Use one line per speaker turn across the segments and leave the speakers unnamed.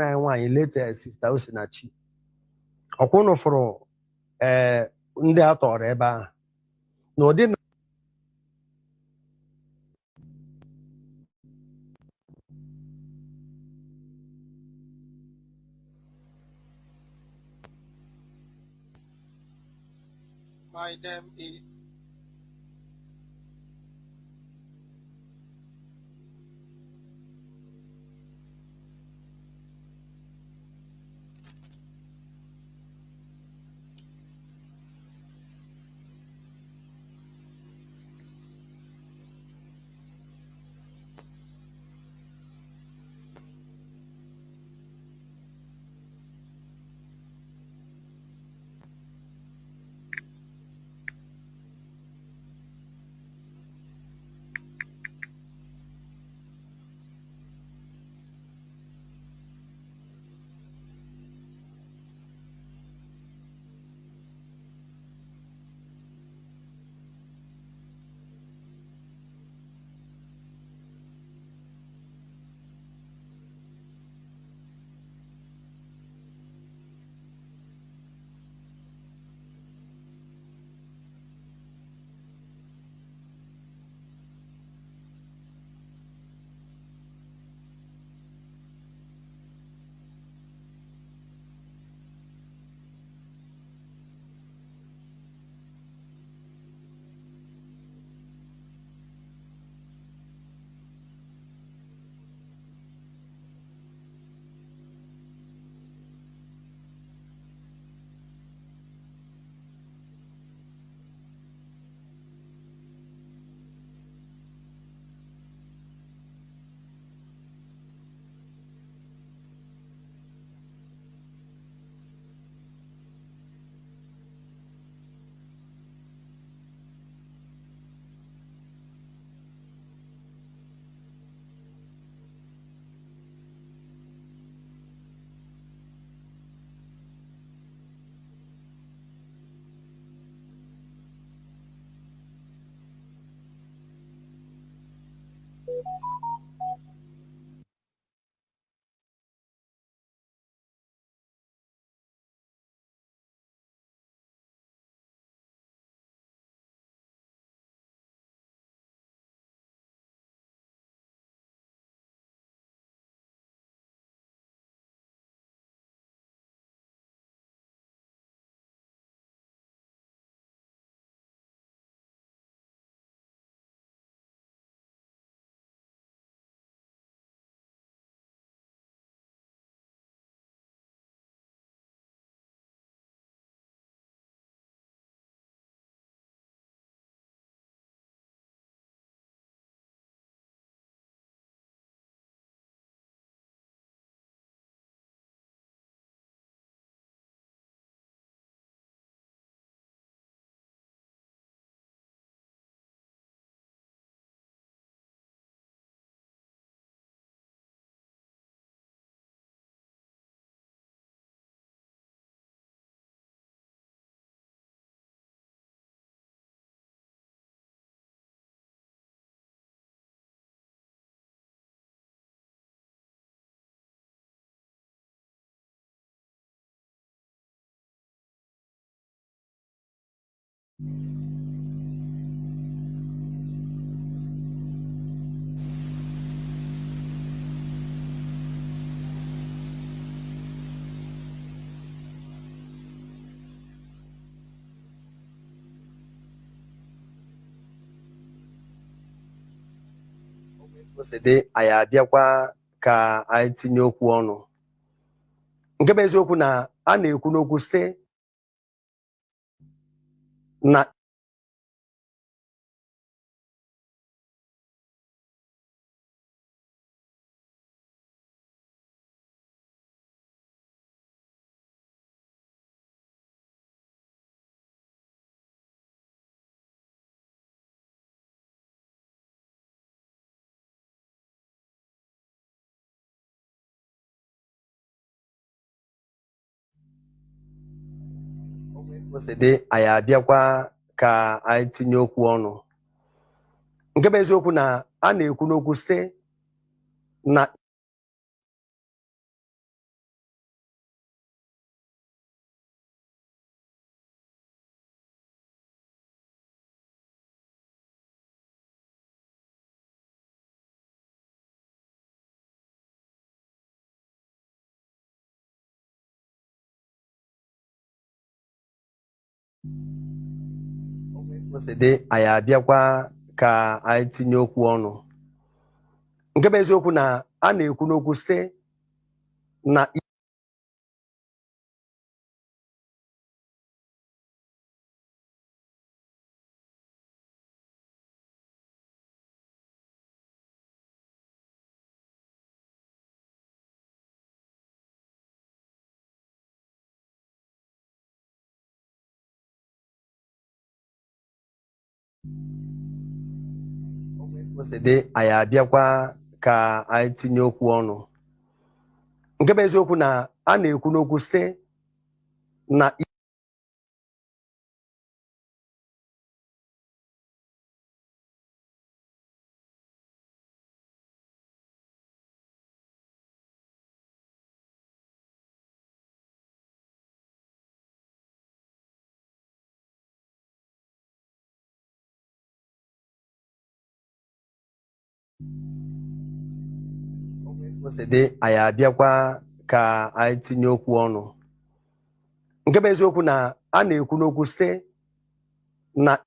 nwaanyị late Sister Osinachi ọkwụnụ fụrụ ndị a tọrọ ebe ahụ n'ụdị na
My name is
osede anyị abịakwa ka anyị tinye okwu ọnụ nke bụ eziokwu na a na-ekwu n'okwu sị na osede anyị abịakwa ka anyị tinye okwu ọnụ nke bụ eziokwu na a na-ekwu n'okwu sị na osede anyị abịakwa ka anyị tinye okwu ọnụ nke bụ eziokwu na a na-ekwu n'okwu sị na osede anyị abịakwa ka anyị tinye okwu ọnụ nke bụ eziokwu na a na-ekwu n'okwu sị na osede anyị abịakwa ka anyị tinye okwu ọnụ nke bụ eziokwu na a na-ekwu n'okwu sị na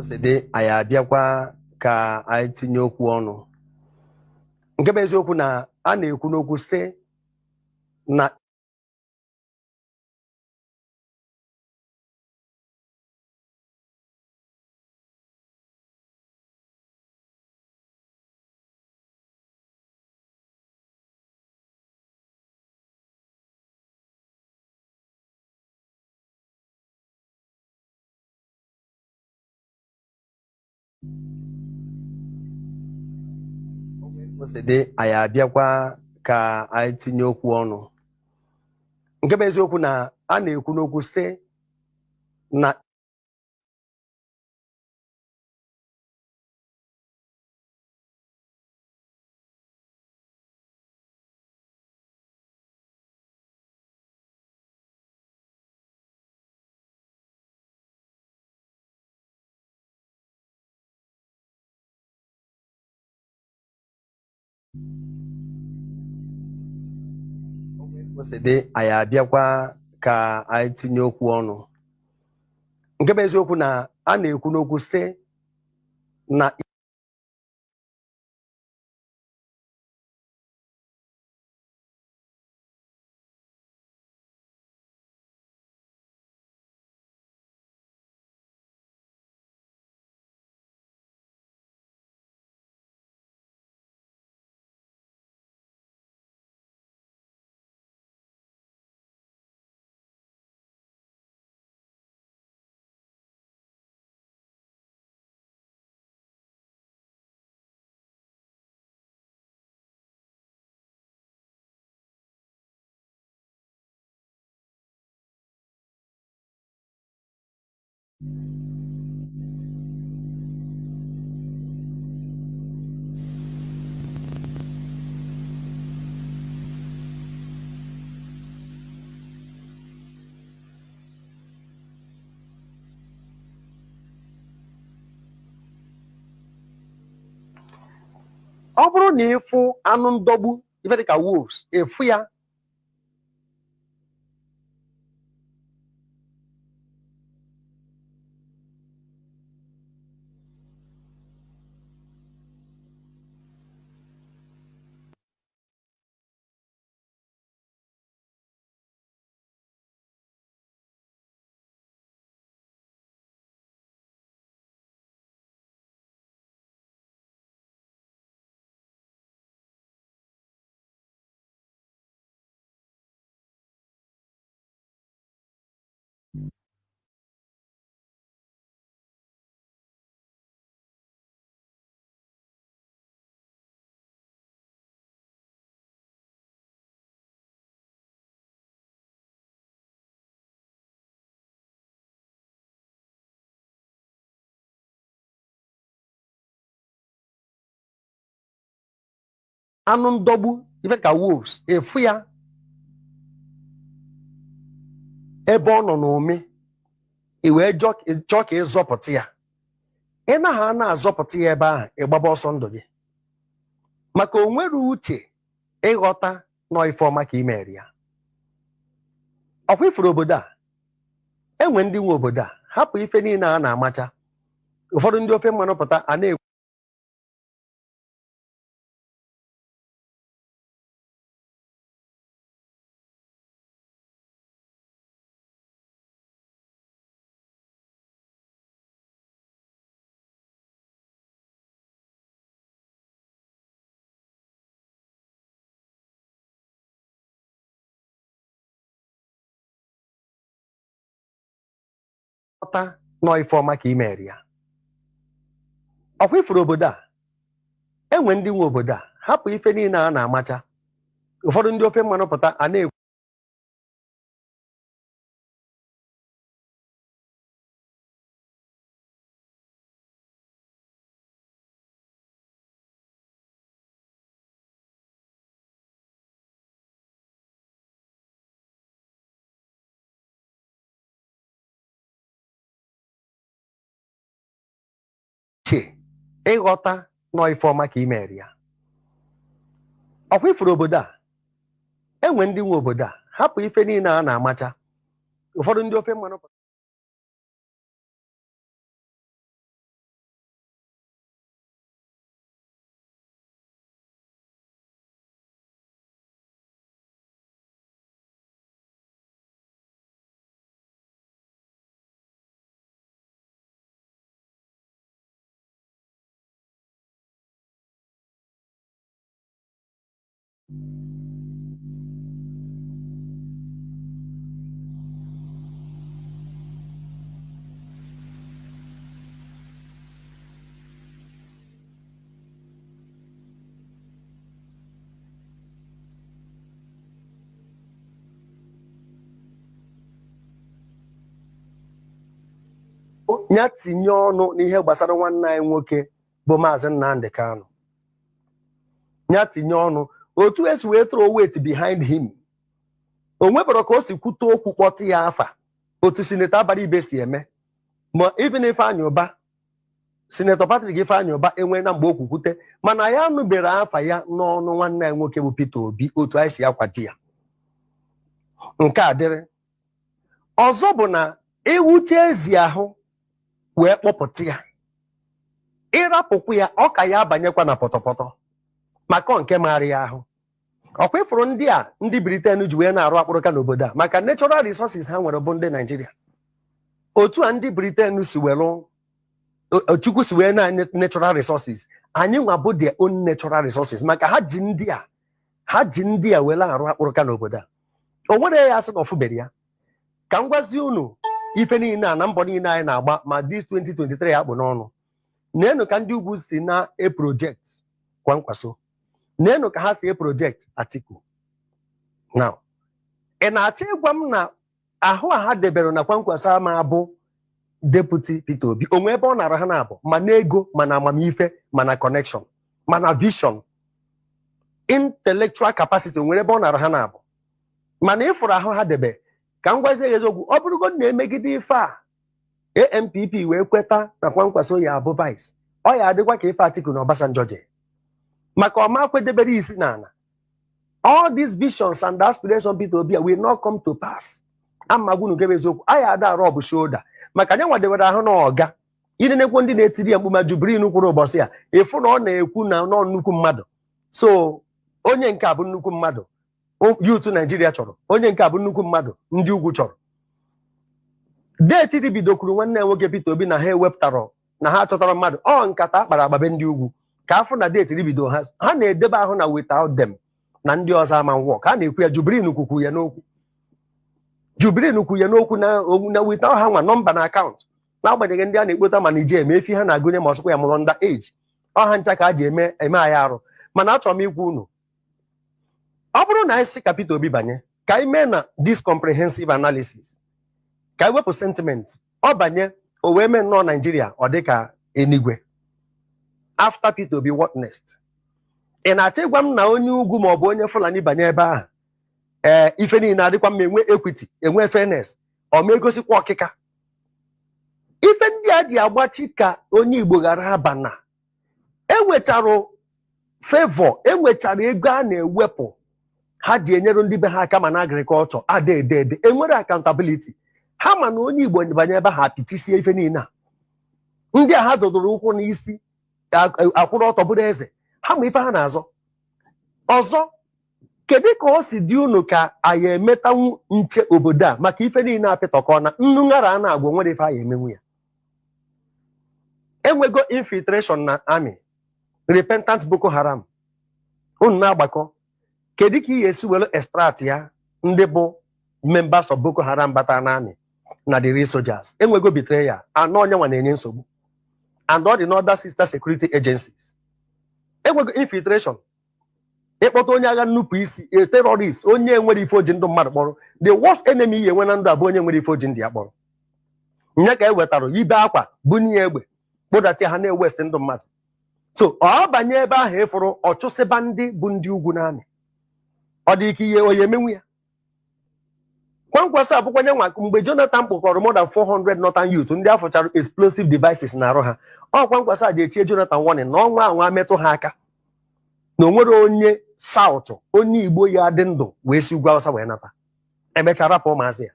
osede anyị abịakwa ka anyị tinye okwu ọnụ nke bụ eziokwu na a na-ekwu n'okwu sị na osede anyị abịakwa ka anyị tinye okwu ọnụ nke bụ eziokwu na a na-ekwu n'okwu sị na osede anyị abịakwa ka anyị tinye okwu ọnụ nke bụ eziokwu na a na-ekwu n'okwu sị na ọ bụrụ na ịfụ anụ ndọgbu ife dịka wolves efu ya anụ ndọgbu ife ka wolves efu ya ebe ọ nọ n'ụmị iwee chọọ ka ịzọpụta ya ị naghị a na-azọpụta ya ebe ahụ ịgbaba ọsọ ndụ gị maka o nwere uche ịghọta nọ ife ọma ka imeri ya. Ọkwa ifuru obodo a enwe ndị nwe obodo a hapụ ife niile a na-amacha ụfọdụ ndị ofe mmanụ pụta a na-ekwu nọ ife ọma ka imeri ya. Ọkwa ifuru obodo a enwe ndị nwe obodo a hapụ ife niile a na-amacha ụfọdụ ndị ofe mmanụ pụta a na-ekwu ịghọta nọ ife ọma ka imeri ya. Ọkwa ifuru obodo a enwe ndị nwe obodo a hapụ ife niile a na-amacha ụfọdụ ndị ofe mmanụ ya tinye ọnụ n'ihe gbasara nwanne anyị nwoke bụ Maazị Nnamdi Kanu. Ya tinye ọnụ otu esi wee throw weight behind him. O nwebara ka o si kwute okwu kpọtụ ya afa otu sinetọ Abara Ibe si eme ma even Ifeanyi Ụba sinetọ Patrick Ifeanyi Ụba enwe na mgbe o kwukwute mana ya anụbere afa ya n'ọnụ nwanne anyị nwoke bụ Peter Obi otu anyị si akwati ya. Nke a dịrị ọzọ bụ na iwuche ezi ahụ wee kpọpụta ya ịrapụkwa ya ọ ka ya abanyekwa na pọtọpọtọ maka nke maara ya ahụ. Ọkwa ifuru ndị a ndị Britain ji wee na-arụ akpụrụka n'obodo a maka natural resources ha nwere bụ ndị Naijiria. Otu a ndị Britain si were Chukwu si wee na natural resources anyị nwa bụ their own natural resources maka ha ji ndị a were arụ akpụrụka n'obodo a. O nwere ya asị na ọfụbere ya ka m gwazie unu ife niile a na mbọ niile anyị na-agba ma this 2023 akpụ n'ọnụ. Nenu ka ndị ugwu si na project Kwankwaso, nenu ka ha si project Atiku. Now ị na-achọ ịgwa m na ahụ a ha debere na Kwankwaso ama abụ deputy Peter Obi onwe ebe ọ nara ha na-abụ ma n'ego ma na amamife ma na connection ma na vision intellectual capacity onwere ebe ọ nara ha na-abụ mana ịfụrụ ahụ ha debe ka m gwazie eziokwu ọ bụrụgo na-emegide ife a ANPP wee kweta na Kwankwaso ya abụ vice ọ ya adịkwa ka ife Atiku na Obasanjo je maka ọma kwedebere isi n'ala. All these visions and aspirations Peter Obi will not come to pass. Amagwu nke bụ eziokwu anyị ada arụ ọbụ shoulder maka anya nwadewere ahụ na ọga ide na-ekwu ndị na-etiri ya mkpu ma Jubrin kwuru ụbọchị ya ịfụ na ọ na-ekwu na nọ nnukwu mmadụ. So onye nke a bụ nnukwu mmadụ youth Nigeria chọrọ, onye nke a bụ nnukwu mmadụ ndị ugwu chọrọ. Deeti bidokwuru nwanne nwoke Peter Obi na ha ewepụtara na ha chọtara mmadụ ọ nkata akpara agbabe ndị ugwu ka afọ na deeti bido ha na-edebe ahụ na without them na ndị ọzọ ama nwụọ ka a na-ekwu ya. Jubrin kwukwu ya n'okwu na without ha nwa nọmba na akaụntụ n'agbanyeghị ndị a na-ekpota mana iji eme efi ha na-agụnye ma ọsọkwa ya mụrụ nda age ọha ncha ka a ji eme anyị arụ. Mana achọrọ m ikwu unu ọ bụrụ na anyị si ka Peter Obi banye ka anyị mee na this comprehensive analysis ka anyị wepụ sentiment ọ banye o wee mee nnọọ Naijiria ọ dị ka enigwe. After Peter Obi what next? ị na-achọ ịgwa m na onye ugwu ma ọ bụ onye Fulani banye ebe ahụ ife niile adịkwa mma, enwe equity, enwe fairness, ọ ma egosikwa ọkịka. Ife ndị a ji agbachi ka onye Igbo ghara aba na enwechara favor, enwechara ego a na-ewepụ ha ji enyere ndị be ha aka ma na agrikọlchọ ada ede enwere accountability. Ha ma na onye Igbo banye ebe ha apịtisie ife niile a, ndị a ha zọdoro ụkwụ n'isi akwụrụ ọtọ bụrụ eze, ha ma ife ha na-azọ. Ọzọ, kedu ka ọ si dị unu ka anyị emetanwu nche obodo a maka ife niile apịtọkọ na nnu ṅara a na-agwa nwere ife anyị emenwu ya? Enwego infiltration na army, repentant Boko Haram, unu na-agbakọ. Kedu ka ị esi were extract ya ndị bụ members of Boko Haram bata na army na the real soldiers? Enwego betrayal, anọ onye nwa na-enye nsogbu, and all the other sister security agencies. Enwego infiltration, ịkpọta onye agha nnupụ isi, a terrorist, onye nwere ife oji ndụ mmadụ kpọrọ. The worst enemy ihe enwe na ndụ abụ onye nwere ife oji ndị ya kpọrọ. Nye ka e wetara ibe akwa bunye egbe kpụdata ha na-ewest ndụ mmadụ. So ọ banye ebe ahụ ịfụrụ ọchụsịba ndị bụ ndị ugwu na amị, ọ dị ike ihe onye emenwu ya? Kwankwasị abụkwanye nwa mgbe Jonathan kpụkọrọ more than 400 northern youth ndị afọchara explosive devices na-arụ ha. Ọ Kwankwasị a ji echie Jonathan warning na ọnwa anwa metụ ha aka na onwere onye South, onye Igbo ya dị ndụ wee si ugwu Hausa wee nata. Emechara rapụ Mazi ya.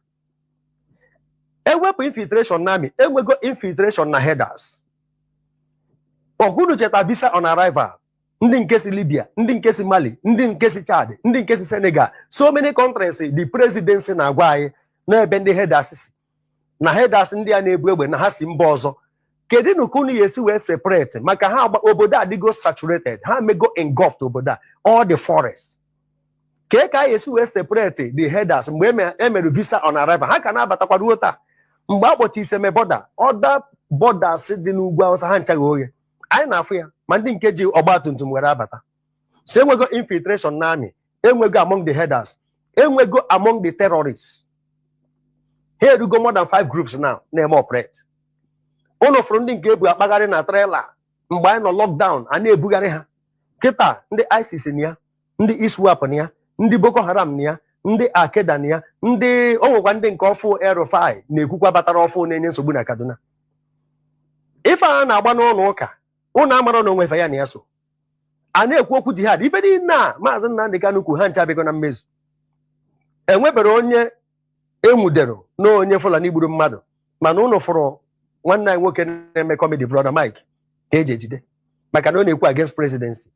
Ewepụ infiltration na amị, enwego infiltration na headers. Ọhụrụ cheta visa on arrival, ndị nke si Libya, ndị nke si Mali, ndị nke si Chad, ndị nke si Senegal, so many countries. The presidency na-agwa anyị na ebe ndị headers si, na headers ndị a na-ebu egbe na ha si mba ọzọ. Kedu nnukwu unu esi wee separate maka ha obodo adịgo saturated, ha mego engulfed obodo a, all the forest. Ka ka esi wee separate the headers mgbe emere visa on arrival, ha ka na-abatakwa ruo taa. Mgbe akpọchi Iseme border, other borders dị n'ugwu Hausa ha nchaghị oghe, anyị na-afụ ya, ma ndị nke ji ọgbatumtum were abata. So enwego infiltration na army, enwego among the headers, enwego among the terrorists. Ha erugo more than 5 groups now na-eme operate. Unu fụrụ ndị nke ebu akpagharị na trailer mgbe anyị nọ lockdown, a na-ebugharị ha. Kịta ndị ISIS na ya, ndị ISWAP na ya, ndị Boko Haram na ya, ndị Al-Qaeda na ya, ndị onwekwa ndị nke ọfụ Aerofai na-ekwukwa batara ọfụ na-enye nsogbu na Kaduna. Ife a na-agba n'ụlọ ụka, unu amara na onwefe ya na ya so. A na-ekwu okwu jihad, ife dị na Maazị Nnamdi Kanu kwu ha ncha bịgo na mmezu. Enwebere onye enwudero na onye Fulani gburu mmadụ, mana unu fụrụ nwanne anyị nwoke na-eme comedy, brother Mike, ka eji ejide maka na ọ na-ekwu against presidency.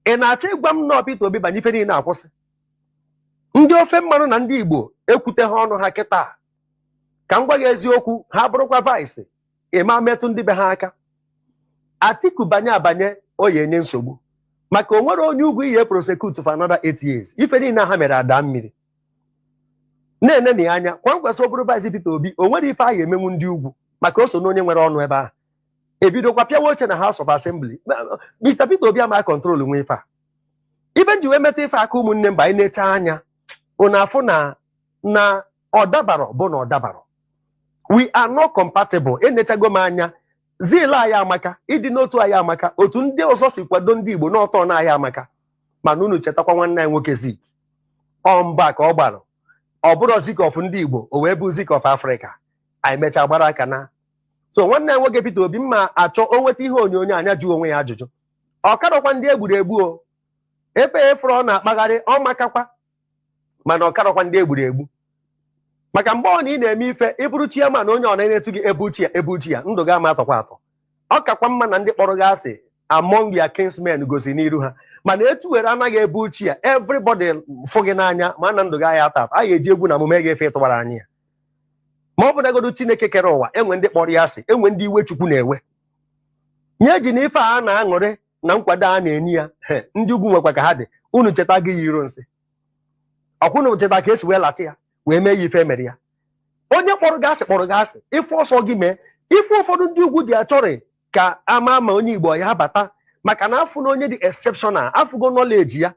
Ị na-achọ ịgwa m na Peter Obi banye ife niile akwụsị? Ndị ofe mmanụ na ndị Igbo ekwute ha ọnụ ha kịta. Ka m gwa gị eziokwu, ha bụrụkwa vice, ịma metụ ndị be ha aka. Atiku banye abanye oye enye nsogbu maka o nwere onye ugwu ihe prosecute for another 8 years. Ife niile ha mere ada mmiri. Na-ene na anya Kwankwasị oburu vice Peter Obi, o nwere ife ahụ emenwu ndị ugwu maka o so na onye nwere ọnụ ebe ahụ. Ebidokwa pịawa oche na House of Assembly. Mr. Peter Obi ama control nwe ife a. Ibe nji wee meta ife aka ụmụnne mba anyị na-eche anya, unu afụ na ọdabaro bụ na ọdabaro. We are not compatible. Enechago m anya, zil anyị amaka, ịdị n'otu anyị amaka, otu ndị ọzọ si kwado ndị Igbo n'ọtọ na anyị amaka. Mana unu chetakwa nwanne anyị nwoke Zik, mba ka ọ gbara, ọ bụrụ Zik of ndị Igbo, o wee bụ Zik of Africa. Anyị mecha gbara aka na. So nwanne anyị nwoke Peter Obi mma achọ o nweta ihe onyonyo anya jụọ onwe ya ajụjụ. Ọ karọkwa ndị egburu egbu o. Efe efere ọ na-akpagharị ọ makakwa, mana ọ karọkwa ndị egburu egbu. Maka mgbe ọ na ị na-eme ife ịbụrụ chairman onye ọ na-enetu gị ebuchi ya ndụ ga-ama atọkwa atọ. Ọ kakwa mma na ndị kpọrọ gị asị among their kinsmen gosi n'iru ha, mana etu were anaghị ebuchi ya, everybody fụ gị n'anya ma na ndụ gị anya atọ atọ. Anyị eji egwu na omume ga-efe ịtụbara anyị ya. Ma ọ bụ nagodu Chineke kere ụwa, enwe ndị kpọrọ ya asị, enwe ndị iwe Chukwu na-ewe. Nye ji na ife a na-aṅụrị na nkwado a na-enye ya, ndị ugwu nwekwa ka ha dị. Unu cheta gị yiro nsị, ọkwụnụ cheta ka esi wee lata ya wee mee ya ife mere ya. Onye kpọrọ gị asị ife ọsọ gị mee. Ife ụfọdụ ndị ugwu ji achọrị ka ama onye Igbo ya bata maka na afụ na onye dị exceptional, afụgo knowledge ya.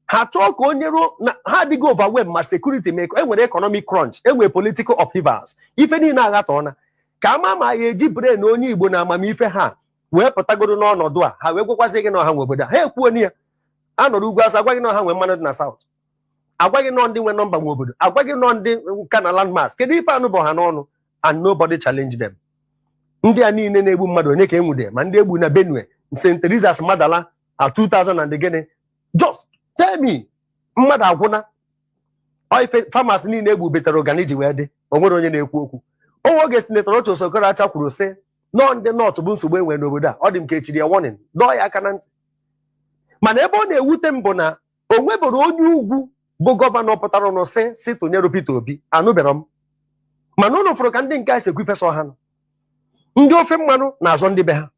Ha chọọ ka onye ruo na ha adịghị overwhelmed ma security mee, enwere economic crunch, enwere political upheavals, ife niile aghatọọna ka ama ma ya eji brain onye Igbo na amamife ha wee pụtagoro n'ọnọdụ a, ha wee gwekwazi gị na ọha nwe obodo ha ekwuo ya. anọrọ ugwu asa agwaghị na ha nwee mmanụ dị na South, agwaghị nọ ndị nwe nọmba nwe obodo, agwaghị nọ ndị ka na landmass. Kedu ife anụ bụ ha n'ọnụ? And nobody challenge them. Ndị a niile na-egbu mmadụ onye ka enwude, ma ndị egbu na Benue, St. Teresa's Madala at 2000 and gịnị. Just tell me, mmadụ agwụna oife farmers niile egbu betere organiji wee dị, o nwere onye na-ekwu okwu. Onwe oge Senator Ocho Sokaracha kwuru sị nọ ndị North bụ nsogbu enwere n'obodo a, ọ dị m ka echiri ya warning, dọọ ya aka na ntị. Mana ebe ọ na-ewute m bụ na o nwebere onye ugwu bụ gọvanọ pụtara ọnụ si tụnyere Peter Obi, anụbere m. Mana ụlọ fụrụ ka ndị nke a si ekwu ifesa ọha nọ. Ndị ofe mmanụ na-azọ ndị be ha,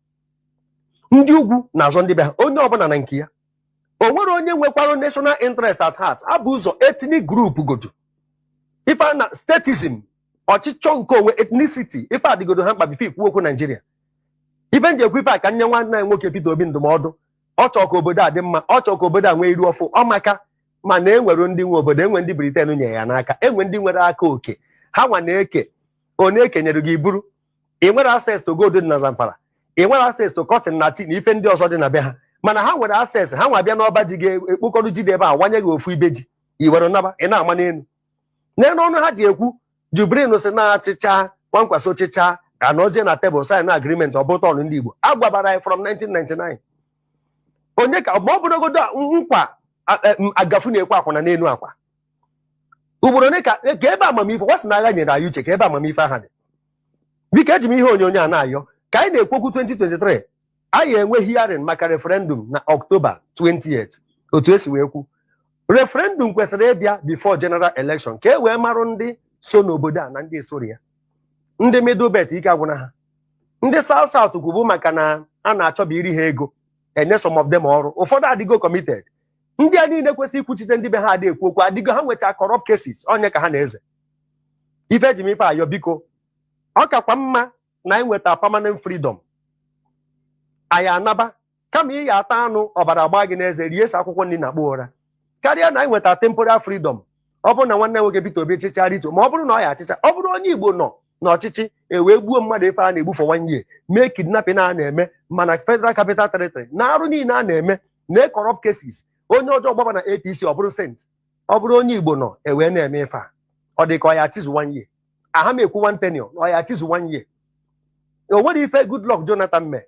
ndị ugwu na-azọ ndị be ha, onye ọbụla na nke ya. O nwere onye nwekwara national interest at heart. Abụ ụzọ ethnic group godo, ife na statism, ọchịchọ nke onwe, ethnicity, ife adịgodo ha mkpa bifo ikwu okwu Naijiria. Ife nji ekwu ife a ka nye nwanne nwoke Peter Obi ndụmọdụ. Ọ chọọ ka obodo a dị mma, ọ chọọ ka obodo a nwee iru ọfụ, ọ maka mana enwere ndị nwe obodo, enwe ndị Britain nye ya n'aka, enwe ndị nwere aka oke, ha nwa na-eke, ọ na-ekenyere gị iburu. Ị nwere access to gold dị na Zamfara, ị nwere access to cotton na tea na ife ndị ọzọ dị na be ha, mana ha nwere access, ha nwa bịa n'ọba ji ga-ekpokọrọ ji dị ebe a wanye gị ofu ibe ji, i were naba, ị na-ama n'elu. N'elu ọnụ ha ji ekwu Jubrin si na-achịcha kwankwaso ọchịcha anọzie na tebụl sign agreement ọbụta ọnụ ndị Igbo agwabara anyị from 1999. Onye ka ma ọ bụrụgodo nkwa agafu na-ekwe akwụna n'elu akwa ugboro ole ka ebe amamife wasị na agha nyere anyị uche ka ebe amamife aha dị. Biko eji m ihe onyonyo a na-ayọ ka anyị na-ekwokwu 2023 anyị enwe hearing maka referendum na October 28th. Otu esi wee kwu referendum kwesịrị ịbịa before general election ka e wee marụ ndị so n'obodo a na ndị esori ya. Ndị middle belt ike agwụna ha, ndị South South kwubu maka na a na-achọba iri ha ego, enye some of them ọrụ, ụfọdụ adịgo committed. Ndị a niile kwesịrị ikwuchite ndị be ha adị ekwu okwu, adịgo ha nweta corrupt cases, onye ka ha na-eze. Ife eji m ife ayọ biko, ọ kakwa mma na anyị nweta permanent freedom, anyị anaba kama ị ga-ata anụ ọbara agba gị n'eze rie ese akwụkwọ nri na akpụ ụra, karịa na anyị nweta temporary freedom. Ọ bụrụ na nwanne nwoke Peter Obi chịchara ito, ma ọ bụrụ na ọ ya achịcha, ọ bụrụ onye Igbo nọ n'ọchịchị ewee gbuo mmadụ ife a na-egbu for 1 year, mee kidnapping a na-eme mana Federal Capital Territory na arụ niile a na-eme na corrupt cases, onye ọjọọ gbaba na APC ọ bụrụ sent, ọ bụrụ onye Igbo nọ ewee na-eme ife a, ọ dị ka ọ ya chizu 1 year. Aha m ekwu 1 tenure, ọ ya chizu 1 year. O nwere ife Goodluck Jonathan mee,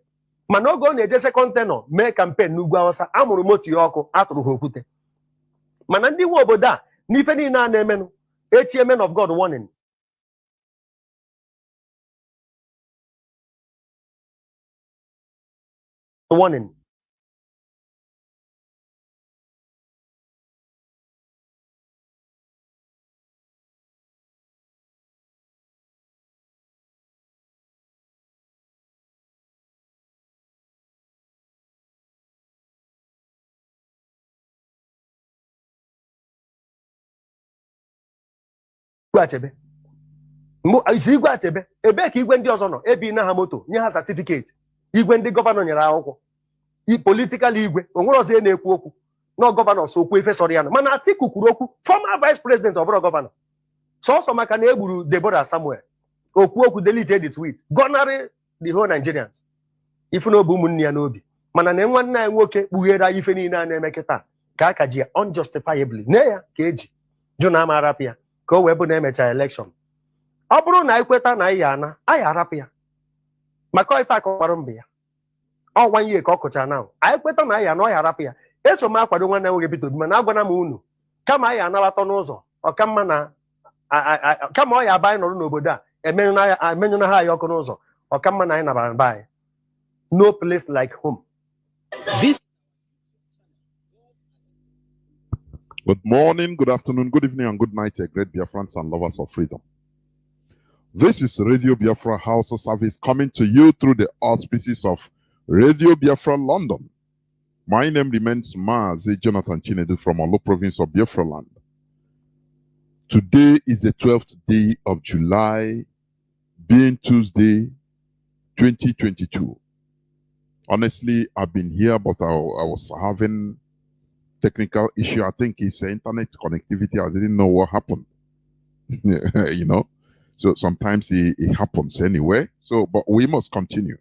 mana oge ọ na-eje second tenure mee campaign n'Ugwu Awụsa, amụrụ motu ya ọkụ, atụrụ ha okwute. Mana ndị nwe obodo a n'ife niile a na-emenụ echie men of God warning. Warning. Achebe isi igwe Achebe ebe ka igwe ndị ọzọ nọ ebi na ha moto nye ha certificate, igwe ndị gọvanọ nyere akwụkwọ, political igwe onwere ọzọ na-ekwu okwu na gọvanọ so okwu ife sọrọ ya nọ. Mana Atiku kwuru okwu, former vice president ọ bụrụ gọvanọ, sọsọ maka na egburu Deborah Samuel okwu okwu delete the tweet, gọnarị the whole Nigerians ifu na obi ụmụnne ya n'obi. Mana na nwanne anyị nwoke kpughere ife niile a na-eme kịta ka aka ji ya unjustifiably ne ya ka eji jụ na ama arapụ ya ka o wee bụ na emecha election. Ọ bụrụ na anyị kweta na anyị ana, anyị arapụ ya maka ife akọkwara mba ya, ọ 1 year ka ọ kụchara na anyị kweta na anyị ana, ọ ya arapụ ya. Eso m akwado nwanne nwoke Peter Obi, mana agwana m unu kama anyị anabata n'ụzọ ọkamma na kama ọ ya aba anyị nọrọ n'obodo a emenyụna ha anyị ọkụ n'ụzọ, ọkamma na anyị nabara mba anyị. No place like home.
Good morning, good afternoon, good evening, and good night, great Biafrans and lovers of freedom. This is Radio Biafra Hausa service coming to you through the auspices of Radio Biafra London. My name remains Mazi Jonathan Chinedu from Olo province of Biafra land. Today is the 12th day of July, being Tuesday, 2022. Honestly, I've been here, but I was having technical issue. I think it's internet connectivity. I didn't know what happened. You know, so sometimes it happens anyway. So, but we must continue.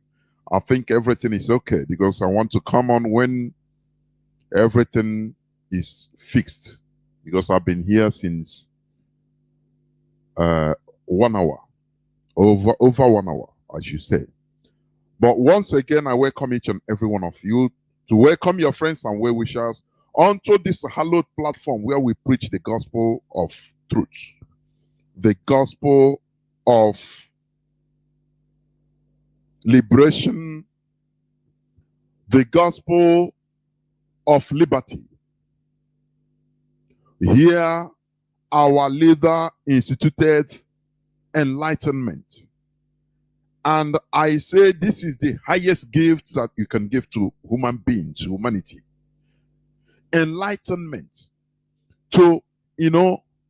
I think everything is okay because I want to come on when everything is fixed because I've been here since 1 hour, over 1 hour, I should say. But once again, I welcome each and every one of you to welcome your friends and well-wishers onto this hallowed platform where we preach the gospel of truth, the gospel of liberation, the gospel of liberty. Here, our leader instituted enlightenment. And I say this is the highest gift that you can give to human beings, humanity. Enlightenment. To,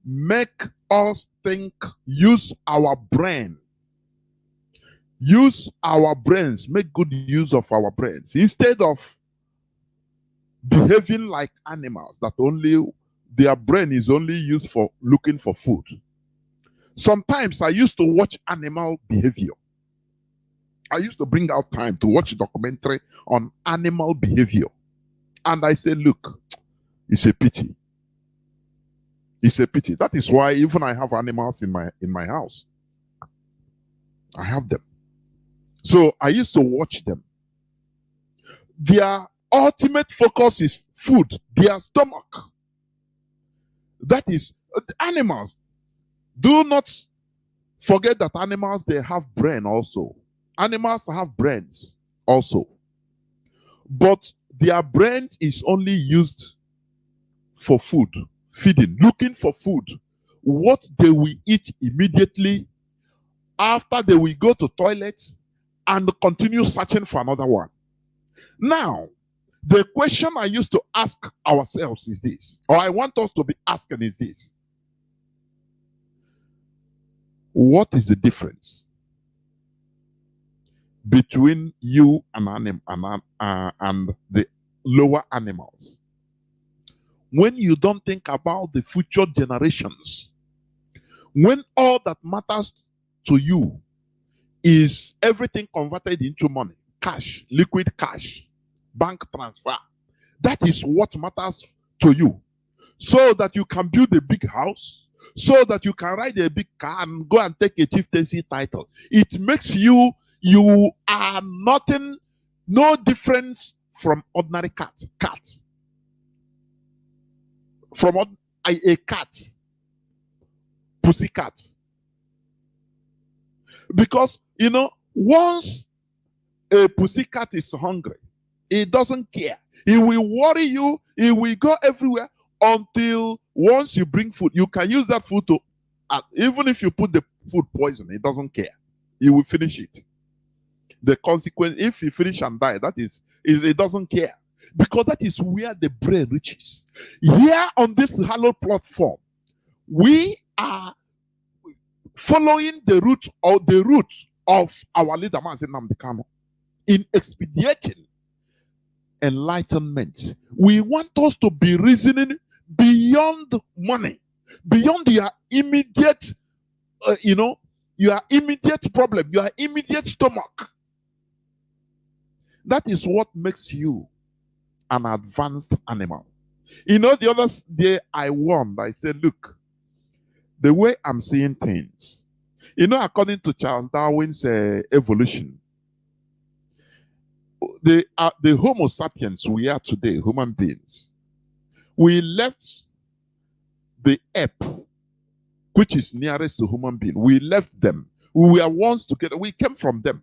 make us think, use our brain. Use our brains, make good use of our brains. Instead of behaving like animals that only their brain is only used for looking for food. Sometimes I used to watch animal behavior. I used to bring out time to watch a documentary on animal behavior. And I say, look, it's a pity. It's a pity. That is why even I have animals in my house. I have them. So I used to watch them. Their ultimate focus is food, their stomach. That is, animals. Do not forget that animals, they have brain also. Animals have brains also. But their brains is only used for food, feeding, looking for food. What they will eat immediately after they will go to toilet and continue searching for another one. Now, the question I used to ask ourselves is this, or I want us to be asking is this. What is the difference between you and the lower animals? When you don't think about the future generations, when all that matters to you is everything converted into money, cash, liquid cash, bank transfer, that is what matters to you. So that you can build a big house, so that you can ride a big car and go and take a chieftaincy title. It makes you are nothing, no difference from ordinary cat. From a cat, pussy cat. Because, once a pussy cat is hungry, it doesn't care. It will worry you, it will go everywhere until once you bring food, you can use that food to, even if you put the food poison, it doesn't care. You will finish it. The consequence, if you finish and die, that is it doesn't care. Because that is where the brain reaches. Here on this hallowed platform, we are following the route of our leader, Mazi in expediting enlightenment. We want us to be reasoning beyond money, beyond your immediate, your immediate problem, your immediate stomach. That is what makes you an advanced animal. The other day I warned, I said, look, the way I'm seeing things, according to Charles Darwin's evolution, the Homo sapiens we are today, human beings, we left the ape, which is nearest to human being. We left them. We were once together. We came from them,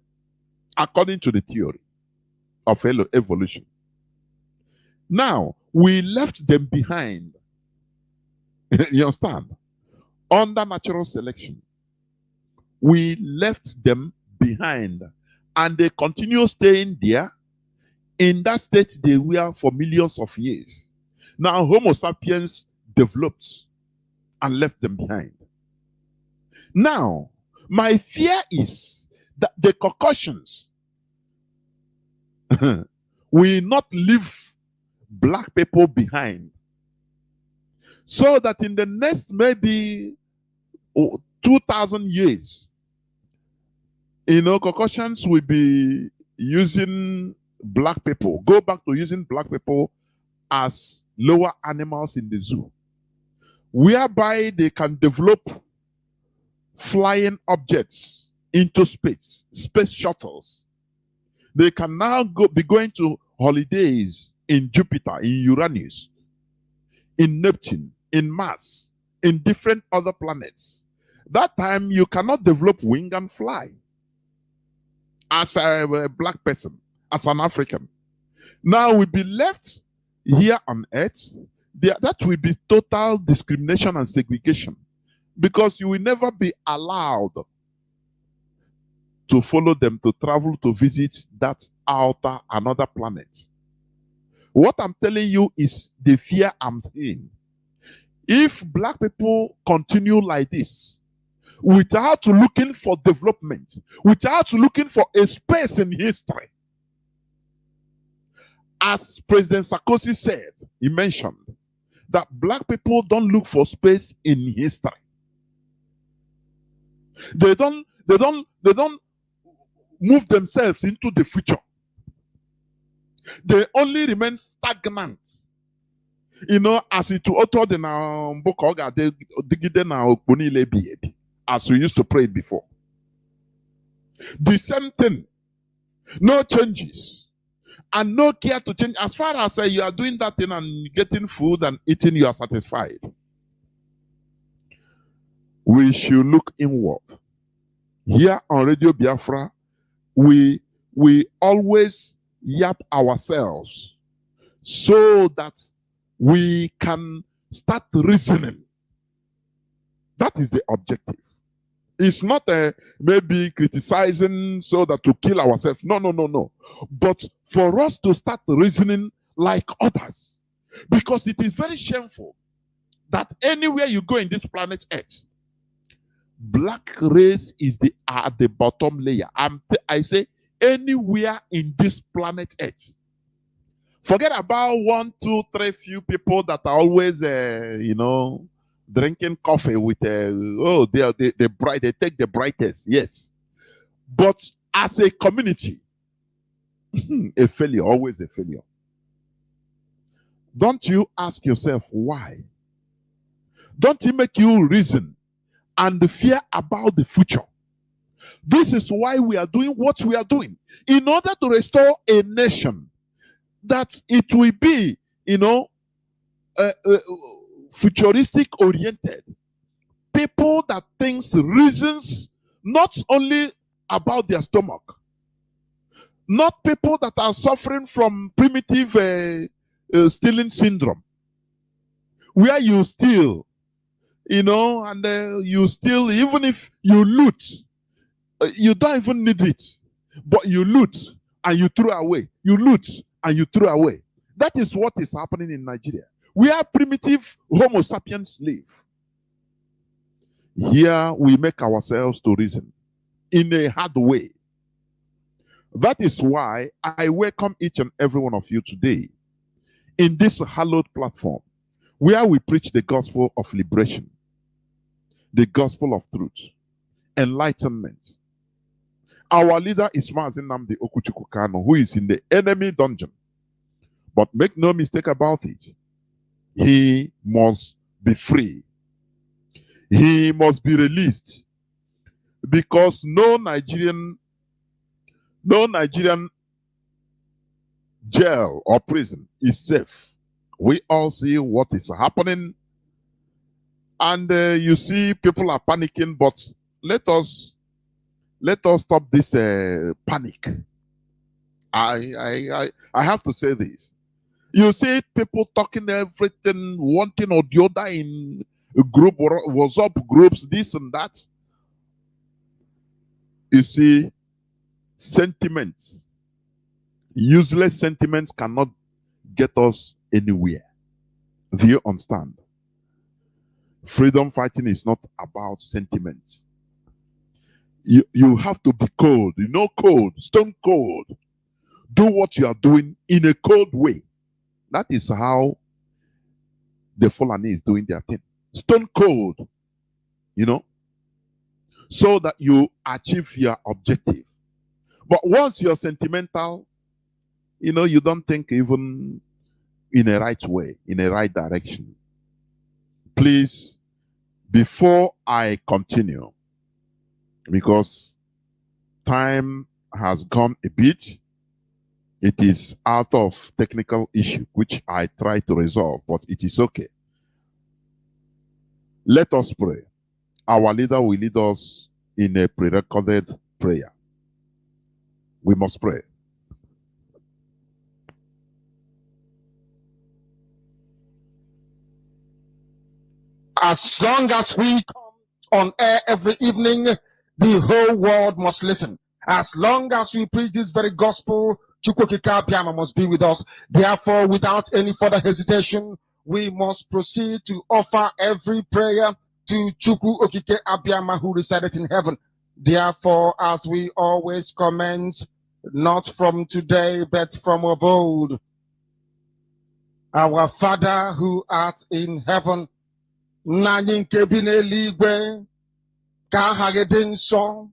according to the theory of evolution. Now, we left them behind. You understand? Under natural selection, we left them behind, and they continue staying there in that state they were for millions of years. Now, Homo sapiens developed and left them behind. Now, my fear is that the Caucasians will not leave black people behind, so that in the next maybe 2,000 years, Caucasians will be using black people, go back to using black people as lower animals in the zoo, whereby they can develop flying objects into space, space shuttles. They can now be going to holidays in Jupiter, in Uranus, in Neptune, in Mars, in different other planets. That time you cannot develop wing and fly as a black person, as an African. Now we'll be left here on earth. That will be total discrimination and segregation, because you will never be allowed to follow them, to travel to visit that outer another planet. What I'm telling you is the fear I'm seeing. If black people continue like this, without looking for development, without looking for a space in history, as President Sarkozy said, he mentioned that black people don't look for space in history. They don't move themselves into the future. They only remain stagnant. You know, as it uttered in our book, as we used to pray it before. The same thing. No changes. And no care to change. As far as you are doing that thing and getting food and eating, you are satisfied. We should look inward. Here on Radio Biafra, we always yap ourselves so that we can start reasoning. That is the objective. It's not maybe criticizing so that to kill ourselves. No. But for us to start reasoning like others. Because it is very shameful that anywhere you go in this planet Earth, black race is at the bottom layer. I say anywhere in this planet Earth. Forget about 1, 2, 3 few people that are always, drinking coffee with they take the brightest, yes. But as a community, a failure, always a failure. Don't you ask yourself why? Don't it make you reason and fear about the future? This is why we are doing what we are doing. In order to restore a nation, that it will be, futuristic oriented. People that thinks reasons not only about their stomach. Not people that are suffering from primitive stealing syndrome. Where you steal, and you steal, even if you loot, you don't even need it. But you loot and you throw away. You loot and you throw away. That is what is happening in Nigeria. We are primitive Homo sapiens slave. Here we make ourselves to reason in a hard way. That is why I welcome each and every one of you today in this hallowed platform where we preach the gospel of liberation, the gospel of truth, enlightenment. Our leader is Mazi who is in the enemy dungeon. But make no mistake about it. He must be free. He must be released. Because no Nigerian jail or prison is safe. We all see what is happening. And you see people are panicking, but let us stop this panic. I have to say this. You see people talking everything, one thing or the other in a group, WhatsApp groups, this and that. You see, sentiments, useless sentiments cannot get us anywhere. Do you understand? Freedom fighting is not about sentiments. You have to be cold, cold, stone cold. Do what you are doing in a cold way. That is how the Fulani is doing their thing. Stone cold, so that you achieve your objective. But once you're sentimental, you don't think even, in a right way, in a right direction. Please, before I continue, because time has gone a bit, it is out of technical issue, which I try to resolve, but it is okay. Let us pray. Our leader will lead us in a pre-recorded prayer. We must pray.
As long as we come on air every evening, the whole world must listen. As long as we preach this very gospel, Chukwukika Abiyama must be with us. Therefore, without any further hesitation, we must proceed to offer every prayer to Chukwu Okike Abiyama who resided in heaven. Therefore, as we always commence, not from today, but from of old, our Father who art in heaven, nna anyị nke bi n'eluigwe, ka aha gị dị nsọ,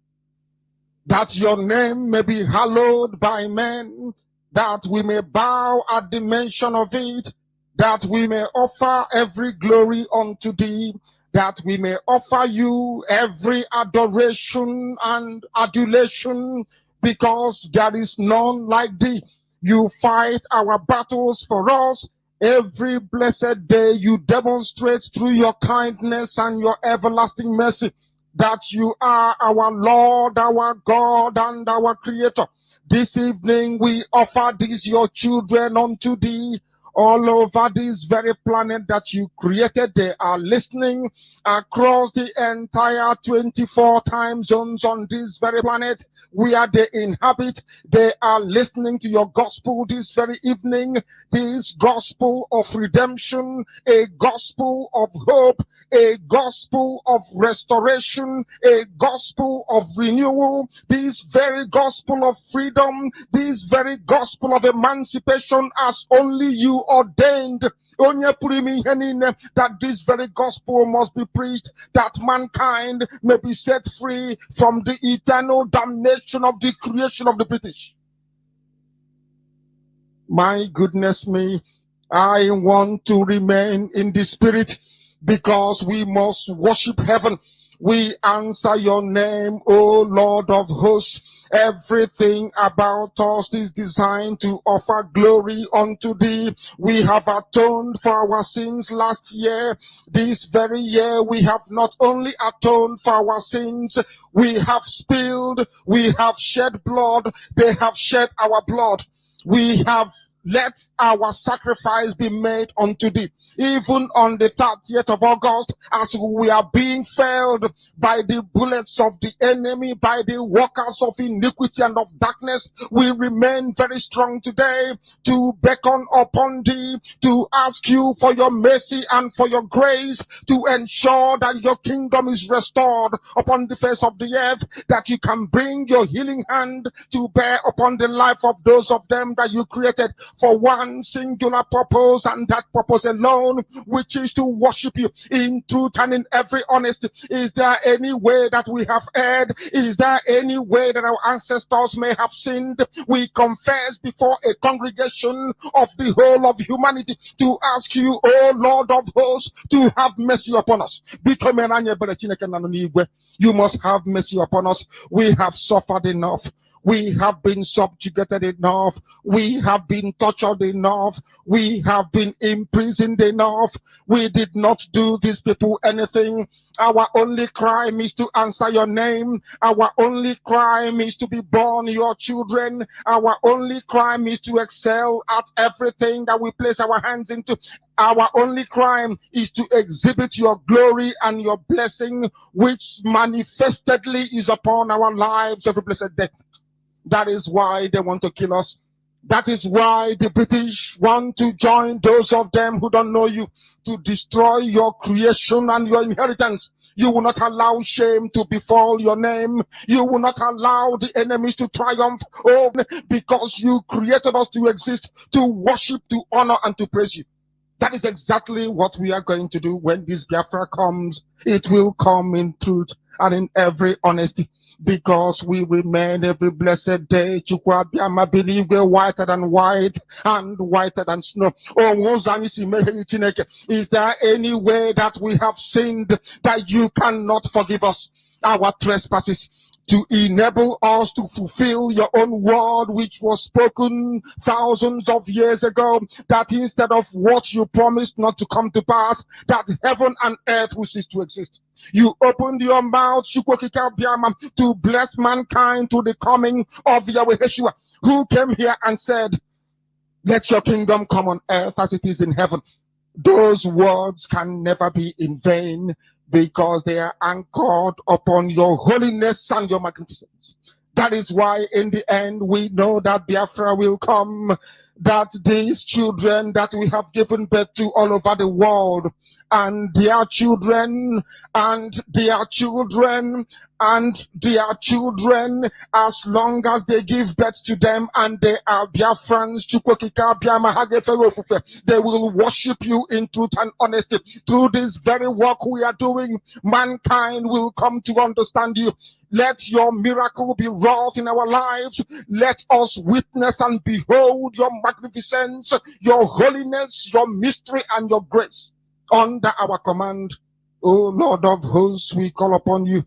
that your name may be hallowed by men, that we may bow at the mention of it, that we may offer every glory unto thee, that we may offer you every adoration and adulation, because there is none like thee. You fight our battles for us. Every blessed day you demonstrate through your kindness and your everlasting mercy that you are our Lord, our God, and our Creator. This evening we offer these your children unto thee. All over this very planet that you created, they are listening across the entire 24 time zones on this very planet where they inhabit. They are listening to your gospel this very evening, this gospel of redemption, a gospel of hope, a gospel of restoration, a gospel of renewal, this very gospel of freedom, this very gospel of emancipation as only you ordained. That this very gospel must be preached, that mankind may be set free from the eternal damnation of the creation of the British. My goodness me, I want to remain in the spirit because we must worship heaven. We answer your name, O Lord of hosts. Everything about us is designed to offer glory unto thee. We have atoned for our sins last year. This very year we have not only atoned for our sins, we have spilled, we have shed blood, they have shed our blood. We have let our sacrifice be made unto thee. Even on the 30th of August, as we are being felled by the bullets of the enemy, by the workers of iniquity and of darkness, we remain very strong today to beckon upon thee, to ask you for your mercy and for your grace, to ensure that your kingdom is restored upon the face of the earth, that you can bring your healing hand to bear upon the life of those of them that you created for one singular purpose, and that purpose alone, which is to worship you in truth and in every honesty. Is there any way that we have erred? Is there any way that our ancestors may have sinned? We confess before a congregation of the whole of humanity to ask you, O Lord of hosts, to have mercy upon us. You must have mercy upon us. We have suffered enough. We have been subjugated enough. We have been tortured enough. We have been imprisoned enough. We did not do these people anything. Our only crime is to answer your name. Our only crime is to be born your children. Our only crime is to excel at everything that we place our hands into. Our only crime is to exhibit your glory and your blessing, which manifestedly is upon our lives every blessed day. That is why they want to kill us. That is why the British want to join those of them who don't know you to destroy your creation and your inheritance. You will not allow shame to befall your name. You will not allow the enemies to triumph. Oh, because you created us to exist, to worship, to honor, and to praise you. That is exactly what we are going to do when this Biafra comes. It will come in truth and in every honesty. because we remain every blessed day. Chukwuabiama, believe we're whiter than white and whiter than snow. Oh, Mozani si mehe Chineke. Is there any way that we have sinned that you cannot forgive us our trespasses, to enable us to fulfill your own word, which was spoken thousands of years ago, that instead of what you promised not to come to pass, that heaven and earth will cease to exist? You opened your mouth, Chukwukika, to bless mankind to the coming of Yahweh Yeshua, who came here and said, let your kingdom come on earth as it is in heaven. Those words can never be in vain, because they are anchored upon your holiness and your magnificence. That is why in the end we know that Biafra will come, that these children that we have given birth to all over the world, and their children, and their children, and their children, as long as they give birth to them and they are Biafrans, they will worship you in truth and honesty. Through this very work we are doing, mankind will come to understand you. Let your miracle be wrought in our lives. Let us witness and behold your magnificence, your holiness, your mystery, and your grace under our command. O Lord of hosts, we call upon you.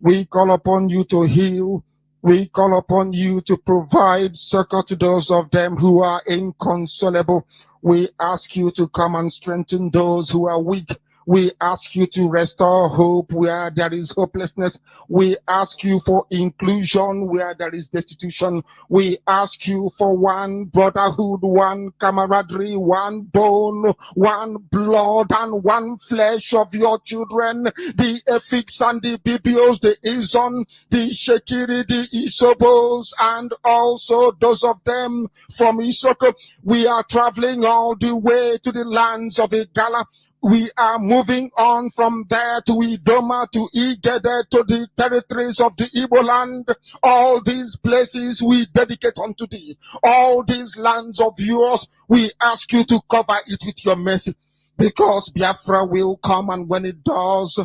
We call upon you to heal. We call upon you to provide succor to those of them who are inconsolable. We ask you to come and strengthen those who are weak. We ask you to restore hope where there is hopelessness. We ask you for inclusion where there is destitution. We ask you for one brotherhood, one camaraderie, one bone, one blood, and one flesh of your children. The Efiks and the Bibios, the Izon, the Shekiri, the Isobos, and also those of them from Isoko. We are traveling all the way to the lands of Igala. We are moving on from there to Idoma, to Igede, to the territories of the Igbo land. All these places we dedicate unto thee. All these lands of yours, we ask you to cover it with your mercy. Because Biafra will come, and when it does,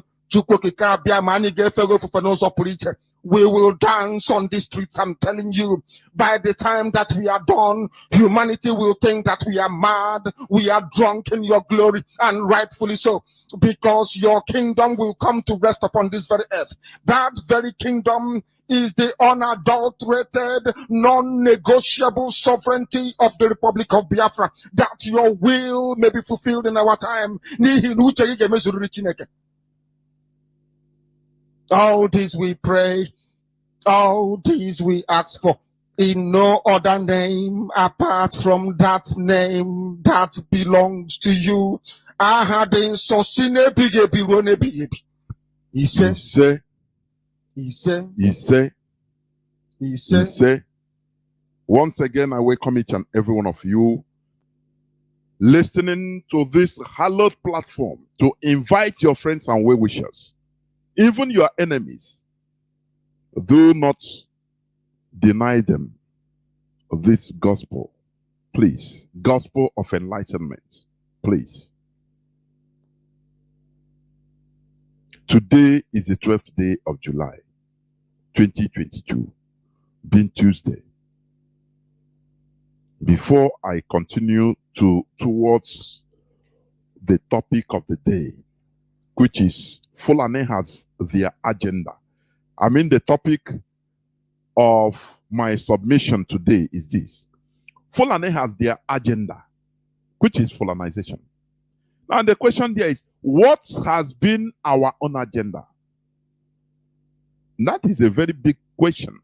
we will dance on the streets. I'm telling you, by the time that we are done, humanity will think that we are mad, we are drunk in your glory, and rightfully so, because your kingdom will come to rest upon this very earth. That very kingdom is the unadulterated, non-negotiable sovereignty of the Republic of Biafra, that your will may be fulfilled in our time. All this we pray, all these we ask for, in no other name apart from that name that belongs to you. He said,
once again, I welcome each and every one of you listening to this hallowed platform to invite your friends and well-wishers, even your enemies. Do not deny them this gospel, please. Gospel of enlightenment, please. Today is the 12th day of July, 2022, being Tuesday. Before I continue towards the topic of the day, which is Fulani has their agenda. I mean, the topic of my submission today is this. Fulani has their agenda, which is Fulanization. And the question there is, what has been our own agenda? That is a very big question.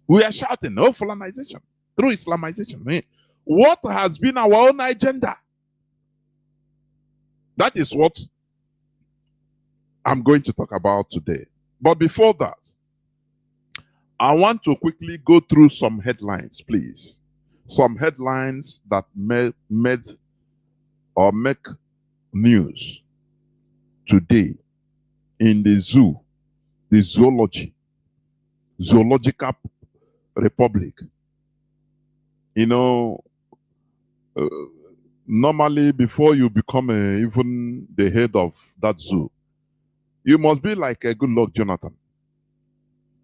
We are shouting, oh, Fulanization, through Islamization. What has been our own agenda? That is what I'm going to talk about today. But before that, I want to quickly go through some headlines, please. Some headlines that made or make news today in the zoo, the zoological republic. You know, normally before you become even the head of that zoo, you must be like a good luck Jonathan.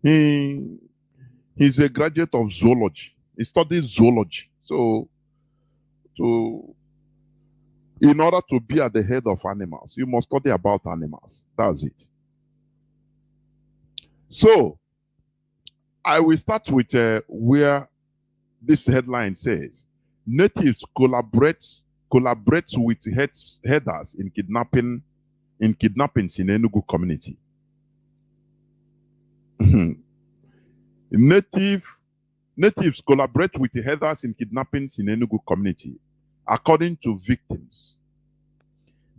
He's a graduate of zoology. He studies zoology. So, in order to be at the head of animals, you must study about animals. That's it. So, I will start with where this headline says, natives collaborates with headers in kidnappings in Enugu community. Natives collaborate with the headers in kidnappings in Enugu community, according to victims.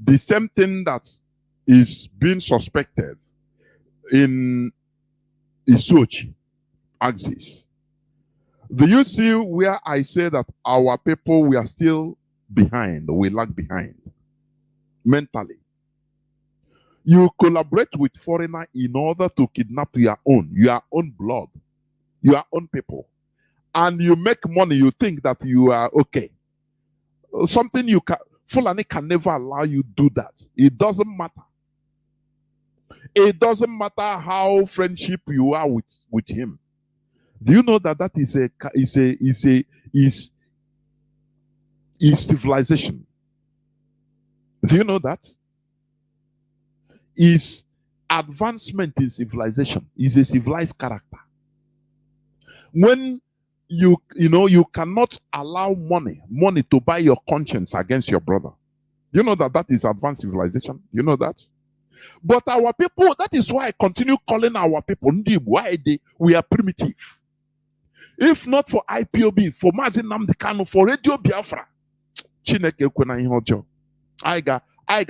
The same thing that is being suspected in Isochi axis. Do you see where I say that our people, we are still behind, we lag behind mentally? You collaborate with foreigner in order to kidnap your own blood, your own people. And you make money, you think that you are okay. Something you can, Fulani can never allow you to do that. It doesn't matter. It doesn't matter how friendship you are with him. Do you know that is civilization? Do you know that? Is advancement in civilization, is a civilized character. When you cannot allow money to buy your conscience against your brother. You know that is advanced civilization. You know that? But our people, that is why I continue calling our people why we are primitive. If not for IPOB, for Mazi Nnamdi Kanu, for Radio Biafra, Chineke kwena ihe ọjọọ. I ga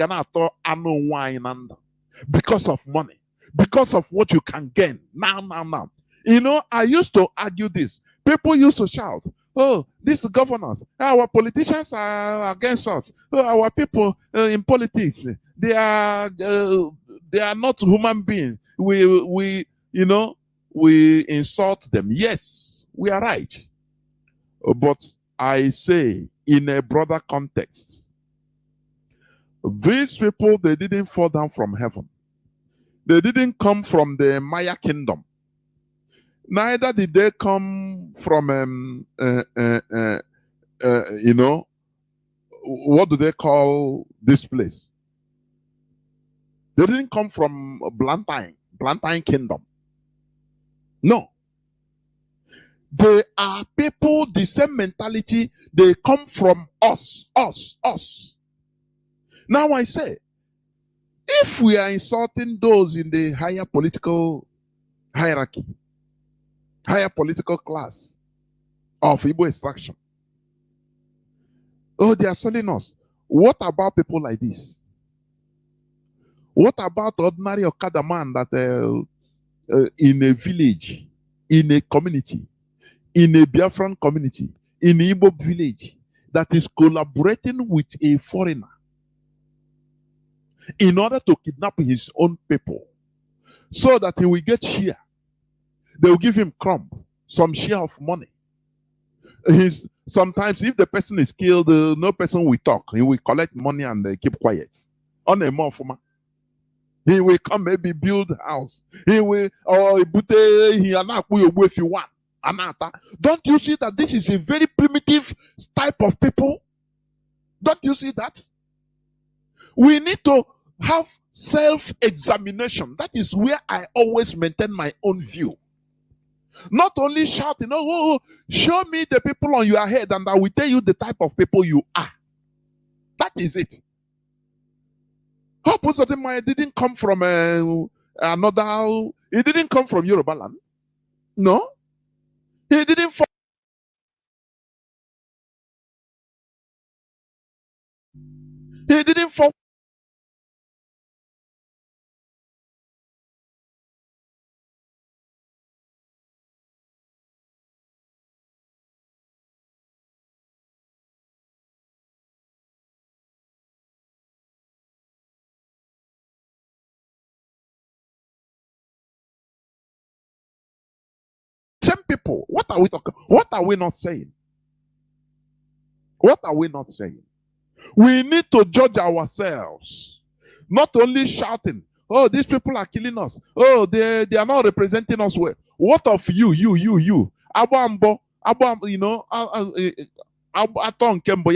na-atọ anụ nwanyị na ndụ because of money, because of what you can gain now. You know, I used to argue this. People used to shout, oh, these governors, our politicians are against us. Oh, our people in politics, they are not human beings. We insult them. Yes, we are right. But I say, in a broader context, these people, they didn't fall down from heaven. They didn't come from the Maya kingdom. Neither did they come from, what do they call this place? They didn't come from Blantyre kingdom. No. They are people, the same mentality, they come from us. Now I say, if we are insulting those in the higher political hierarchy, higher political class of Igbo extraction, oh, they are selling us. What about people like this? What about ordinary Okada man that in a village, in a community, in a Biafran community, in a Igbo village, that is collaborating with a foreigner in order to kidnap his own people so that he will get share? They will give him crumb, some share of money. Sometimes if the person is killed, no person will talk. He will collect money and keep quiet. On a more former, he will come maybe build a house. He will if you want. Don't you see that this is a very primitive type of people? Don't you see that? We need to have self-examination. That is where I always maintain my own view. Not only shouting, oh, show me the people on your head and I will tell you the type of people you are. That is it. Hope it didn't come from it didn't come from Yoruba land. No. He didn't fall. He didn't fall. Same people. What are we talking? What are we not saying? What are we not saying? We need to judge ourselves. Not only shouting, oh, these people are killing us. Oh, they are not representing us well. What of you? Abambo, you know, atọ nke mbụ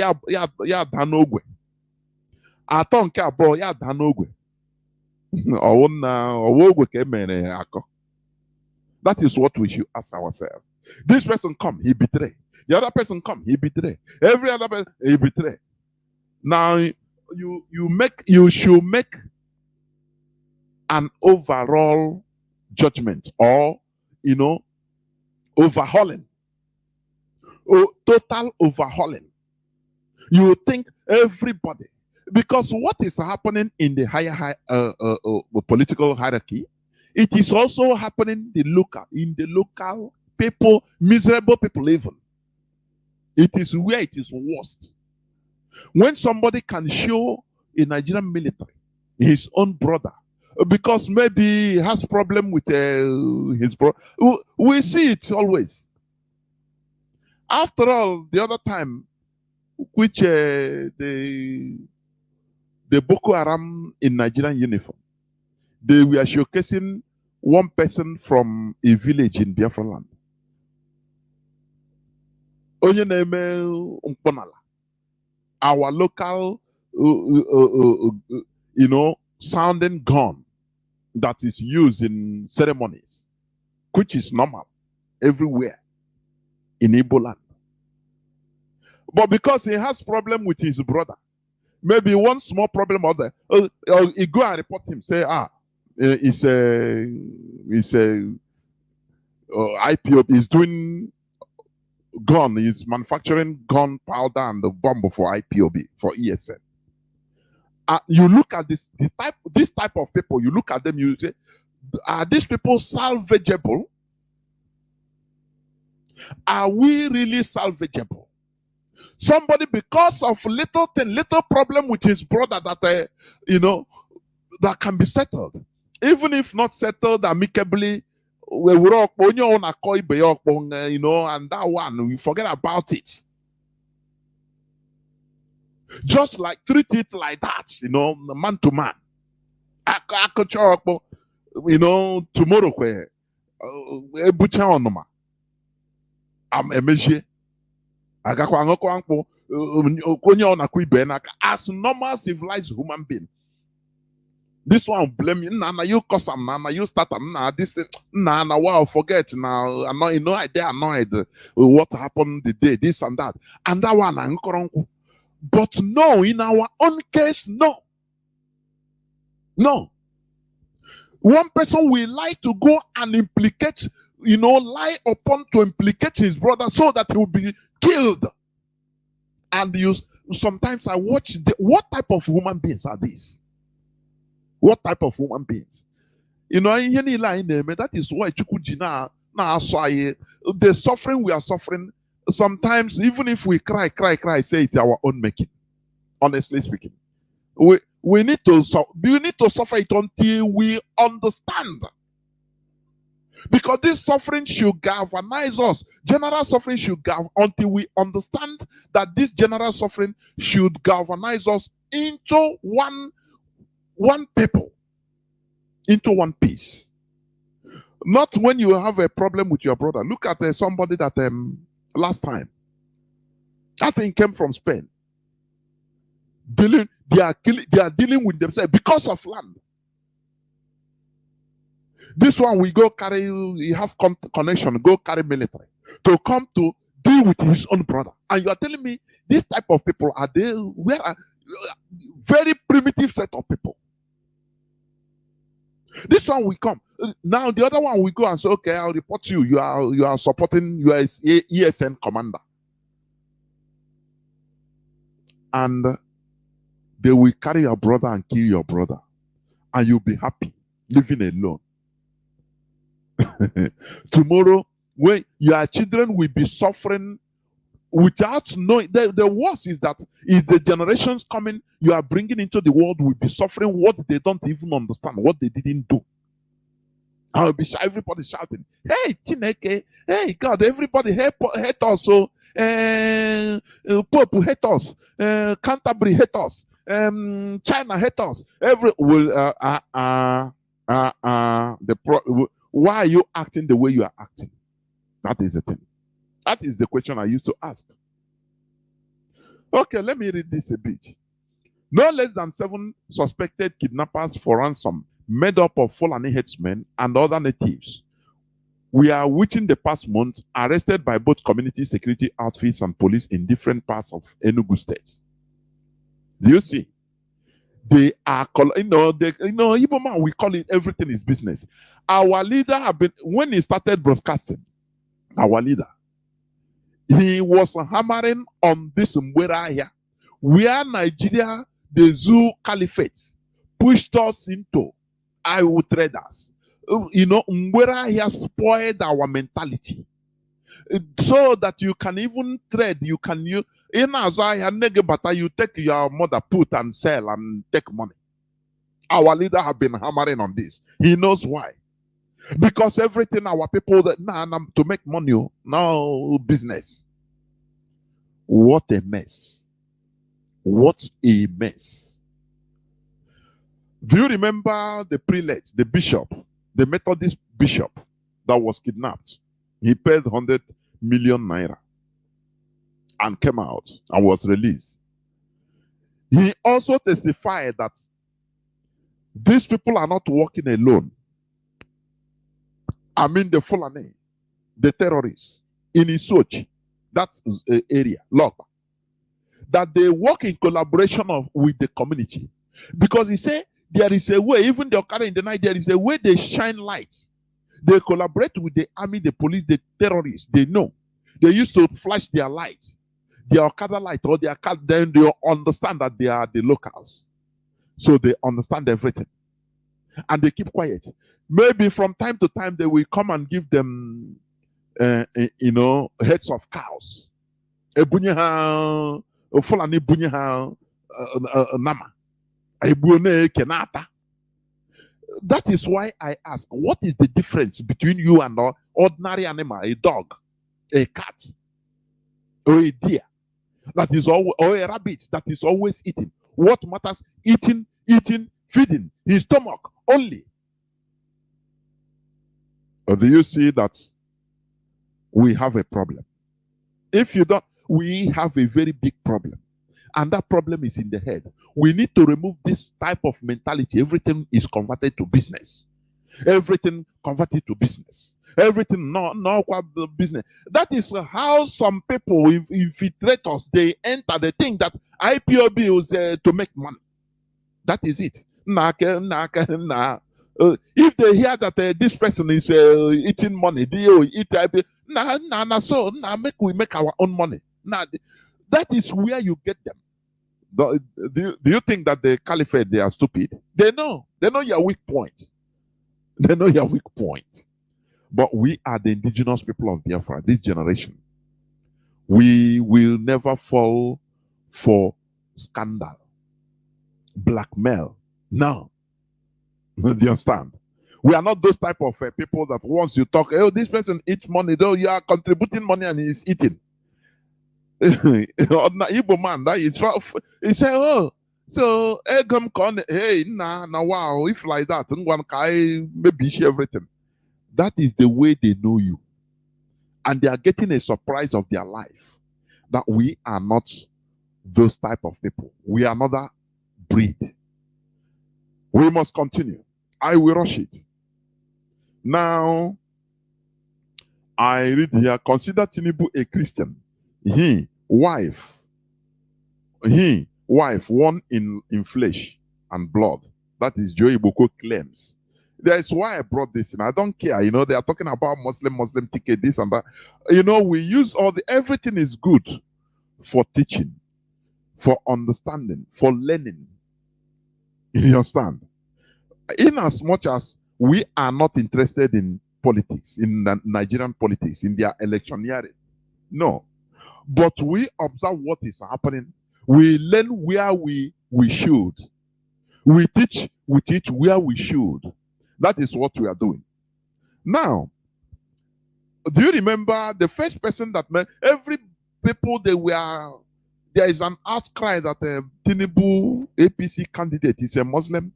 ya daa n'ogwe. Atọ nke abụọ ya daa n'ogwe. Ọwụ ogwe ka emere akọ. That is what we should ask ourselves. This person come, he betray. The other person come, he betray. Every other person, he betray. Now you should make an overall judgment, or overhauling, total overhauling. You think everybody, because what is happening in the higher political hierarchy, it is also happening in the local people, miserable people even. It is where it is worst. When somebody can show a Nigerian military his own brother, because maybe he has problem with his brother, we see it always. After all, the other time, which the Boko Haram in Nigerian uniform, they were showcasing one person from a village in Biafra land. Onye na-eme Mkponala, our local, sounding gun that is used in ceremonies, which is normal everywhere in Igbo land. But because he has problem with his brother, maybe one small problem or the, he go and report him, say, it's a IPO, he's doing gun, he's manufacturing gun powder and the bomb for IPOB, for ESN. You look at this type of people, you look at them, you say, are these people salvageable? Are we really salvageable? Somebody, because of little problem with his brother that that can be settled, even if not settled amicably, and that one we forget about it. Just like treat it like that, man to man. Tomorrow where I'm a measure. As normal civilized human being. This one blame you. Nah, you cause them. Nah, you start them. Nah, this. Nah, wow, forget. Now, I'm not. They annoyed. What happened the day? This and that. And that one, but no, in our own case, no. No. One person will like to go and implicate, lie upon to implicate his brother so that he will be killed. And sometimes I watch what type of human beings are these? What type of human beings? That is why the suffering we are suffering, sometimes even if we cry, say it's our own making. Honestly speaking. We need to suffer it until we understand. Because this suffering should galvanize us. General suffering should until we understand that this general suffering should galvanize us into one people, into one piece. Not when you have a problem with your brother. Look at somebody that last time, that thing came from Spain. They are dealing with themselves because of land. This one we go carry, you have connection, go carry military to come to deal with his own brother. And you are telling me this type of people are they? We are very primitive set of people. This one we come. Now the other one we go and say, okay, I'll report you. You are supporting US ESN commander. And they will carry your brother and kill your brother. And you'll be happy living alone. Tomorrow, when your children will be suffering without knowing, the worst is that is the generations coming you are bringing into the world will be suffering what they don't even understand, what they didn't do. I'll be everybody shouting, hey Chineke, hey God, everybody hate us, so Pope hate us, Canterbury hate us, China hate us. Why are you acting the way you are acting? That is the thing. That is the question I used to ask. Okay, let me read this a bit. No less than 7 suspected kidnappers for ransom, made up of Fulani headsmen and other natives, were within the past month arrested by both community security outfits and police in different parts of Enugu State. Do you see? They are, Igbo man, we call it everything is business. Our leader have been, when he started broadcasting, our leader, he was hammering on this Mwera here, where Nigeria, the Zoo Caliphate, pushed us into Iwo traders. Mwera here spoiled our mentality. So that you can even trade, you can use in Azaya Negebata, you take your mother, put and sell and take money. Our leader have been hammering on this. He knows why. Because everything our people that to make money, no business. What a mess. What a mess. Do you remember the prelate, the bishop, the Methodist bishop that was kidnapped? He paid 100 million naira and came out and was released. He also testified that these people are not working alone. I mean the Fulani, the terrorists in Isochi, that's the area, Log, that they work in collaboration with the community. Because he said there is a way, even the Okada in the night, there is a way they shine light. They collaborate with the army, the police, the terrorists. They know. They used to flash their light, their Okada light, or their car, then they understand that they are the locals. So they understand everything. And they keep quiet. Maybe from time to time they will come and give them, heads of cows. Nama. That is why I ask, what is the difference between you and an ordinary animal, a dog, a cat, or a deer, that is always, or a rabbit that is always eating? What matters? Eating, feeding his stomach only. Or do you see that we have a problem? If you don't, we have a very big problem. And that problem is in the head. We need to remove this type of mentality. Everything is converted to business. Everything converted to business. Everything no business. That is how some people infiltrate us. They enter. They think that IPOB is to make money. That is it. If they hear that this person is eating money, we make our own money. That is where you get them. Do you think that the caliphate, they are stupid? They know your weak point. They know your weak point. But we are the indigenous people of Biafra, this generation. We will never fall for scandal, blackmail. No. Do you understand? We are not those type of people that once you talk, oh, this person eats money, though you are contributing money and he's eating. Igbo man, that is, he say, oh, so hey, wow, if like that, one guy maybe share everything. That is the way they know you. And they are getting a surprise of their life that we are not those type of people. We are another breed. We must continue. I will rush it. Now, I read here, consider Tinubu a Christian. He, wife, one in flesh and blood. That is Joey Boko claims. That is why I brought this in. I don't care. They are talking about Muslim ticket, this and that. We use everything is good for teaching, for understanding, for learning. You understand? In as much as we are not interested in politics, in Nigerian politics, in their electioneering. No. But we observe what is happening. We learn where we should. We teach where we should. That is what we are doing. Now, do you remember the first person that met every people they were There is an outcry that Tinubu APC candidate is a Muslim.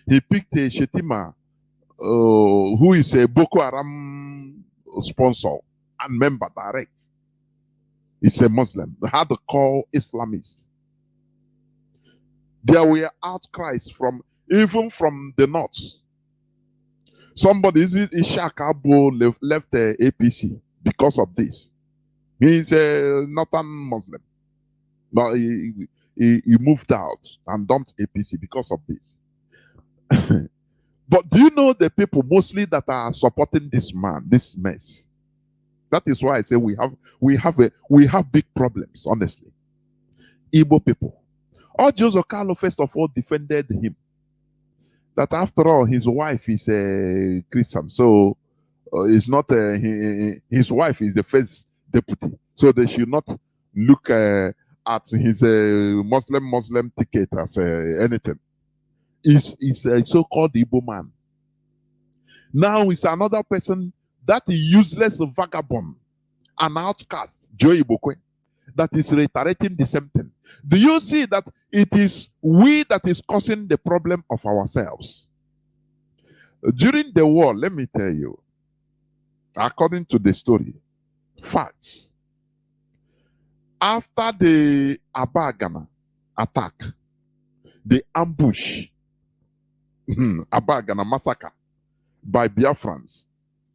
He picked a Shetima, who is a Boko Haram sponsor and member direct. He's a Muslim. They had to call Islamists. There were outcries from even from the north. Somebody, Ishaq Abu, left the APC because of this. He's a northern Muslim. But he moved out and dumped APC because of this. But do you know the people mostly that are supporting this man, this mess? That is why I say we have big problems, honestly. Igbo people. Joseph Carlo first of all defended him. That after all, his wife is a Christian, so it's not his wife is the first deputy, so they should not look at his Muslim ticket as anything. He's a so-called Igbo man. Now it's another person, that useless vagabond, an outcast, Joe Ibokwe, that is reiterating the same thing. Do you see that it is we that is causing the problem of ourselves? During the war, let me tell you, according to the story, facts, after the Abagana attack, the ambush, Abagana massacre by Biafrans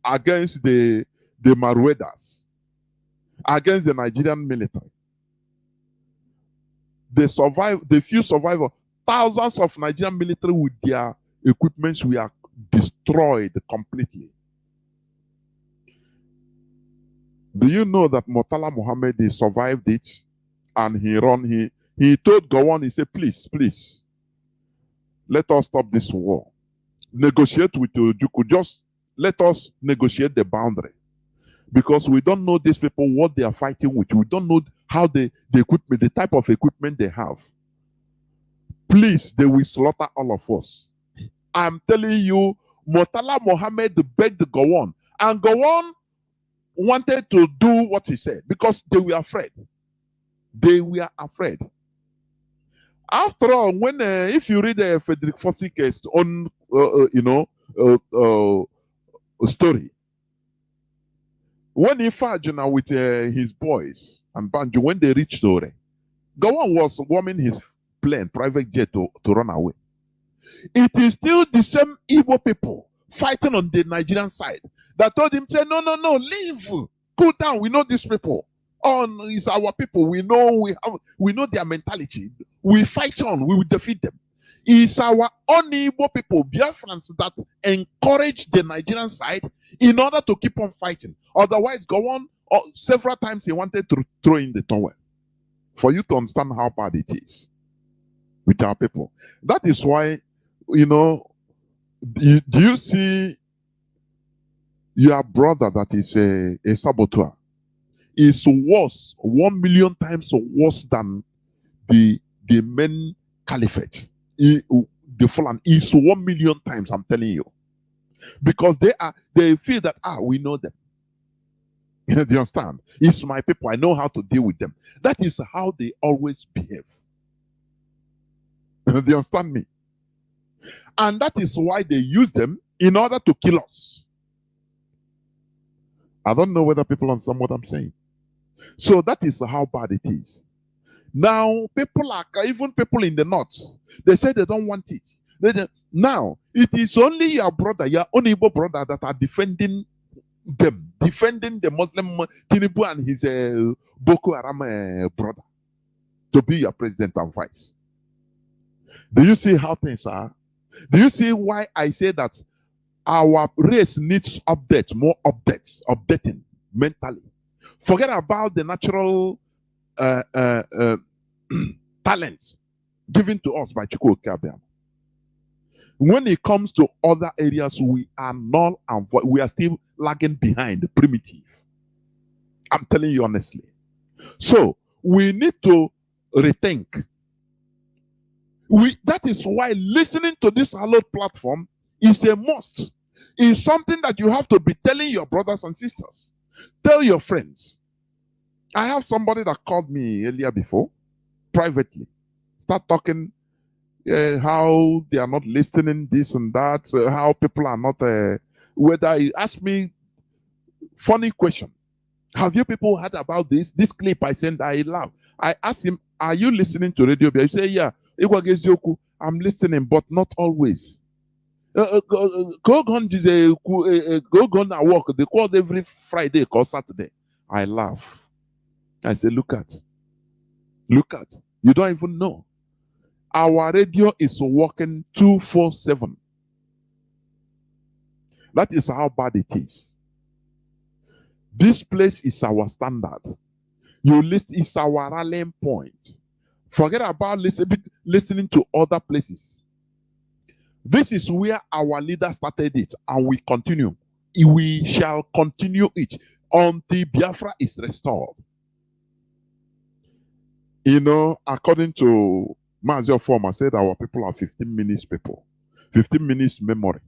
against the Maruedas, against the Nigerian military, the few survivors, thousands of Nigerian military with their equipments were destroyed completely. Do you know that Murtala Muhammad, he survived it, and he told Gowon, he said, please, let us stop this war. Negotiate with Ojukwu, just let us negotiate the boundary. Because we don't know these people, what they are fighting with. We don't know how the equipment, the type of equipment they have. Please, they will slaughter all of us. I'm telling you, Murtala Muhammad begged Gowon, and Gowon wanted to do what he said because they were afraid. They were afraid. After all, when if you read Frederick Fossic's own, story, when he fought with his boys and Banjo, when they reached Ore, Gowon was warming his plane, private jet, to run away. It is still the same Igbo people fighting on the Nigerian side that told him, say, no, leave, cool down. We know these people. It's our people. We know their mentality. We fight on. We will defeat them. It's our own Igbo people, Biafrans, that encourage the Nigerian side in order to keep on fighting. Otherwise, go on. Several times he wanted to throw in the towel. For you to understand how bad it is with our people. That is why, do you see your brother that is a saboteur? Is worse, 1 million times worse than the main caliphate. The Fulani is 1 million times, I'm telling you. Because they feel that, we know them. Do you understand? It's my people. I know how to deal with them. That is how they always behave. Do you understand me? And that is why they use them in order to kill us. I don't know whether people understand what I'm saying. So that is how bad it is. Now, even people in the north, they say they don't want it. Now, it is only your brother, your own Igbo brother, that are defending them, defending the Muslim Tinubu and his Boko Haram brother to be your president and vice. Do you see how things are? Do you see why I say that our race needs more updating mentally? Forget about the natural talents given to us by Chukwu Okabiam. When it comes to other areas, we are null and void. We are still lagging behind, primitive. I'm telling you honestly. So we need to rethink. That is why listening to this hallowed platform is a must. It's something that you have to be telling your brothers and sisters. Tell your friends. I have somebody that called me earlier before. privately. Start talking how they are not listening, this and that, how people are not, whether you ask me funny question. Have you people heard about this? This clip I sent, I laugh. I asked him, are you listening to radio? He say, yeah, I'm listening, but not always. Go on at work. They call every Friday or Saturday. I laugh. I say, look at. You don't even know. Our radio is working 247. That is how bad it is. This place is our standard. You list is our rallying point. Forget about listening to other places. This is where our leader started it, and we continue. We shall continue it until Biafra is restored. You know, according to Mazi former said our people are 15 minutes people. 15 minutes memory.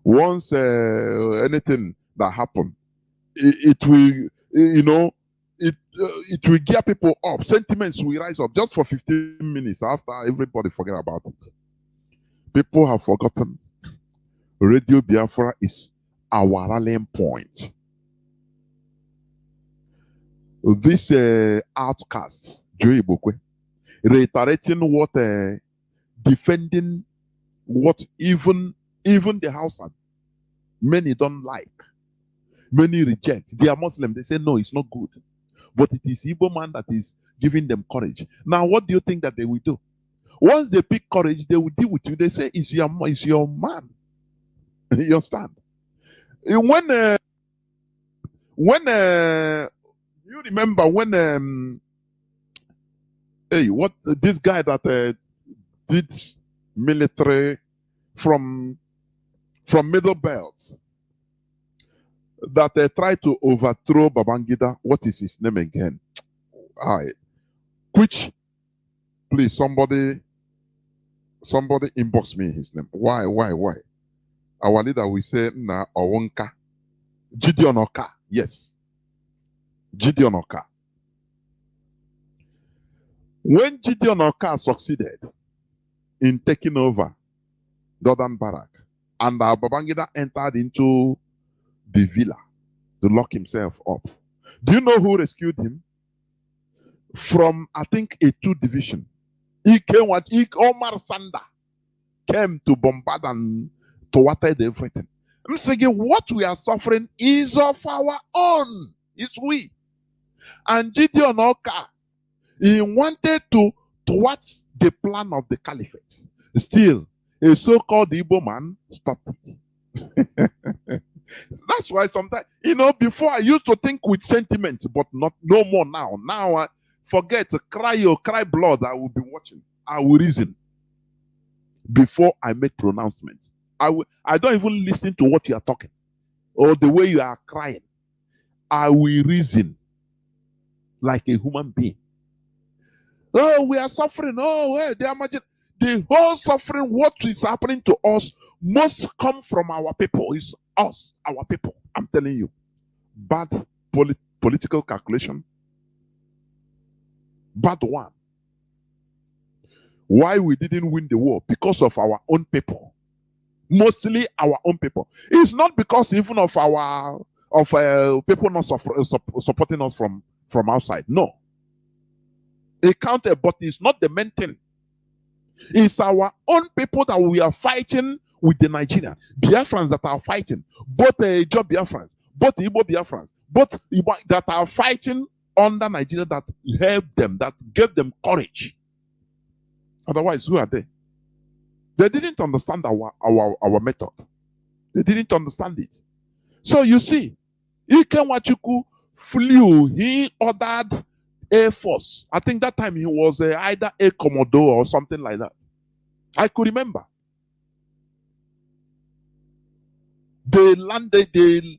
Once anything that happened, it will, you know, it will gear people up. Sentiments will rise up just for 15 minutes after everybody forget about it. People have forgotten. Radio Biafra is our rallying point. This outcast, Joey Bokwe, reiterating what, defending what even the Hausa, many don't like, many reject. They are Muslim. They say no, it's not good. But it is Igbo man that is giving them courage. Now, what do you think that they will do? Once they pick courage, they will deal with you. They say it's your man. You understand? When you remember when what this guy that did military from Middle Belt that tried to overthrow Babangida. What is his name again? Which, please, somebody inbox me his name. Why? Our leader will say na Owonka. Gideon Oka. Yes. Gideon Oka. When Gideon Oka succeeded in taking over Northern Barrack, and Babangida entered into the villa to lock himself up. Do you know who rescued him? From, I think, a 2 division. Omar Sanda came to bombard and thwarted everything. I'm saying what we are suffering is of our own. It's we. And Gideon Oka, he wanted to thwart the plan of the caliphate. Still, a so-called Igbo man stopped it. That's why sometimes, you know, before I used to think with sentiment, but no more now. Now I forget to cry blood. I will be watching. I will reason before I make pronouncements. I don't even listen to what you are talking or the way you are crying. I will reason like a human being. Oh, we are suffering. Oh, hey, they are imagine the whole suffering. What is happening to us must come from our people. It's us, our people. I'm telling you, bad political calculation. Bad one. Why we didn't win the war? Because of our own people. Mostly our own people. It's not because even of our people not supporting us from outside. No. It counted, but it's not the main thing. It's our own people that we are fighting with the Nigerian Biafrans that are fighting, both Job Biafrans, both Igbo Biafrans, both that are fighting under Nigeria, that helped them, that gave them courage. Otherwise, who are they? They didn't understand our method. They didn't understand it. So you see, Ikenwachuku flew. He ordered Air Force. I think that time he was either a Commodore or something like that. I could remember. They landed, they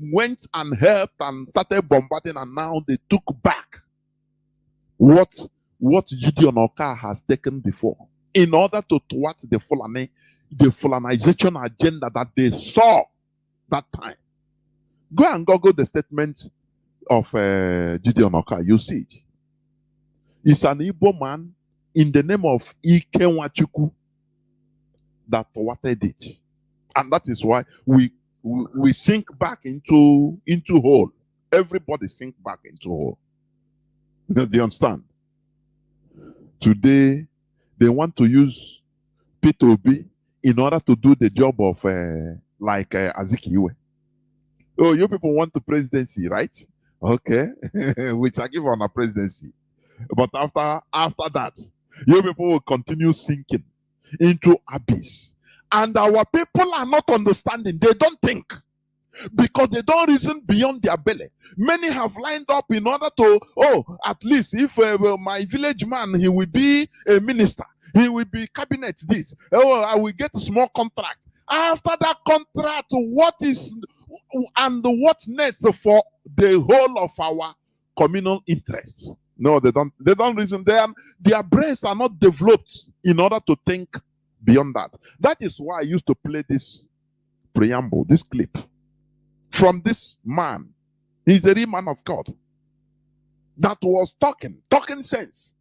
went and helped and started bombarding, and now they took back what Gideon Oka has taken before in order to thwart the Fulanization agenda that they saw that time. Go and Google the statement of Gideon Oka. You see it. is an Igbo man in the name of Ike Nwachukwu that thwarted it. And that is why we sink back into hole. Everybody sink back into hole. Do you understand? Today, they want to use P2B in order to do the job of Azikiwe. Oh, you people want the presidency, right? Okay, which I give on a presidency. But after that, you people will continue sinking into abyss. And our people are not understanding. They don't think because they don't reason beyond their belly. Many have lined up in order to, at least if my village man, he will be a minister. He will be cabinet this. Oh, I will get a small contract. After that contract, what next for the whole of our communal interests? No, they don't reason. Their brains are not developed in order to think beyond that. That is why I used to play this preamble, this clip from this man. He's a real man of God that was talking sense.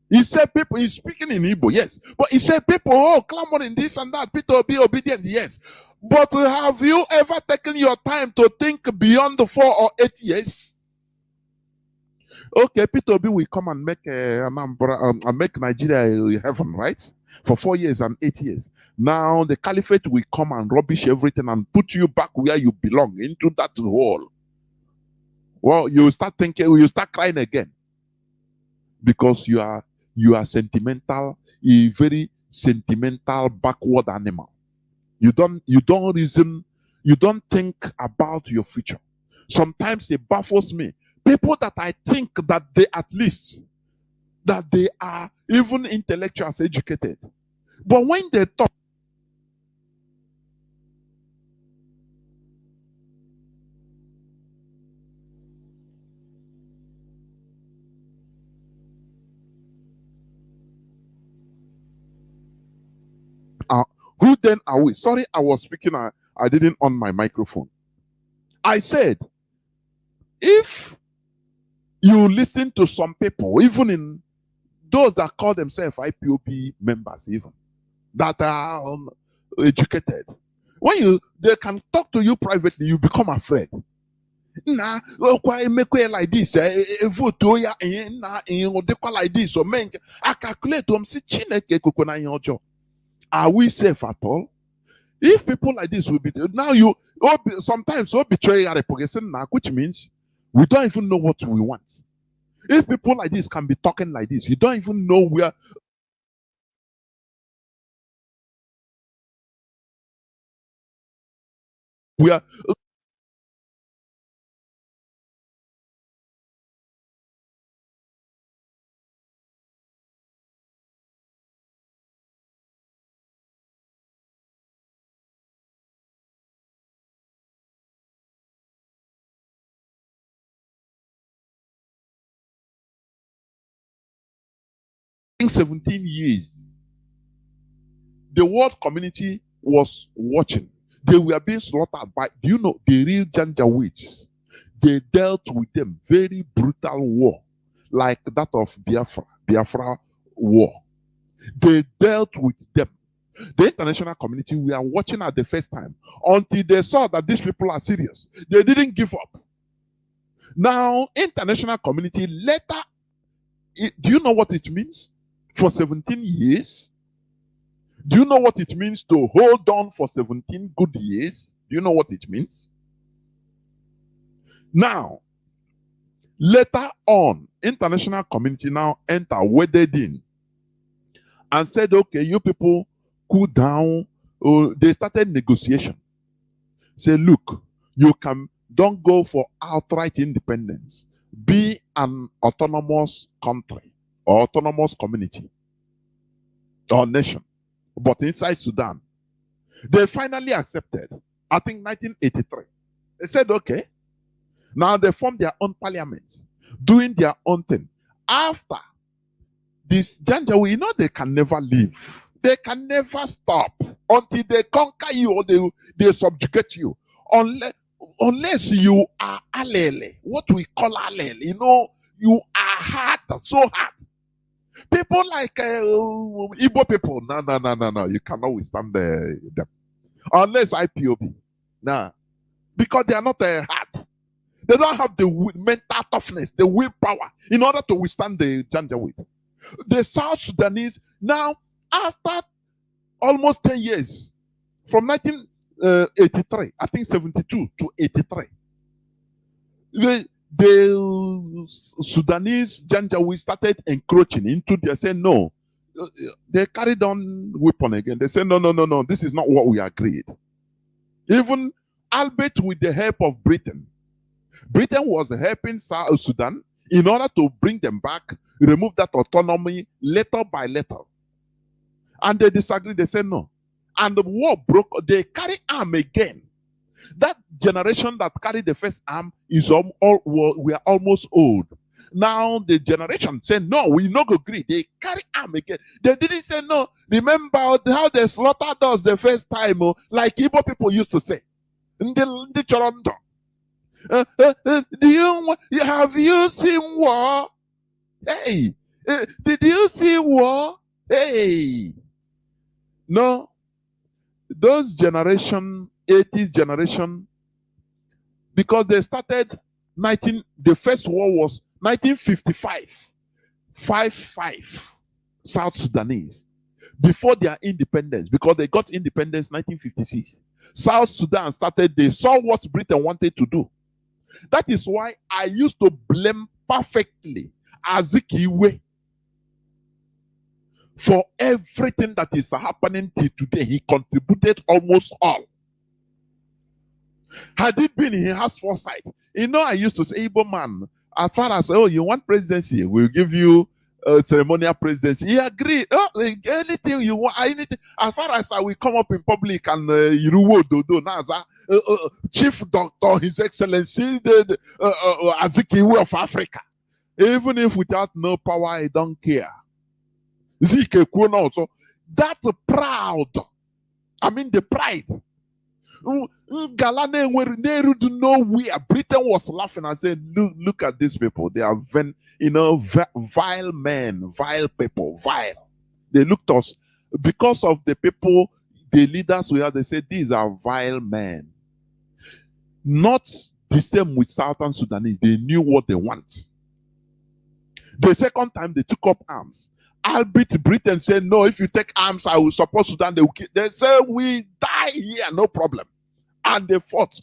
He said people, he's speaking in Igbo, yes. But he said people, clamoring this and that, people be obedient, yes. But have you ever taken your time to think beyond the 4 or 8 years? Okay, P2B will come and make make Nigeria heaven, right? For 4 years and 8 years. Now the caliphate will come and rubbish everything and put you back where you belong, into that hole. Well, you start thinking, you start crying again. Because you are sentimental, a very sentimental, backward animal. You don't reason, you don't think about your future. Sometimes it baffles me. People that I think that they that they are even intellectuals, educated. But when they talk, who then are we? Sorry, I was speaking, I didn't on my microphone. I said, if you listen to some people, even in those that call themselves IPOP members, even that are educated, when they can talk to you privately, you become afraid. Nah, why make like this? Vote like this. So men, I calculate are we safe at all? If people like this will be now, sometimes betray a reputation, which means we don't even know what we want. If people like this can be talking like this, you don't even know where. We are. In 17 years, the world community was watching. They were being slaughtered by, do you know, the real Janjaweeds. They dealt with them very brutal war, like that of Biafra war. They dealt with them. The international community, we are watching at the first time until they saw that these people are serious. They didn't give up. Now, international community later, do you know what it means? For 17 years, do you know what it means to hold on for 17 good years? Do you know what it means? Now, later on, international community now waded in and said, okay, you people cool down. They started negotiation. Say, look, don't go for outright independence. Be an autonomous country or autonomous community or nation. But inside Sudan, they finally accepted. I think 1983. They said, okay. Now they formed their own parliament, doing their own thing. After this Janjaweed, you know, they can never leave. They can never stop until they conquer you or they subjugate you. Unless you are alele, what we call alele, you know, you are hard, so hard. People like Igbo people, no, you cannot withstand them. Unless IPOB. Nah, because they are not hard. They don't have the mental toughness, the willpower in order to withstand the Janjaweed. The South Sudanese, now, after almost 10 years, from 1983, I think 72 to 83, the Sudanese Janjaweed started encroaching into their saying no. They carried on weapon again. They said no, this is not what we agreed. Even albeit with the help of Britain. Britain was helping South Sudan in order to bring them back, remove that autonomy letter by letter. And they disagreed. They said no. And the war broke. They carry arm again. That generation that carried the first arm is we are almost old. Now the generation said no, we not agree. They carry arm again. They didn't say no. Remember how they slaughtered us the first time, like Igbo people used to say. The Toronto. Have you seen war? Hey, did you see war? Hey, no. Those generation, 80s generation, because they started the first war was 1955, 55 South Sudanese before their independence, because they got independence 1956. South Sudan started, they saw what Britain wanted to do. That is why I used to blame perfectly Azikiwe for everything that is happening till today. He contributed almost all. Had it been he has foresight, I used to say, Igbo man, as far as you want presidency, we'll give you a ceremonial presidency. He agreed. Anything you want, anything. As far as I will come up in public and Chief Doctor, His Excellency, Azikiwe of Africa. Even if without no power, I don't care. Zike Kwon also. That proud, the pride. Galane were nowhere. Britain was laughing and said, look at these people. They are vile men, vile people, vile. They looked at us because of the people, the leaders we had, they said, these are vile men. Not the same with Southern Sudanese. They knew what they want. The second time they took up arms, albeit Britain said, no, if you take arms, I will support Sudan. They said, we die here, no problem. And they fought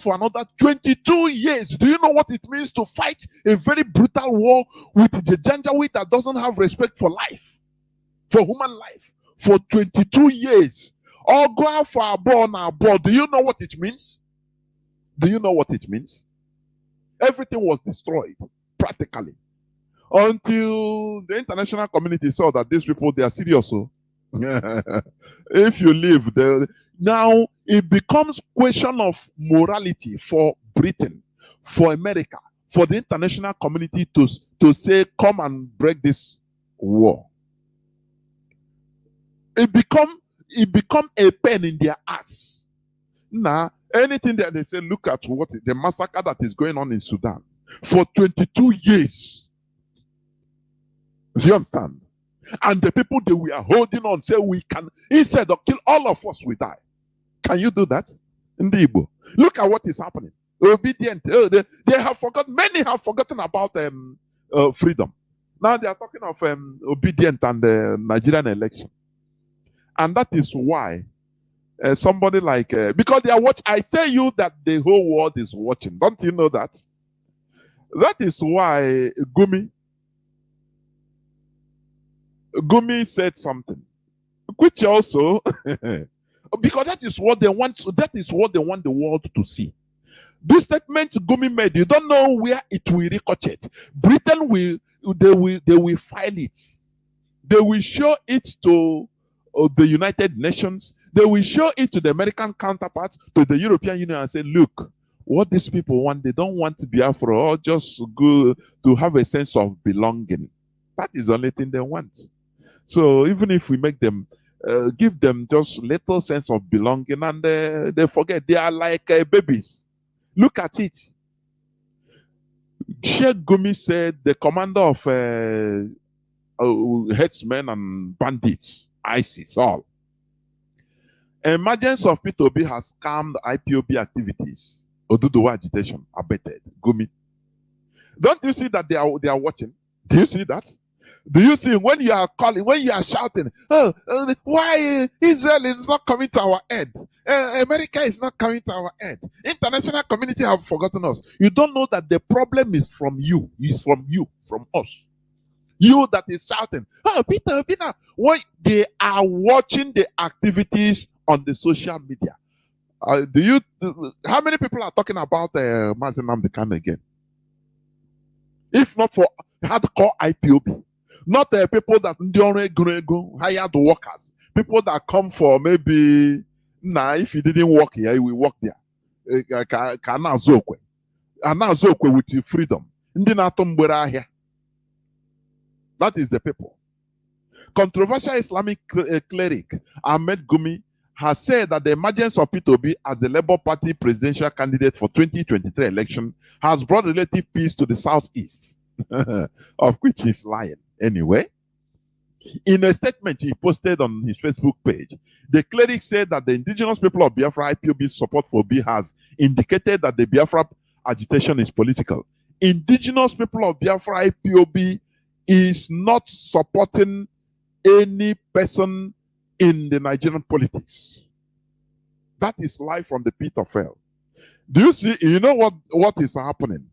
for another 22 years. Do you know what it means to fight a very brutal war with the Janjaweed that doesn't have respect for life, for human life, for 22 years? Or go out for a ball. Do you know what it means? Do you know what it means? Everything was destroyed, practically. Until the international community saw that these people, they are serious. So if you leave, now it becomes question of morality for Britain, for America, for the international community to say, come and break this war. It become a pain in their ass. Now, anything that they say, look at what the massacre that is going on in Sudan for 22 years. Do you understand? And the people that we are holding on say we can, instead of kill all of us, we die. Can you do that? Ndibo. Look at what is happening. Obedient. They have forgotten, many have forgotten about freedom. Now they are talking of obedient and the Nigerian election. And that is why somebody like, because they are watching, I tell you that the whole world is watching. Don't you know that? That is why Gumi said something, which also, because that is what they want. That is what they want the world to see. This statement Gumi made, you don't know where it will ricochet. Britain they will file it. They will show it to the United Nations. They will show it to the American counterparts, to the European Union, and say, look, what these people want, they don't want to be Biafra or just go to have a sense of belonging. That is the only thing they want. So even if we make them, give them just little sense of belonging, and they forget, they are like babies. Look at it. Sheikh Gumi said the commander of headsmen and bandits, ISIS, all. Emergence of P2B has calmed IPOB activities. Oduduwa agitation abated. Gumi. Don't you see that they are watching? Do you see that? Do you see when you are calling, when you are shouting, why Israel is not coming to our aid? America is not coming to our aid. International community have forgotten us. You don't know that the problem is from you. It's from you, from us. You that is shouting, Peter, why they are watching the activities on the social media. How many people are talking about Mazi Nnamdi again? If not for hardcore IPOB, not people that hired workers, people that come for maybe, if you didn't work here, you will work there. With your freedom. That is the people. Controversial Islamic cleric Ahmed Gumi has said that the emergence of P2B as the Labour Party presidential candidate for 2023 election has brought relative peace to the southeast, of which he's lying anyway. In a statement he posted on his Facebook page, the cleric said that the indigenous people of Biafra IPOB's support for B has indicated that the Biafra agitation is political. Indigenous people of Biafra IPOB is not supporting any person in the Nigerian politics. That is life from the pit of hell. Do you see? You know what is happening?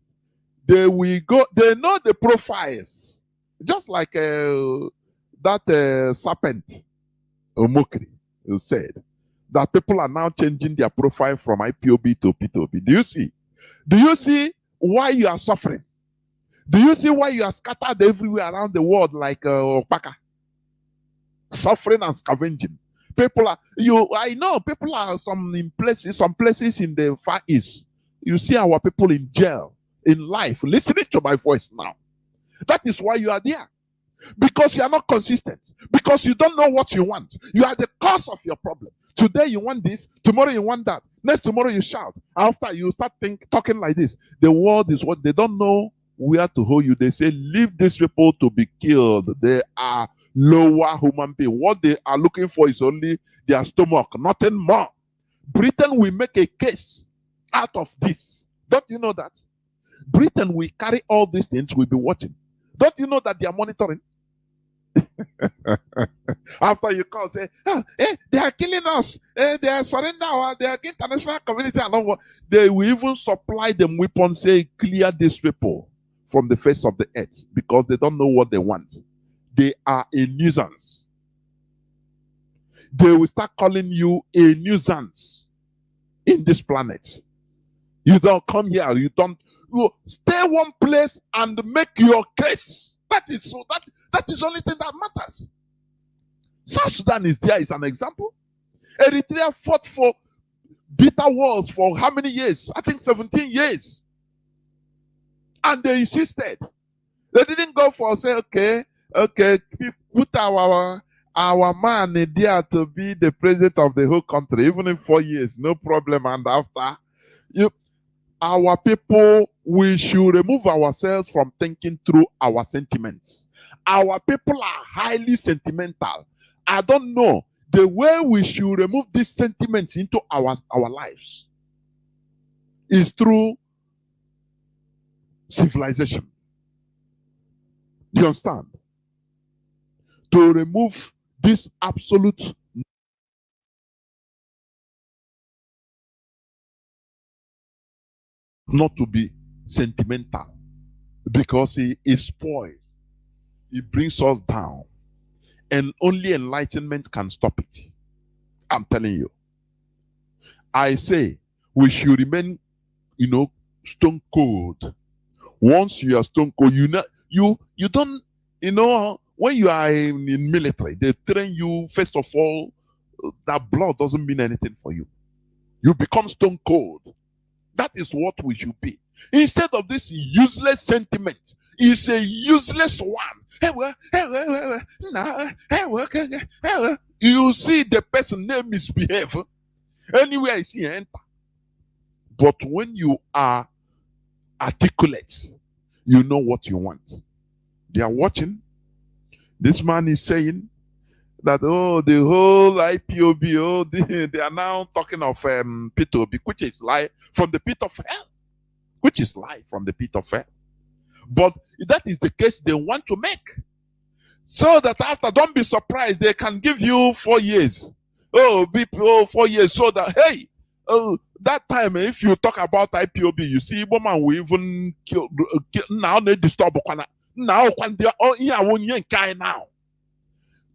They will go. They know the profiles, just like that serpent Omokri who said that people are now changing their profile from IPOB to P2B. Do you see? Do you see why you are suffering? Do you see why you are scattered everywhere around the world like Opaka? Suffering and scavenging. People are I know people are some places in the Far East. You see our people in jail, in life, listening to my voice now. That is why you are there. Because you are not consistent. Because you don't know what you want. You are the cause of your problem. Today you want this, tomorrow you want that. Next tomorrow you shout. After you start talking like this. The world is what they don't know where to hold you. They say, leave these people to be killed. They are lower human beings. What they are looking for is only their stomach, nothing more. Britain will make a case out of this. Don't you know that? Britain will carry all these things, we'll be watching. Don't you know that they are monitoring? After you call, say, they are killing us. They are surrendering they are international community and all. They will even supply them weapons, say, clear these people from the face of the earth because they don't know what they want. They are a nuisance. They will start calling you a nuisance in this planet. You don't come here, you stay one place and make your case. That is the only thing that matters. South Sudan is an example. Eritrea fought for bitter wars for how many years? I think 17 years. And they insisted. They didn't go for say, okay, put our man there to be the president of the whole country, even in 4 years, no problem. And after, our people, we should remove ourselves from thinking through our sentiments. Our people are highly sentimental. I don't know the way we should remove these sentiments into our lives is through civilization. Do you understand? To remove this absolute not to be sentimental, because it spoils, it brings us down, and only enlightenment can stop it. I'm telling you. I say we should remain, stone cold. Once you are stone cold, you don't, when you are in military, they train you, first of all, that blood doesn't mean anything for you. You become stone cold. That is what we should be. Instead of this useless sentiment, it's a useless one. You see the person name misbehave. Anywhere I see enter. But when you are articulate, you know what you want. They are watching. This man is saying that, oh, the whole IPOB, oh, they are now talking of P2B, which is lie from the pit of hell. Which is lie from the pit of hell. But that is the case they want to make. So that after, don't be surprised, they can give you 4 years. Oh, 4 years. So that, hey, that time, if you talk about IPOB, you see, woman will even kill now, they disturb now. Now.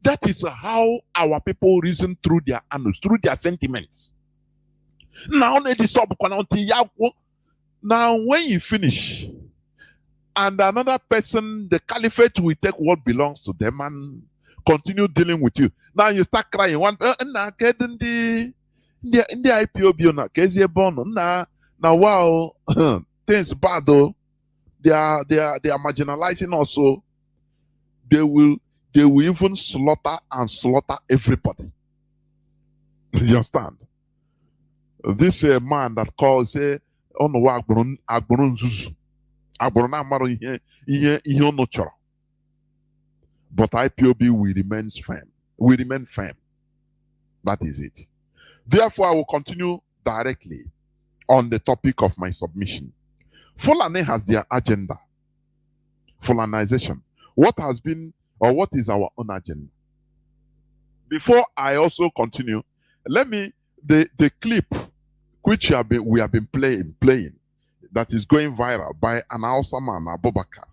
That is how our people reason through their annals, through their sentiments. Now, they disturb now, when you finish, and another person, the caliphate will take what belongs to them and continue dealing with you. Now you start crying. One the IPOB now wow, things bad though. They are marginalizing also. They will even slaughter everybody. You understand? This man that calls say on the Agbron Zuzu. But IPOB will remain firm. We remain firm. That is it. Therefore, I will continue directly on the topic of my submission. Fulani has their agenda. Fulanization. What has been or what is our own agenda? Before I also continue, let me the clip which we have been playing that is going viral by an Hausa man, Abubakar,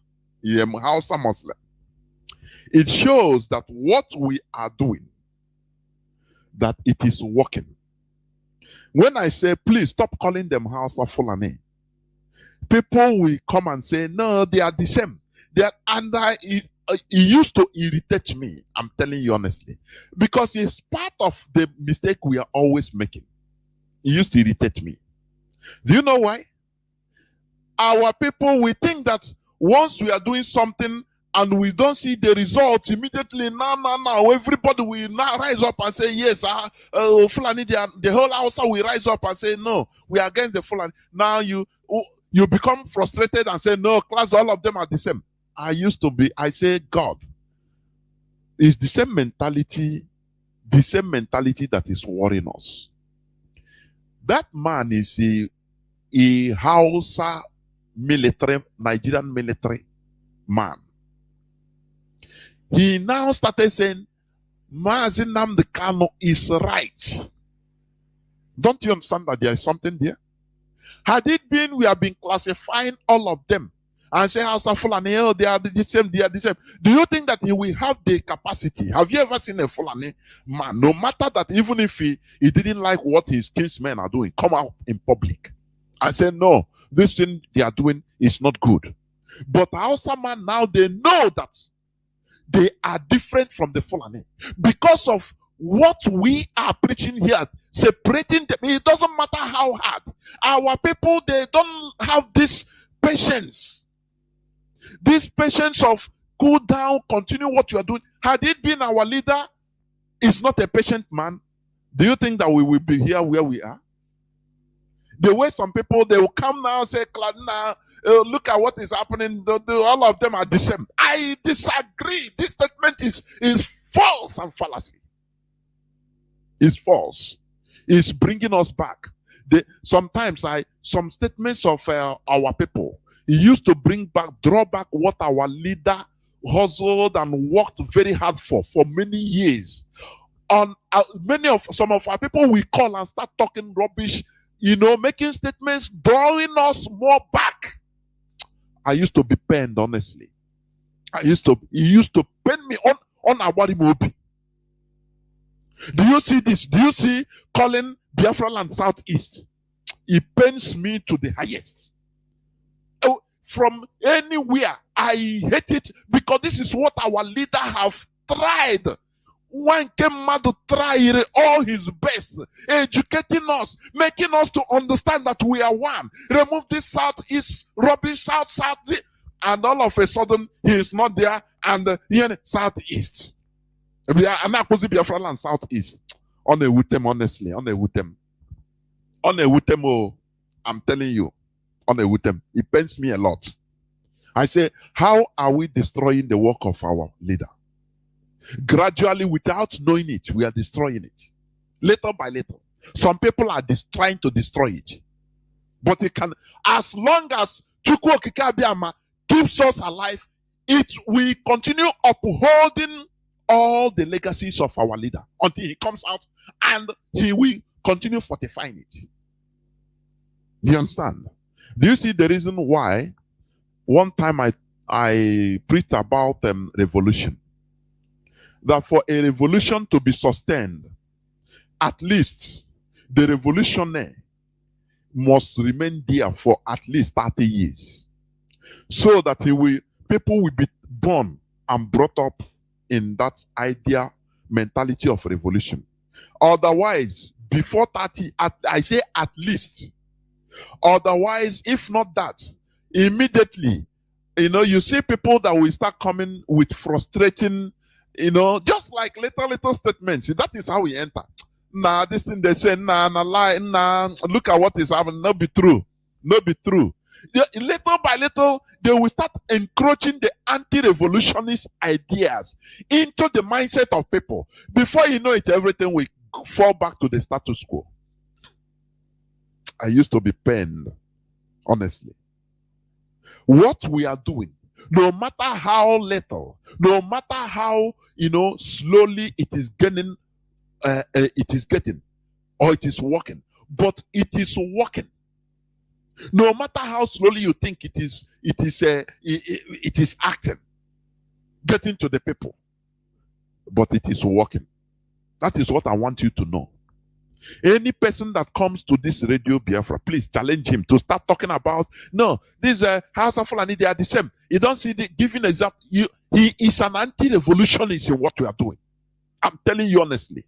Hausa Muslim. It shows that what we are doing, that it is working. When I say, please stop calling them Hausa Fulani, people will come and say, no, they are the same. It used to irritate me, I'm telling you honestly, because it's part of the mistake we are always making. It used to irritate me. Do you know why? Our people, we think that once we are doing something and we don't see the results immediately, now, everybody will now rise up and say, yes, Fulani, the whole house will rise up and say, no, we are against the Fulani. Now you become frustrated and say, no, class, all of them are the same. I say, God, it's the same mentality that is worrying us. That man is a Hausa Nigerian military man. He now started saying, Mazi Nnamdi Kanu is right. Don't you understand that there is something there? Had it been, we have been classifying all of them and say, Hausa Fulani, oh, they are the same, they are the same. Do you think that he will have the capacity? Have you ever seen a Fulani man, no matter that even if he didn't like what his kinsmen are doing, come out in public and say, no, this thing they are doing is not good. But Hausa man now, they know that they are different from the Fulani because of what we are preaching here, separating them. It doesn't matter how hard. Our people, they don't have this patience. This patience of cool down, continue what you are doing. Had it been our leader is not a patient man, do you think that we will be here where we are? The way some people, they will come now and say, look at what is happening. All of them are the same. I disagree. This statement is false and fallacy. It's false. It's bringing us back. Sometimes some statements of our people, it used to draw back what our leader hustled and worked very hard for many years. On some of our people, we call and start talking rubbish, making statements, drawing us more back. I used to be pained, honestly. It used to pain me on our body. Do you see this? Do you see calling Biafra land Southeast? It pains me to the highest. From anywhere, I hate it because this is what our leader have tried. One came mad to try all his best, educating us, making us to understand that we are one. Remove this Southeast, rubbish South, and all of a sudden he is not there, and here Southeast. I'm not supposed to be a friend Southeast. On a with them, honestly, on a with them. Oh, I'm telling you, on a with them. It pains me a lot. I say, how are we destroying the work of our leader? Gradually, without knowing it, we are destroying it. Little by little. Some people are trying to destroy it. But it can, as long as Chukwu Okike Abiama keeps us alive, it will continue upholding all the legacies of our leader until he comes out, and he will continue fortifying it. Do you understand? Do you see the reason why one time I preached about revolution? That for a revolution to be sustained, at least the revolutionary must remain there for at least 30 years. So that people will be born and brought up in that idea, mentality of revolution. Otherwise, before 30, I say at least. Otherwise, if not that, immediately, you see people that will start coming with frustrating, just like little statements. That is how we enter. Nah, this thing they say, nah, lie, nah, look at what is happening, not be true. Not be true. Little by little, they will start encroaching the anti-revolutionist ideas into the mindset of people. Before you know it, everything will fall back to the status quo. I used to be pained, honestly. What we are doing, no matter how little, no matter how slowly it is getting, or it is working, but it is working. No matter how slowly you think it is acting, getting to the people, but it is working. That is what I want you to know. Any person that comes to this radio Biafra, please challenge him to start talking about, no, this House of Fulani, they are the same. You don't see the giving example. He is an anti-revolutionist in what we are doing. I'm telling you honestly.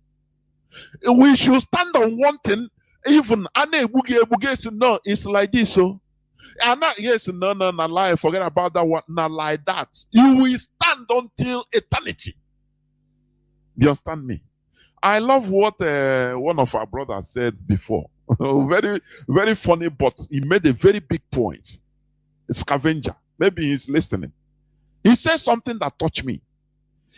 We should stand on one thing. Even no, it's like this. So, and not yes, no, lie. Forget about that one. Not like that. You will stand until eternity. Do you understand me? I love what one of our brothers said before. Very, very funny, but he made a very big point. Scavenger. Maybe he's listening. He said something that touched me.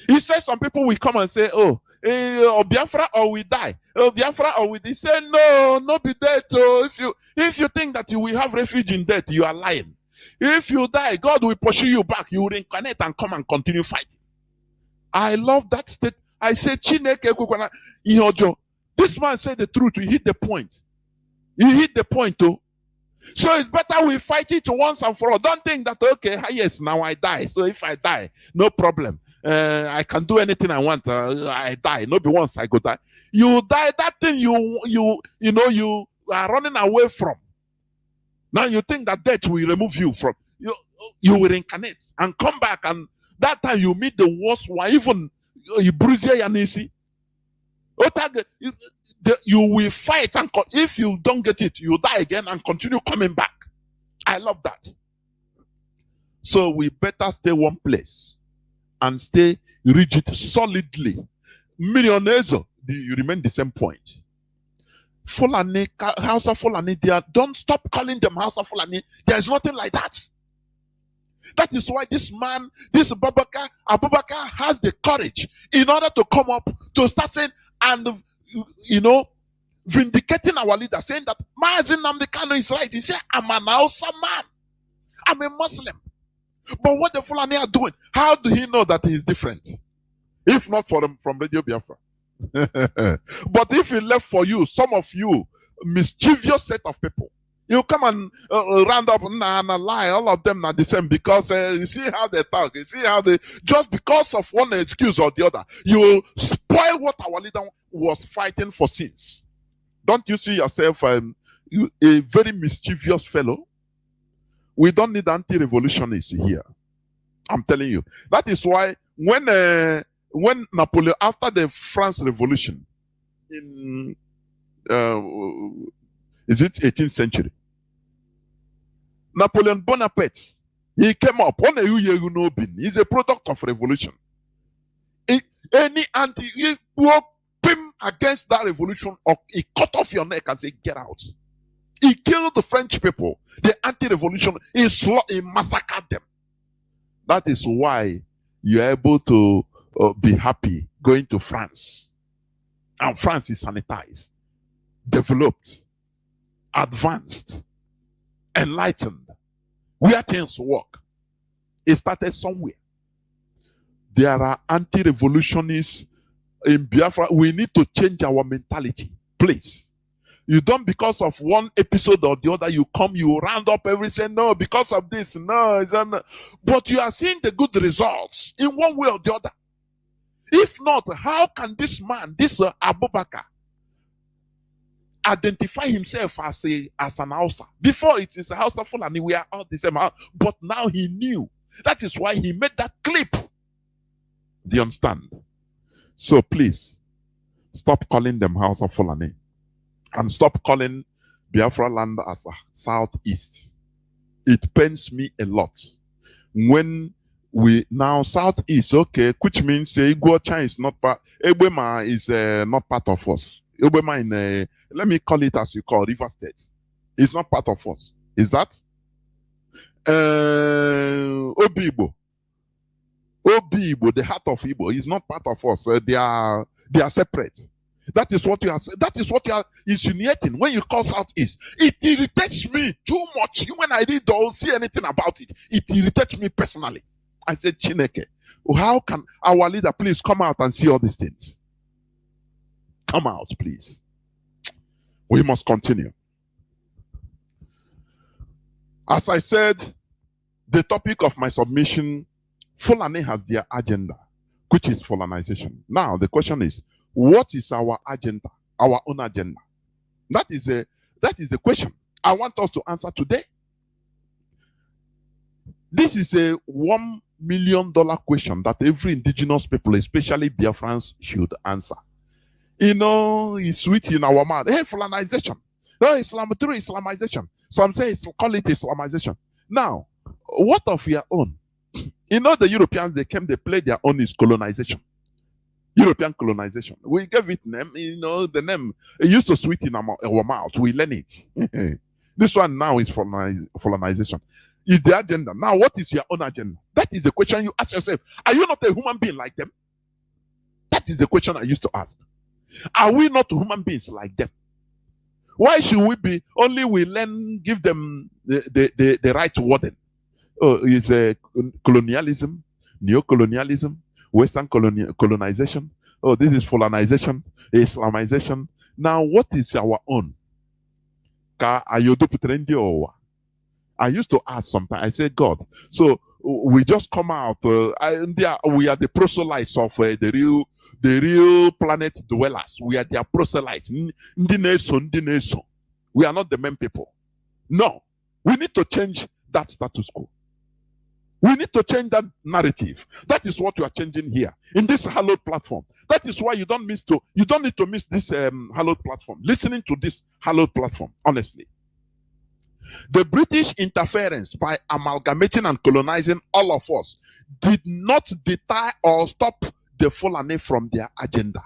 He said some people will come and say, oh, or Biafra or we die. Oh, Biafra or we die. He said, no, not be dead. If you think that you will have refuge in death, you are lying. If you die, God will pursue you back. You will reincarnate and come and continue fighting. I love that state. I say, Chineke, this man said the truth. He hit the point. He hit the point, too. So it's better we fight it once and for all. Don't think that, okay, yes, now I die. So if I die, no problem. I can do anything I want. I die. Not be once I go die. You die. That thing you are running away from. Now you think that death will remove you from. You will reincarnate and come back, and that time you meet the worst one. Even you bruise your yanisi. You will fight, and if you don't get it, you die again and continue coming back. I love that. So we better stay one place and stay rigid solidly. Millionaires, you remain the same point. Fulani, House of Fulani, don't stop calling them House of Fulani. There's nothing like that. That is why this man, this Abubakar has the courage in order to come up to start saying and vindicating our leader, saying that Mazi Nnamdi Kanu is right. He said, I'm an Hausa man. I'm a Muslim. But what the Fulani are doing, how do he know that he is different? If not from Radio Biafra. But if he left for you, some of you, mischievous set of people, you come and round up and lie, all of them are the same because you see how they talk, you see how they, just because of one excuse or the other, you will spoil what our leader was fighting for since. Don't you see yourself a very mischievous fellow? We don't need anti-revolutionists here. I'm telling you. That is why when Napoleon, after the France Revolution in is it 18th century? Napoleon Bonaparte, he came up. He's a product of revolution. Any he walked against that revolution, or he cut off your neck and said, get out. He killed the French people, the anti-revolution. He massacred them. That is why you're able to be happy going to France. And France is sanitized, developed, advanced, enlightened, where things work. It started somewhere. There are anti-revolutionists in Biafra. We need to change our mentality, please. You don't, because of one episode or the other, you come, you round up everything. No, because of this, no, but you are seeing the good results in one way or the other. If not, how can this man, this Abubakar, identify himself as an Hausa? Before it is a Hausa Fulani, we are all the same. But now he knew. That is why he made that clip. Do you understand? So please, stop calling them Hausa Fulani. And stop calling Biafra land as a southeast. It pains me a lot. When we now southeast, okay, which means Iguacha is not part, Ebema is not part of us. Ebema in, let me call it as you call River State. It's not part of us. Is that? Obibo, the heart of Igbo, is not part of us. They are separate. That is what you are. That is what you are insinuating when you call Southeast. It irritates me too much. When I read or see anything about it, it irritates me personally. I said, Chineke, how can our leader please come out and see all these things? Come out, please. We must continue. As I said, the topic of my submission, Fulani has their agenda, which is Fulanization. Now, the question is, what is our agenda, our own agenda? That is the question I want us to answer today. This is a $1 million question that every indigenous people, especially Biafrans, should answer. You know, it's sweet in our mouth. Hey, Fulanization. No, Islamization. Some say call it Islamization. Now, what of your own? You know, the Europeans, they came, they played their own is colonization. European colonization. We gave it name, you know, the name. It used to sweet in our mouth. We learn it. This one now is colonization. Is the agenda. Now, what is your own agenda? That is the question you ask yourself. Are you not a human being like them? That is the question I used to ask. Are we not human beings like them? Why should we be only we learn, give them the right wording? Oh, it's colonialism, neo-colonialism, Western colonization. Oh, this is Fulanization, Islamization. Now, what is our own? I used to ask sometimes, I say, God, so we just come out, we are the proselytes of the real planet dwellers. We are their proselytes. We are not the main people. No, we need to change that status quo. We need to change that narrative. That is what you are changing here in this hallowed platform. That is why you don't need to miss this hallowed platform. Listening to this hallowed platform, honestly. The British interference by amalgamating and colonizing all of us did not deter or stop the Fulani from their agenda.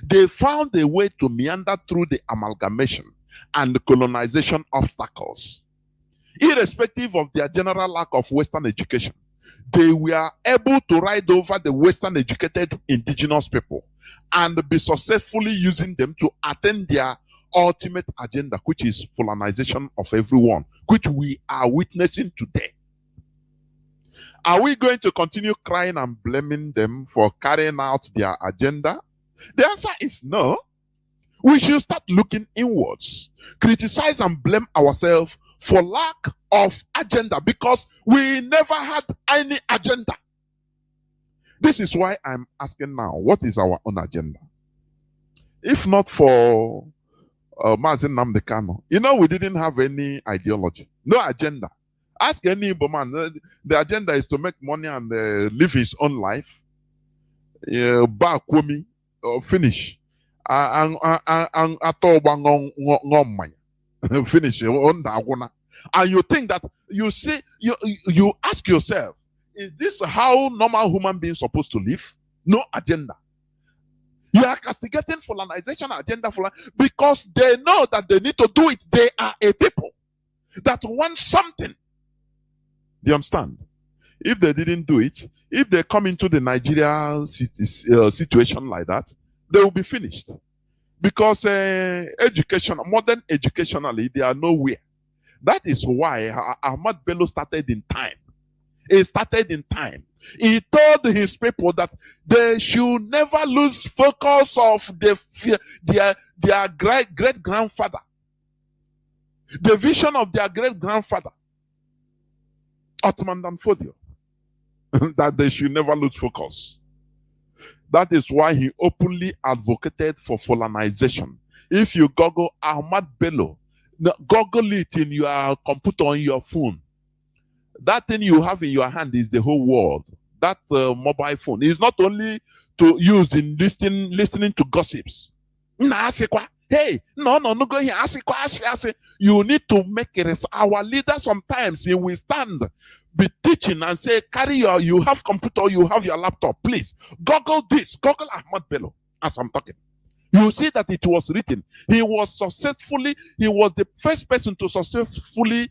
They found a way to meander through the amalgamation and the colonization obstacles. Irrespective of their general lack of Western education, they were able to ride over the Western educated indigenous people and be successfully using them to attain their ultimate agenda, which is Fulanization of everyone, which we are witnessing today. Are we going to continue crying and blaming them for carrying out their agenda? The answer is no. We should start looking inwards, criticize and blame ourselves for lack of agenda, because we never had any agenda. This is why I'm asking now, what is our own agenda? If not for Mazi Nnamdi Kanu, you know, we didn't have any ideology, no agenda. Ask any Igbo man, the agenda is to make money and live his own life. Finish. Finish. And you think that you ask yourself, is this how normal human beings supposed to live? No agenda. You are castigating Fulanization agenda because they know that they need to do it. They are a people that want something. Do you understand? If they didn't do it, if they come into the Nigeria situation like that, they will be finished. Because education, modern educationally, they are nowhere. That is why Ahmad Bello started in time. He started in time. He told his people that they should never lose focus of their great grandfather, the vision of their great grandfather, Ottoman Danfodio, that they should never lose focus. That is why he openly advocated for Polarization. If you Google Ahmad Bello, Google it in your computer on your phone. That thing you have in your hand is the whole world. That mobile phone is not only to use in listening to gossips. Hey, no, go here. You need to make it. Our leader sometimes he will stand, be teaching and say, you have computer, you have your laptop, please. Google this, Google Ahmad Bello as I'm talking. You see that it was written. He was the first person to successfully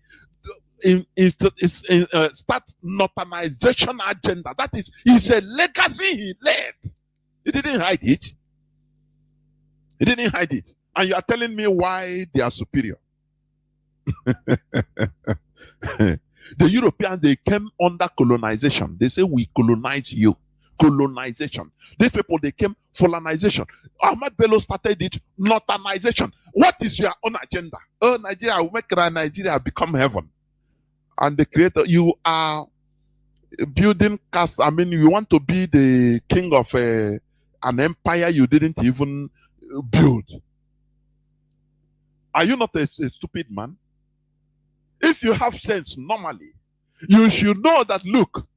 start northernization agenda. That is, it's a legacy he led. He didn't hide it. He didn't hide it. And you are telling me why they are superior. The Europeans, they came under colonization. They say, we colonize you. Colonization. These people, they came colonization. Ahmad Bello started it, northernization. What is your own agenda? Oh, Nigeria, will make Nigeria become heaven. And the creator, you are building cast. I mean, you want to be the king of an empire you didn't even build. Are you not a stupid man? If you have sense normally, you should know that, look,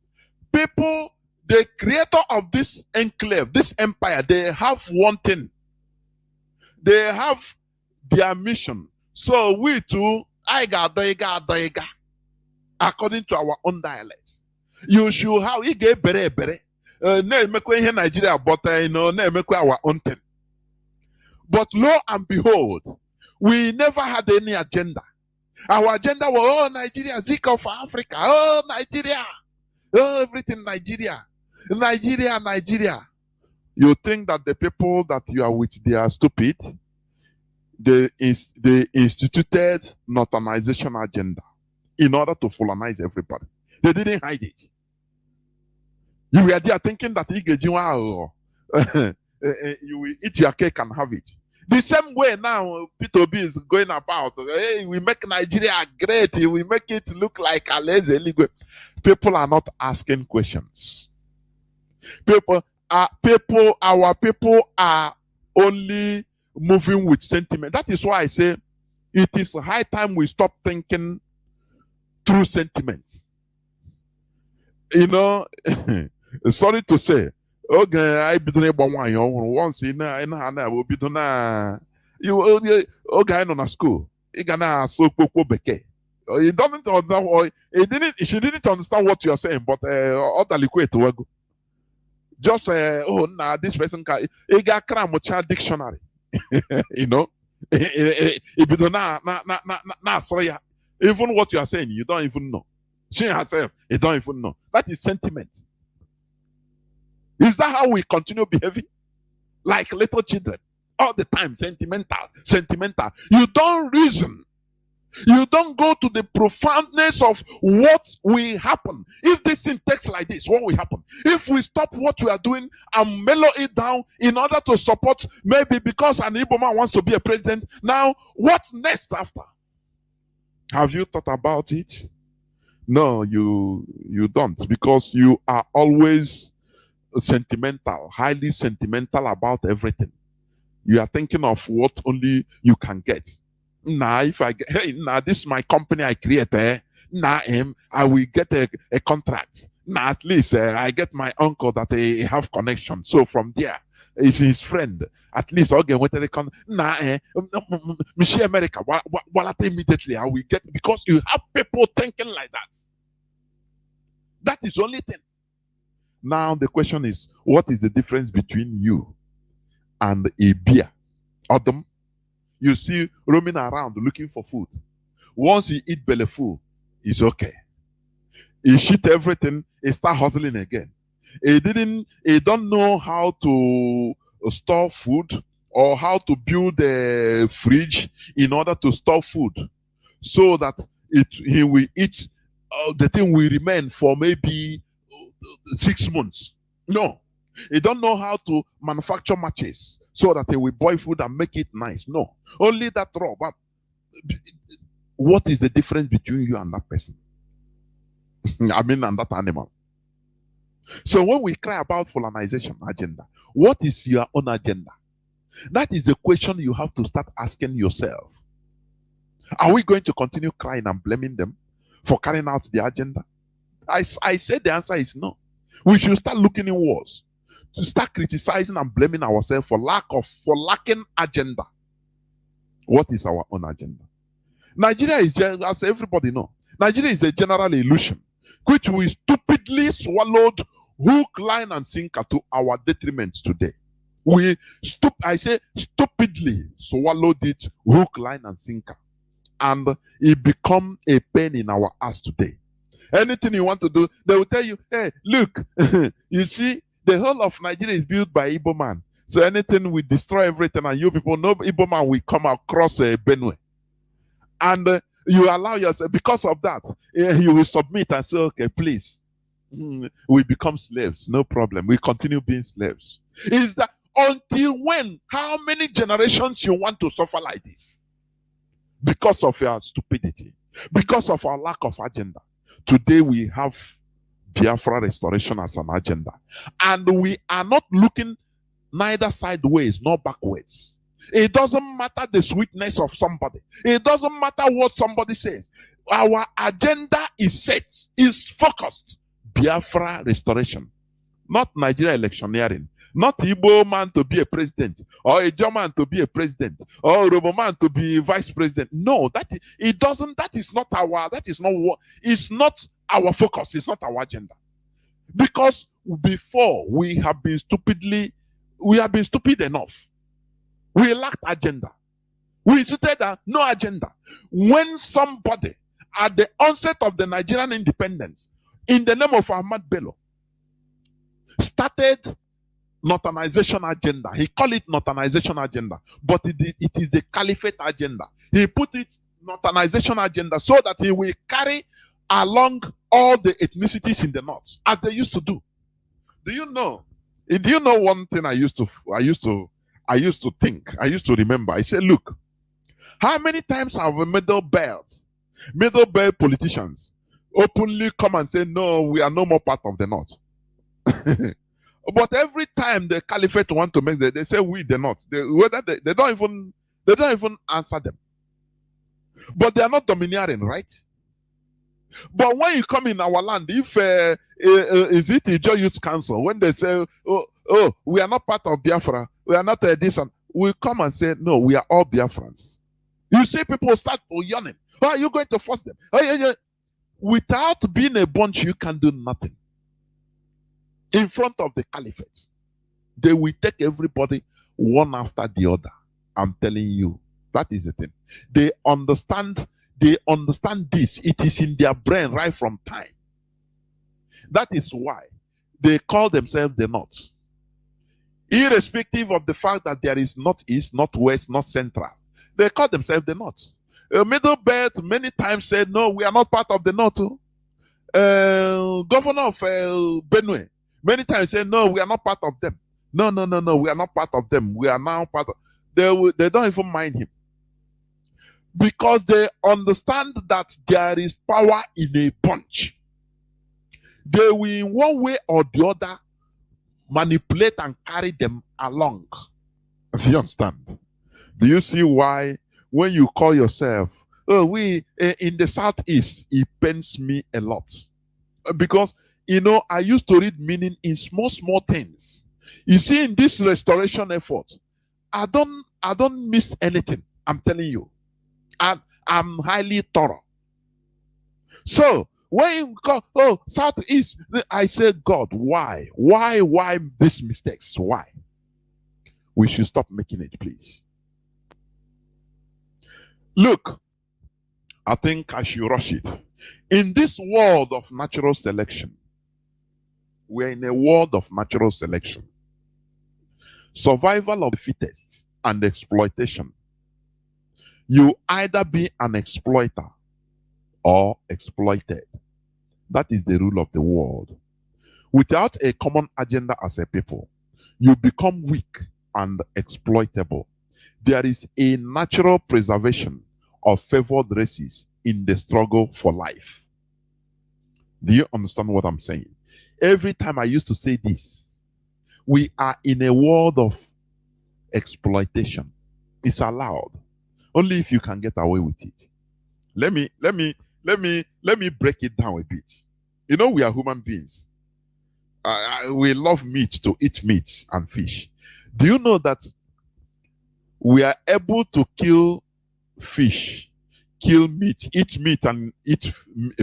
people, the creator of this enclave, this empire, they have one thing. They have their mission. So we too, according to our own dialect. You should have Nigeria, but our own thing. But lo and behold, we never had any agenda. Our agenda was, oh, Nigeria, Zika for Africa, oh, Nigeria, oh, everything Nigeria, Nigeria. You think that the people that you are with, they are stupid? They instituted northernization agenda in order to colonize everybody. They didn't hide it. You were there thinking that you will eat your cake and have it. The same way now, P2B is going about, hey, we make Nigeria great, we make it look like a lazy. People are not asking questions. Our people are only moving with sentiment. That is why I say it is high time we stop thinking through sentiment. You know, sorry to say, okay, I be doing once in Hana will be doing you okay on school. You gonna so beke. You don't understand. She didn't understand what you are saying, but other liquid to go. Just oh nah, this person can he got cram dictionary. You know, if you don't sorry, even what you are saying, you don't even know. She herself, you don't even know. That is sentiment. Is that how we continue behaving? Like little children. All the time, sentimental. You don't reason. You don't go to the profoundness of what will happen. If this thing takes like this, what will happen? If we stop what we are doing and mellow it down in order to support, maybe because an Igbo man wants to be a president, now what's next after? Have you thought about it? No, you don't, because you are always sentimental, highly sentimental about everything. You are thinking of what only you can get. Nah, if I get, hey, nah, this is my company I create. Nah, I will get a contract. Nah, at least I get my uncle that I have connection. So from there, is his friend. At least I'll get what they can. Nah, Michelle America, what immediately I will get, because you have people thinking like that. That is the only thing. Now the question is, what is the difference between you and a bear? Adam, you see roaming around looking for food. Once you eat belly full, it's okay. He shit everything. He start hustling again. He don't know how to store food or how to build a fridge in order to store food so that he will eat, the thing will remain for maybe 6 months. No, he don't know how to manufacture matches so that he will boil food and make it nice. No, only that raw. But what is the difference between you and that person? I mean, and that animal. So when we cry about colonization agenda, what is your own agenda? That is the question you have to start asking yourself. Are we going to continue crying and blaming them for carrying out the agenda? I said the answer is no. We should start looking inwards, to start criticizing and blaming ourselves for lacking agenda. What is our own agenda? Nigeria is, as everybody know, Nigeria is a general illusion which we stupidly swallowed hook, line, and sinker to our detriment today. I say stupidly swallowed it hook, line, and sinker, and it become a pain in our ass today. Anything you want to do, they will tell you, hey, look, you see, the whole of Nigeria is built by Igbo man. So anything we destroy everything, and you people know Igbo man will come across Benue. And you allow yourself, because of that, you will submit and say, okay, please, we become slaves. No problem. We continue being slaves. Is that until when? How many generations you want to suffer like this? Because of your stupidity, because of our lack of agenda. Today we have Biafra restoration as an agenda. And we are not looking neither sideways nor backwards. It doesn't matter the sweetness of somebody. It doesn't matter what somebody says. Our agenda is set, is focused. Biafra restoration. Not Nigeria electioneering. Not Igbo man to be a president, or a German to be a president, or a Robo man to be vice president. No, that is not our focus. It's not our agenda. Because before we have been stupid enough. We lacked agenda. We stated that no agenda. When somebody at the onset of the Nigerian independence, in the name of Ahmad Bello, started Northernization agenda. He called it Northernization agenda, but it is the Caliphate agenda. He put it Northernization agenda so that he will carry along all the ethnicities in the north, as they used to do. Do you know one thing I used to think, I used to remember? I said, look, how many times have middle belt politicians openly come and say, no, we are no more part of the north? But every time the caliphate want to make they say we the north. They don't even answer them. But they are not domineering, right? But when you come in our land, if is it Ijo Youth Council, when they say, oh, we are not part of Biafra, we are not this, and we come and say, no, we are all Biafrans. You see people start yawning. Oh, are you going to force them? Oh, yeah. Without being a bunch, you can do nothing. In front of the caliphate, they will take everybody one after the other. I'm telling you, that is the thing. They understand this. It is in their brain right from time. That is why they call themselves the North. Irrespective of the fact that there is not east, not west, not central. They call themselves the North. Middle Belt many times said, no, we are not part of the North. Governor of Benue many times said, no, we are not part of them. No, we are not part of them. We are now part of... They don't even mind him. Because they understand that there is power in a bunch. They will, in one way or the other, manipulate and carry them along. Do you understand? Do you see why when you call yourself, oh, we in the southeast, it pains me a lot. Because, I used to read meaning in small things. You see, in this restoration effort, I don't miss anything. I'm telling you. I'm highly thorough. So, when you call, oh, southeast, I say, God, why? Why these mistakes? Why? We should stop making it, please. Look, I think I should rush it. In this world of natural selection, we're in a world of natural selection. Survival of the fittest and exploitation. You either be an exploiter or exploited. That is the rule of the world. Without a common agenda as a people, you become weak and exploitable. There is a natural preservation of favored races in the struggle for life. Do you understand what I'm saying? Every time I used to say this, we are in a world of exploitation. It's allowed. Only if you can get away with it. Let me break it down a bit. You know, we are human beings. We love meat, to eat meat and fish. Do you know that we are able to kill fish, kill meat, eat meat and eat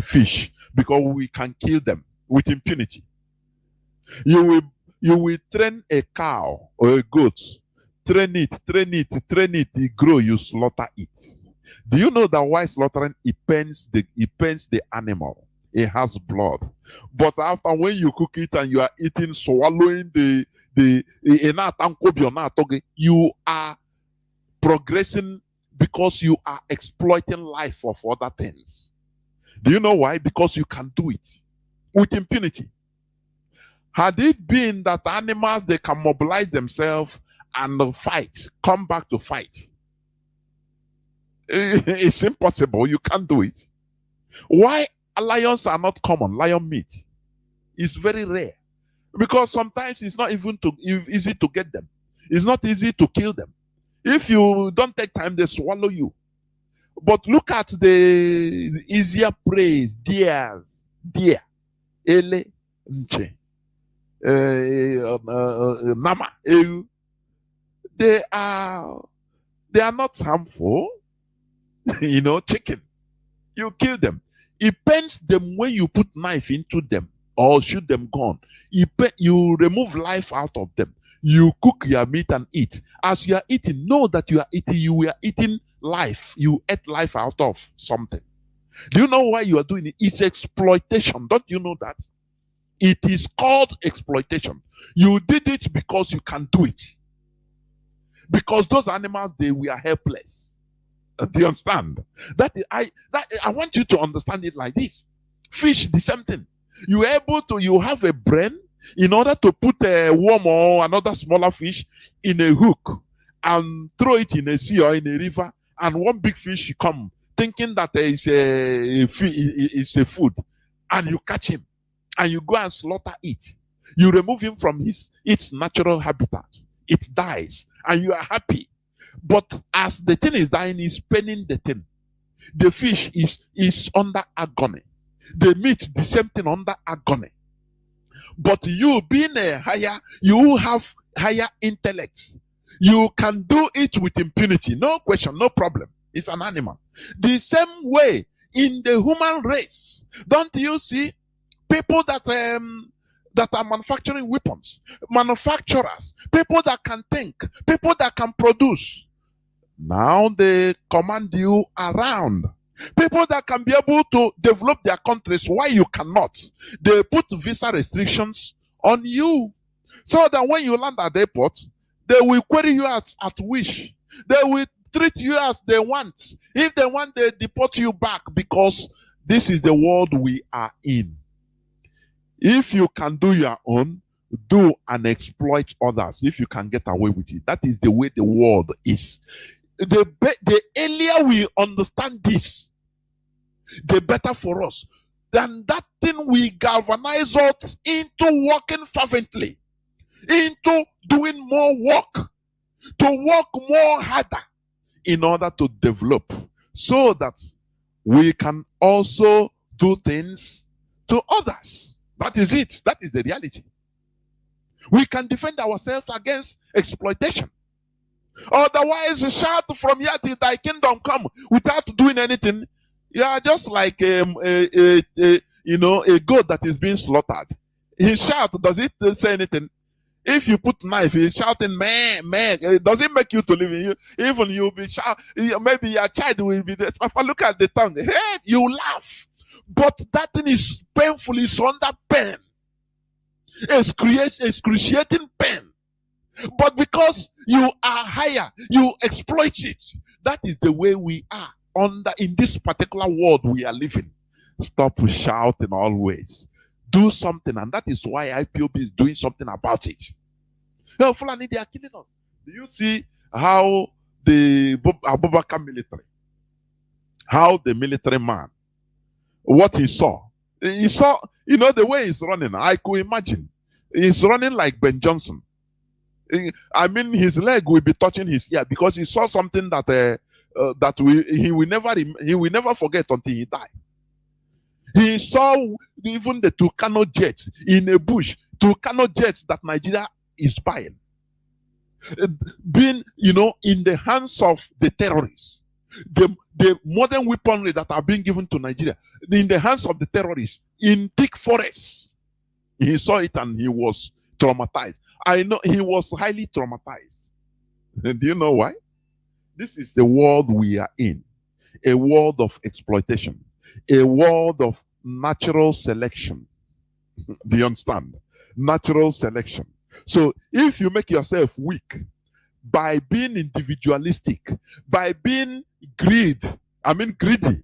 fish because we can kill them with impunity? You will train a cow or a goat, train it, it grow, you slaughter it. Do you know that while slaughtering, it pains the animal? It has blood. But after when you cook it and you are eating, swallowing you are progressing because you are exploiting life for other things. Do you know why? Because you can do it with impunity. Had it been that animals, they can mobilize themselves and fight, come back to fight, it's impossible. You can't do it. Why lions are not common? Lion meat is very rare because sometimes it's not even easy to get them. It's not easy to kill them. If you don't take time, they swallow you. But look at the easier prey: deer, ele, nche, nama, ewu. They are not harmful. You know, chicken, you kill them. It pains them when you put knife into them or shoot them gun. You remove life out of them. You cook your meat and eat. As you are eating, know that you are eating life. You ate life out of something. Do you know why you are doing it? It's exploitation. Don't you know that? It is called exploitation. You did it because you can do it. Because those animals, they were helpless. Do you understand? I want you to understand it like this. Fish, the same thing. You have a brain in order to put a worm or another smaller fish in a hook and throw it in a sea or in a river, and one big fish come thinking that it's a food, and you catch him and you go and slaughter it. You remove him from its natural habitat. It dies and you are happy. But as the thing is dying, is paining the thing. The fish is under agony. The meat, the same thing, under agony. But you being you have higher intellect. You can do it with impunity. No question, no problem. It's an animal. The same way in the human race. Don't you see people that are manufacturing weapons, manufacturers, people that can think, people that can produce? Now they command you around. People that can be able to develop their countries, why you cannot? They put visa restrictions on you. So that when you land at the airport, they will query you at wish. They will treat you as they want. If they want, they deport you back, because this is the world we are in. If you can do your own, do and exploit others if you can get away with it. That is the way the world is. The earlier we understand this, the better for us. Then that thing will galvanize us into working fervently, into doing more work, to work more harder in order to develop, so that we can also do things to others. That is it. That is the reality. We can defend ourselves against exploitation. Otherwise, shout from here till thy kingdom come without doing anything. You are just like a goat that is being slaughtered. He shout, does it say anything? If you put knife, he's shouting, man, does it make you to live? Even you'll be shout. Maybe your child will be there. Papa, look at the tongue. Hey, you laugh. But that thing is painful, it's under pain. Excruciating pain. But because you are higher, you exploit it. That is the way we are in this particular world we are living. Stop shouting always. Do something, and that is why IPOB is doing something about it. No, Fulani, they are killing us. Do you see how the Abubakar military, how the military man, what he saw, the way he's running, I could imagine. He's running like Ben Johnson. I mean, his leg will be touching his ear because he saw something that he will never forget until he died. He saw even the Tucano jets in a bush, Tucano jets that Nigeria is buying, being in the hands of the terrorists. The modern weaponry that are being given to Nigeria in the hands of the terrorists in thick forests. He saw it and he was traumatized. I know he was highly traumatized. Do you know why? This is the world we are in. A world of exploitation. A world of natural selection. Do you understand? Natural selection. So if you make yourself weak by being individualistic, by being greedy,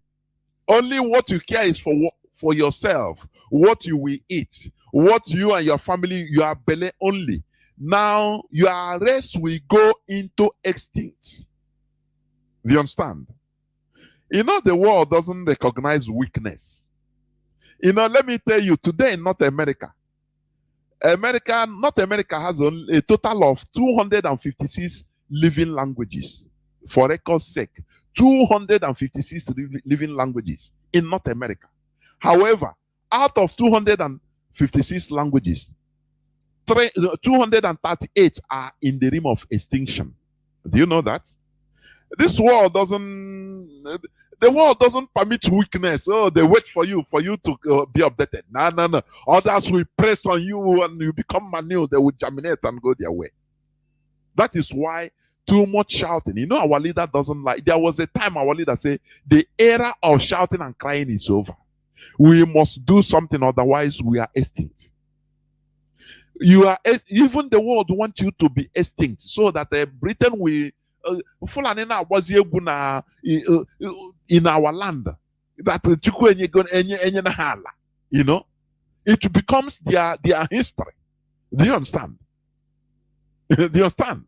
only what you care is for yourself, what you will eat, what you and your family, your belly only. Now your race will go into extinct. Do you understand? The world doesn't recognize weakness. Let me tell you, today in North America, North America has a total of 256 living languages. For record's sake, 256 living languages in North America. However, out of 256 languages, 238 are in the rim of extinction. Do you know that? This world the world doesn't permit weakness. Oh, they wait for you to be updated. No. Others will press on you and you become manure. They will germinate and go their way. That is why too much shouting. Our leader doesn't like. There was a time our leader said, the era of shouting and crying is over. We must do something, otherwise we are extinct. Even the world wants you to be extinct so that Britain will Fulani was in our land that it becomes their history. Do you understand? Do you understand?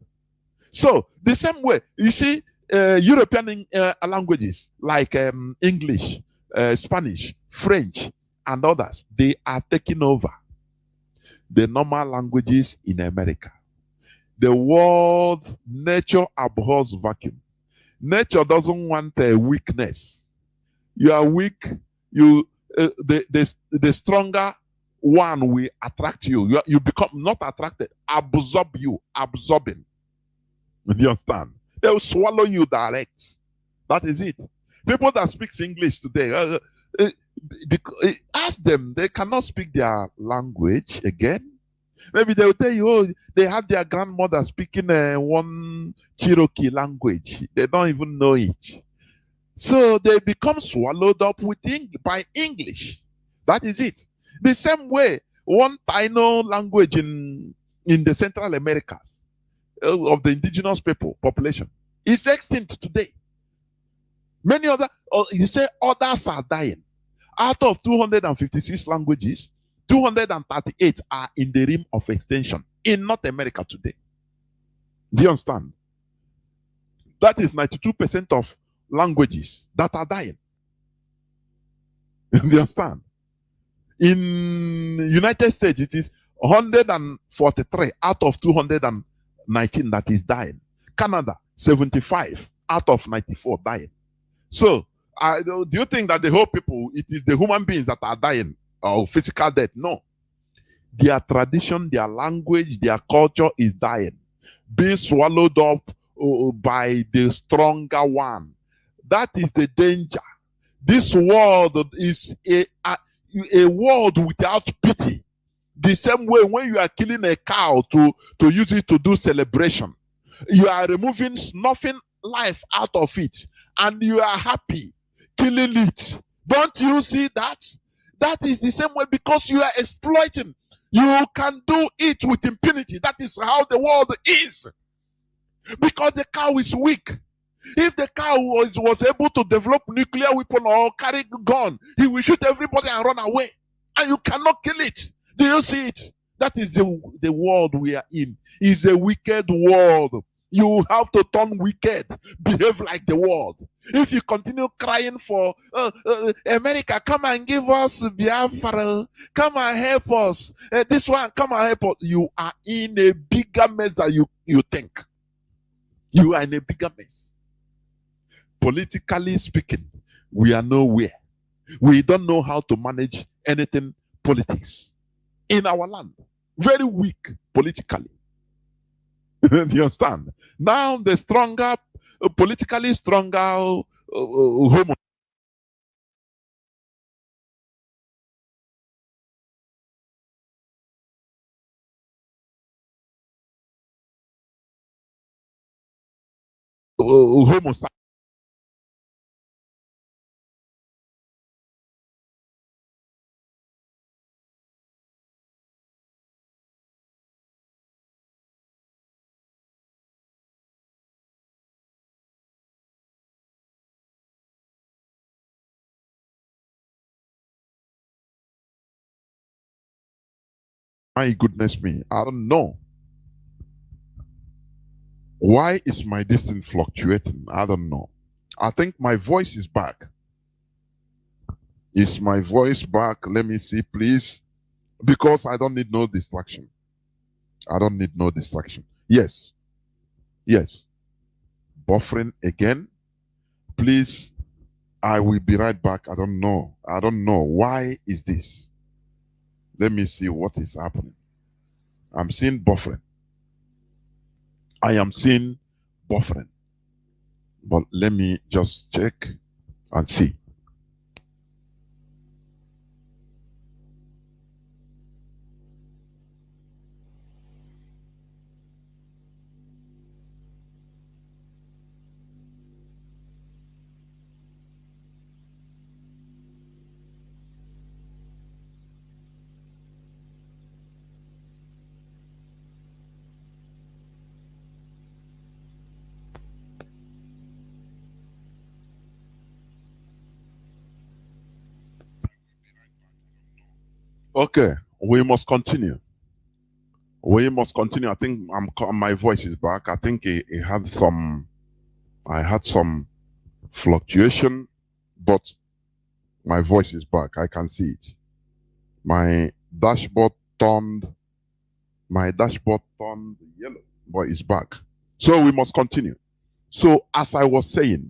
So the same way, you see, European languages like English, Spanish, French, and others, they are taking over the normal languages in America. The world, nature abhors vacuum. Nature doesn't want a weakness. You are weak, the stronger one will attract you. You become not attracted, absorbing. Do you understand? They will swallow you direct. That is it. People that speak English today, ask them, they cannot speak their language again. Maybe they will tell you, oh, they had their grandmother speaking one Cherokee language. They don't even know it. So they become swallowed up by English. That is it. The same way, one Taino language in the Central Americas of the indigenous population is extinct today. Many other, you say others are dying. Out of 256 languages, 238 are in the rim of extinction in North America today. Do you understand? That is 92% of languages that are dying. Do you understand? In United States, it is 143 out of 219 that is dying. Canada, 75 out of 94 dying. So, do you think that the whole people, it is the human beings that are dying? Or physical death? No. Their tradition, their language, their culture is dying, being swallowed up by the stronger one. That is the danger. This world is a world without pity. The same way when you are killing a cow to use it to do celebration, you are snuffing life out of it, and you are happy killing it. Don't you see that? That is the same way, because you are exploiting. You can do it with impunity. That is how the world is. Because the cow is weak. If the cow was able to develop nuclear weapon or carry gun, he will shoot everybody and run away. And you cannot kill it. Do you see it? That is the world we are in. It's a wicked world. You have to turn wicked, behave like the world. If you continue crying for America, come and give us Biafra, come and help us. This one, come and help us. You are in a bigger mess than you think. You are in a bigger mess. Politically speaking, we are nowhere. We don't know how to manage anything politics in our land. Very weak politically. Do you understand? Now the stronger, politically stronger homosexual. My goodness me, I don't know. Why is my distance fluctuating? I don't know. I think my voice is back. Is my voice back? Let me see, please. Because I don't need no distraction. I don't need no distraction. Yes. Yes. Buffering again. Please, I will be right back. I don't know. I don't know. Why is this? Let me see what is happening. I'm seeing buffering. I am seeing buffering. But let me just check and see. Okay, we must continue. We must continue. I think my voice is back. I think it had some. I had some fluctuation, but my voice is back. I can see it. My dashboard turned yellow, but it's back. So we must continue. So as I was saying,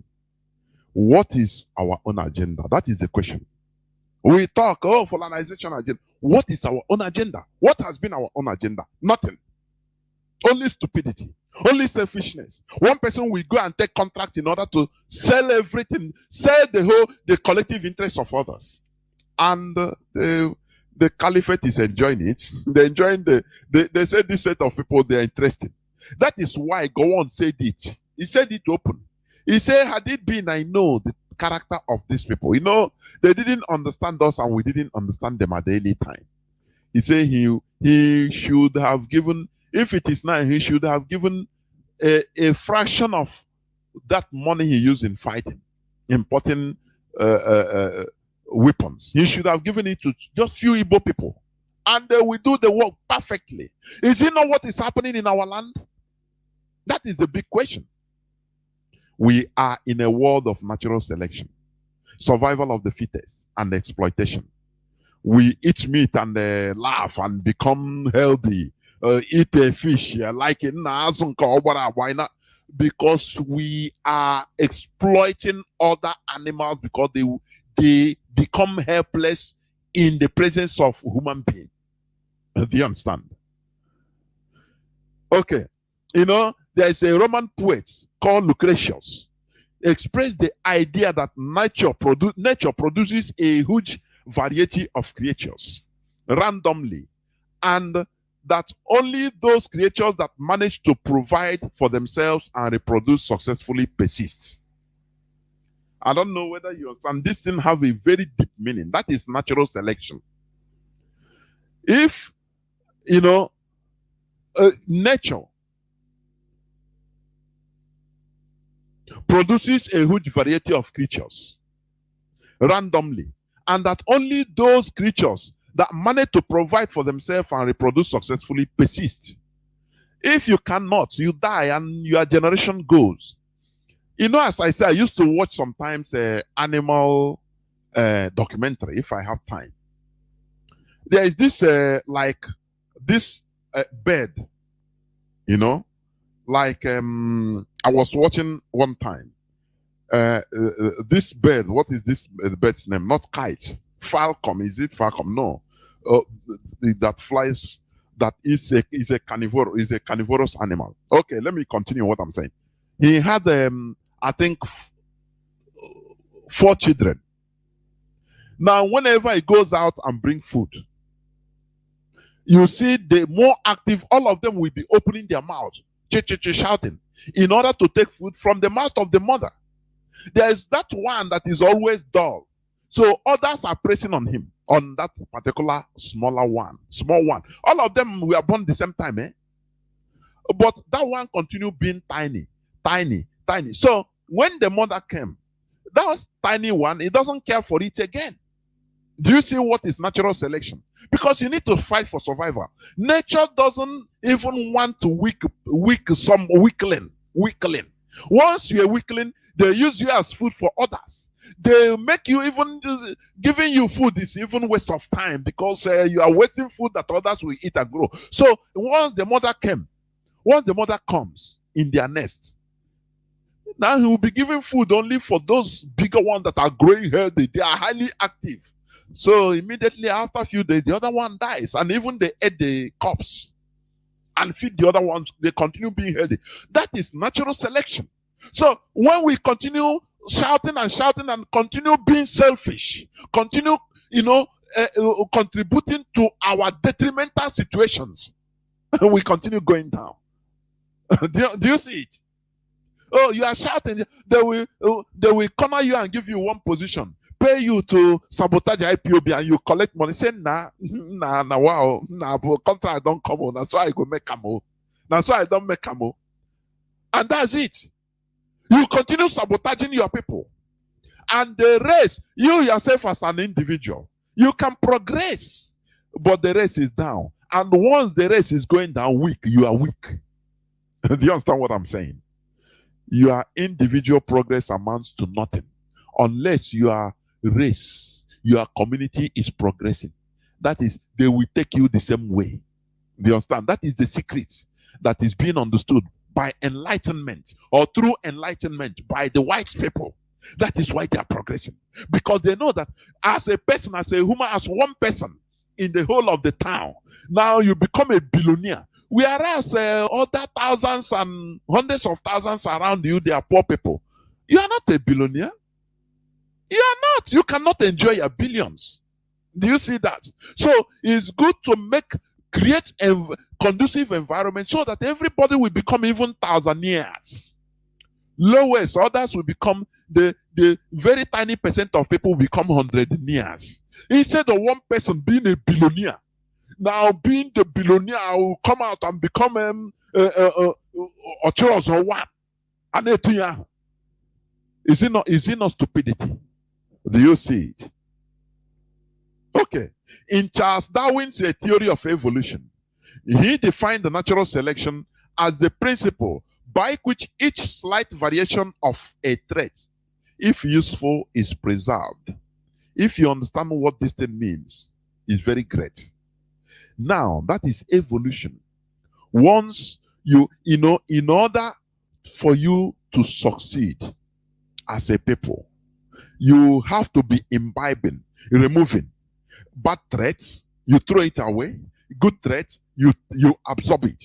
what is our own agenda? That is the question. We talk, polarization agenda. What is our own agenda? What has been our own agenda? Nothing. Only stupidity. Only selfishness. One person will go and take contract in order to sell everything, sell the collective interest of others. And the caliphate is enjoying it. They're enjoying they said this set of people, they're interested. That is why Gowon said it. He said it open. He said, had it been, I know the character of these people. You know, they didn't understand us and we didn't understand them at any time. He said he should have given, if it is now, he should have given a fraction of that money he used in fighting, importing weapons. He should have given it to just few Igbo people. And they will do the work perfectly. Is it not what is happening in our land? That is the big question. We are in a world of natural selection, survival of the fittest, and exploitation. We eat meat and laugh and become healthy. Eat a fish, like it, why not? Because we are exploiting other animals because they become helpless in the presence of human being. Do you understand? Okay. You know, there is a Roman poet called Lucretius. Expressed the idea that nature produces a huge variety of creatures randomly, and that only those creatures that manage to provide for themselves and reproduce successfully persist. I don't know whether you understand. This thing have a very deep meaning. That is natural selection. If, nature produces a huge variety of creatures randomly, and that only those creatures that manage to provide for themselves and reproduce successfully persist. If you cannot, you die and your generation goes. As I say, I used to watch sometimes animal documentary if I have time. There is this this bird, like I was watching one time. This bird, what is this bird's name? Not kite. Falcon, is it falcon? No. That flies, that is a carnivorous animal. Okay, let me continue what I'm saying. He had I think 4 children. Now, whenever he goes out and bring food, you see the more active, all of them will be opening their mouth, shouting, in order to take food from the mouth of the mother. There is that one that is always dull. So others are pressing on him, on that particular small one. All of them were born the same time, But that one continued being tiny. So when the mother came, that was tiny one, it doesn't care for it again. Do you see what is natural selection? Because you need to fight for survival. Nature doesn't even want to weakling. Once you're a weakling, they use you as food for others. They make you, even giving you food is even waste of time, because you are wasting food that others will eat and grow. So once the mother comes in their nest, now he will be giving food only for those bigger ones that are growing healthy. They are highly active. So immediately after a few days, the other one dies, and even they eat the corpse and feed the other ones. They continue being healthy. That is natural selection. So when we continue shouting and continue being selfish, continue, contributing to our detrimental situations, we continue going down. Do you see it? Oh, you are shouting. They will corner you and give you one position, pay you to sabotage the IPOB, and you collect money. Say wow, contract don't come on. That's why I go make camo. That's why I don't make camo. And that's it. You continue sabotaging your people. And the race, you yourself as an individual, you can progress, but the race is down. And once the race is going down weak, you are weak. Do you understand what I'm saying? Your individual progress amounts to nothing unless your race, your community is progressing. That is, they will take you the same way. Do you understand? That is the secret that is being understood by enlightenment, or through enlightenment by the white people. That is why they are progressing, because they know that as a person, as a human, as one person in the whole of the town, now you become a billionaire. Whereas other thousands and hundreds of thousands around you, they are poor people. You are not a billionaire. You are not. You cannot enjoy your billions. Do you see that? So it's good to create a conducive environment so that everybody will become even thousandaires. Lowest, others will become the very tiny percent of people will become hundredaires. Instead of one person being a billionaire, now being the billionaire will come out and become a Charles or one. Is it not stupidity? Do you see it? Okay. In Charles Darwin's theory of evolution, he defined the natural selection as the principle by which each slight variation of a trait, if useful, is preserved. If you understand what this thing means, it's very great. Now, that is evolution. Once in order for you to succeed as a people, you have to be imbibing, removing bad traits, you throw it away. Good traits, you absorb it.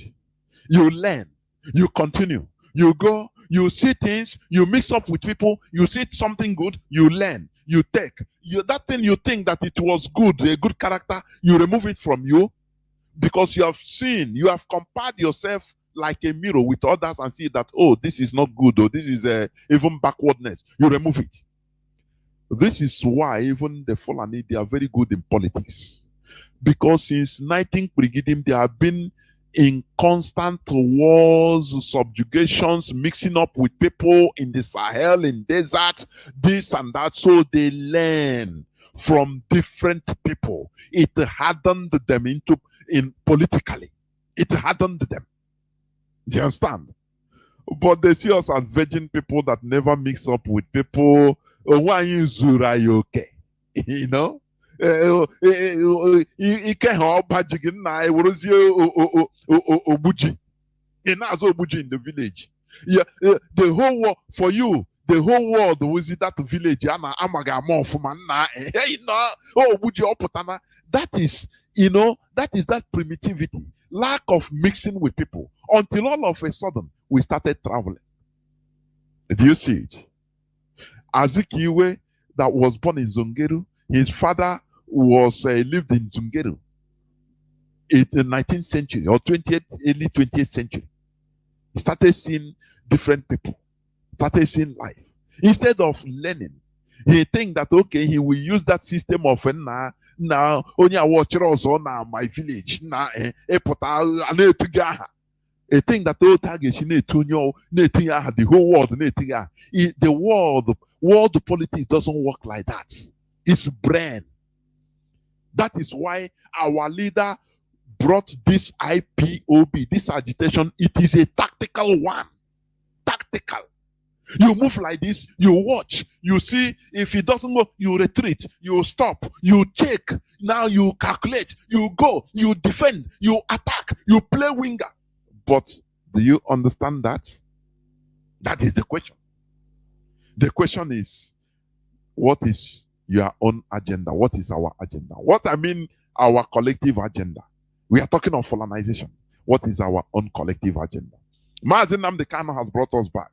You learn, you continue, you go, you see things, you mix up with people, you see something good, you learn, you take. That thing you think that it was good, a good character, you remove it from you, because you have seen, you have compared yourself like a mirror with others and see that, oh, this is not good, or this is even backwardness. You remove it. This is why even the Fulani, they are very good in politics. Because since 19 Brigidim, they have been in constant wars, subjugations, mixing up with people in the Sahel, in desert, this and that. So they learn from different people. It hardened them in politically. It hardened them. Do you understand? But they see us as virgin people that never mix up with people. Why you zurayoke? You know? Ike ha ọbaji gị nna anyị werezie ogbuji ị na-azụ ogbuji in the village. Yeah, the whole world for you, the whole world was that village a na-amaghị ama ọfụma nna ogbuji ọpụtana. That is, that is that primitivity, lack of mixing with people, until all of a sudden we started traveling. Do you see it? Azikiwe, that was born in Zungeru, his father lived in Zungeru in the 19th century or 20th, early 20th century. He started seeing different people, started seeing life. Instead of learning, he think that okay, he will use that system of now only I watch also now my village now a thing that all targets the whole world the world politics doesn't work like that. It's brain. That is why our leader brought this IPOB, this agitation. It is a tactical one. Tactical. You move like this, you watch, you see, if it doesn't work, you retreat, you stop, you check, now you calculate, you go, you defend, you attack, you play winger. But do you understand that? That is the question. The question is, what is your own agenda? What is our agenda? What I mean, our collective agenda. We are talking of colonization. What is our own collective agenda? Mazi Nnamdi Kanu has brought us back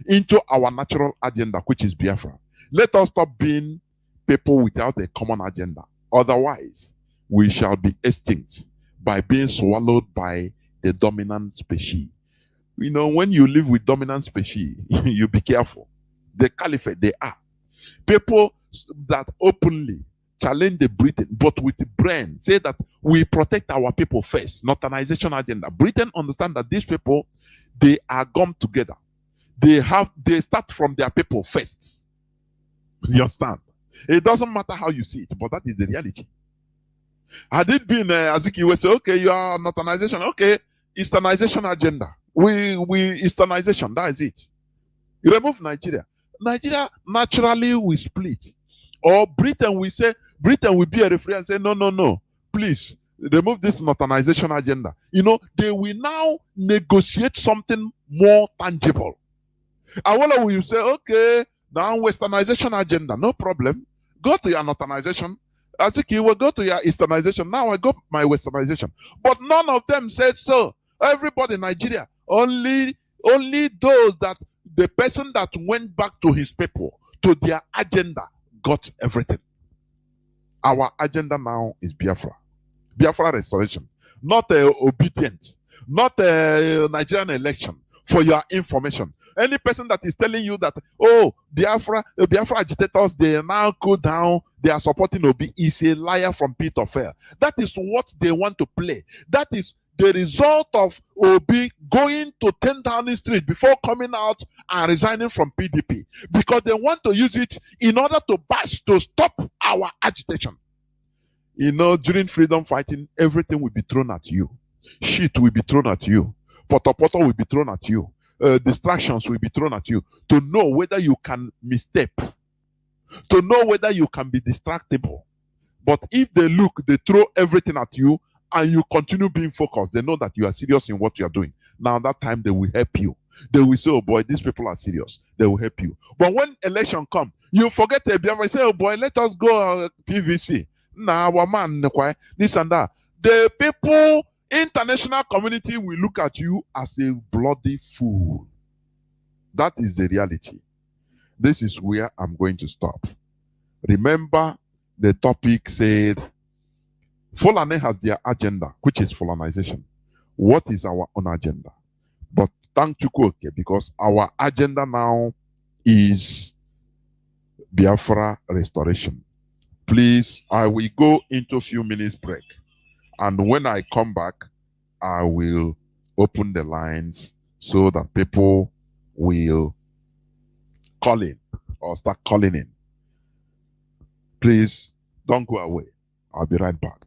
into our natural agenda, which is Biafra. Let us stop being people without a common agenda. Otherwise, we shall be extinct by being swallowed by the dominant species. When you live with dominant species, you be careful. The caliphate, they are people that openly challenge the Britain, but with the brain, say that we protect our people first, not an organization agenda. Britain understand that these people, they are gum together. They start from their people first. You understand? It doesn't matter how you see it, but that is the reality. Had it been Azikiwe say, okay, you are not an organization, okay, Easternization agenda. We Easternization, that is it. You remove Nigeria. Nigeria naturally will split. Or Britain will say, Britain will be a referee and say, no, please remove this Northernization agenda. They will now negotiate something more tangible. Awala will say, okay, now Westernization agenda, no problem. Go to your Northernization. I think you will go to your Easternization. Now I got my Westernization. But none of them said so. Everybody in Nigeria, only those that the person that went back to his people, to their agenda, got everything. Our agenda now is Biafra. Biafra restoration. Not obedient. Not a Nigerian election. For your information. Any person that is telling you that, oh, Biafra agitators, they now go down, they are supporting Obi, is a liar from pit of hell. That is what they want to play. That is the result of Obi going to 10 Downing Street before coming out and resigning from PDP. Because they want to use it in order to stop our agitation. During freedom fighting, everything will be thrown at you. Shit will be thrown at you. Poto will be thrown at you. Distractions will be thrown at you to know whether you can misstep, to know whether you can be distractible. But if they throw everything at you and you continue being focused, they know that you are serious in what you are doing. Now, that time they will help you. They will say, oh boy, these people are serious. They will help you. But when election comes, you forget the Biafra. Say, oh boy, let us go PVC. Nah, our man, this and that. The people, international community will look at you as a bloody fool. That is the reality. This is where I'm going to stop. Remember, the topic said, Fulani has their agenda, which is Fulanization. What is our own agenda? But thank you, because our agenda now is Biafra restoration. Please, I will go into a few minutes break. And when I come back, I will open the lines so that people will call in or start calling in. Please don't go away. I'll be right back.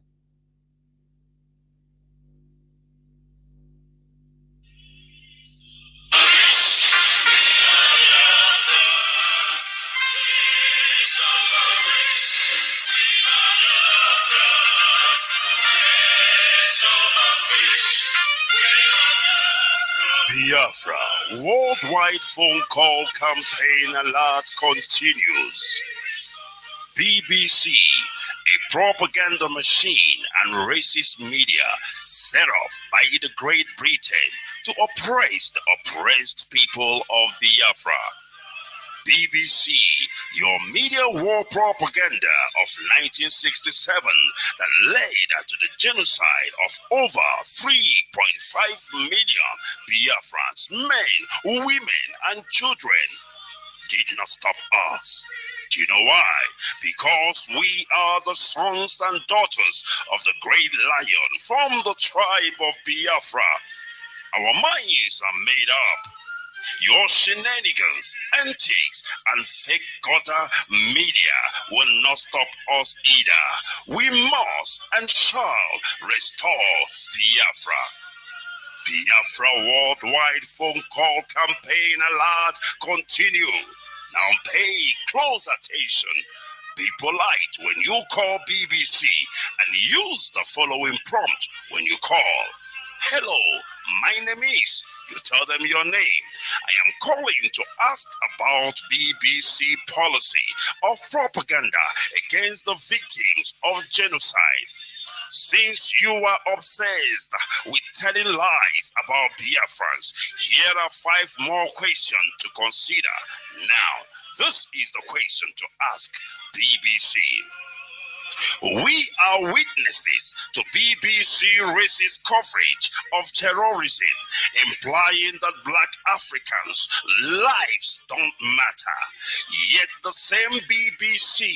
Biafra worldwide phone call campaign alert continues. BBC, a propaganda machine and racist media set up by the Great Britain to oppress the oppressed people of Biafra. BBC, your media war propaganda of 1967 that led to the genocide of over 3.5 million Biafrans, men, women, and children, did not stop us. Do you know why? Because we are the sons and daughters of the great lion from the tribe of Biafra. Our minds are made up. Your shenanigans, antics, and fake gutter media will not stop us either. We must and shall restore Biafra. Biafra worldwide phone call campaign alert continue. Now pay close attention. Be polite when you call BBC and use the following prompt when you call. Hello, my name is. You tell them your name. I am calling to ask about BBC policy of propaganda against the victims of genocide. Since you are obsessed with telling lies about Biafrans, here are 5 more questions to consider. Now, this is the question to ask BBC. We are witnesses to BBC racist coverage of terrorism, implying that Black Africans' lives don't matter. Yet the same BBC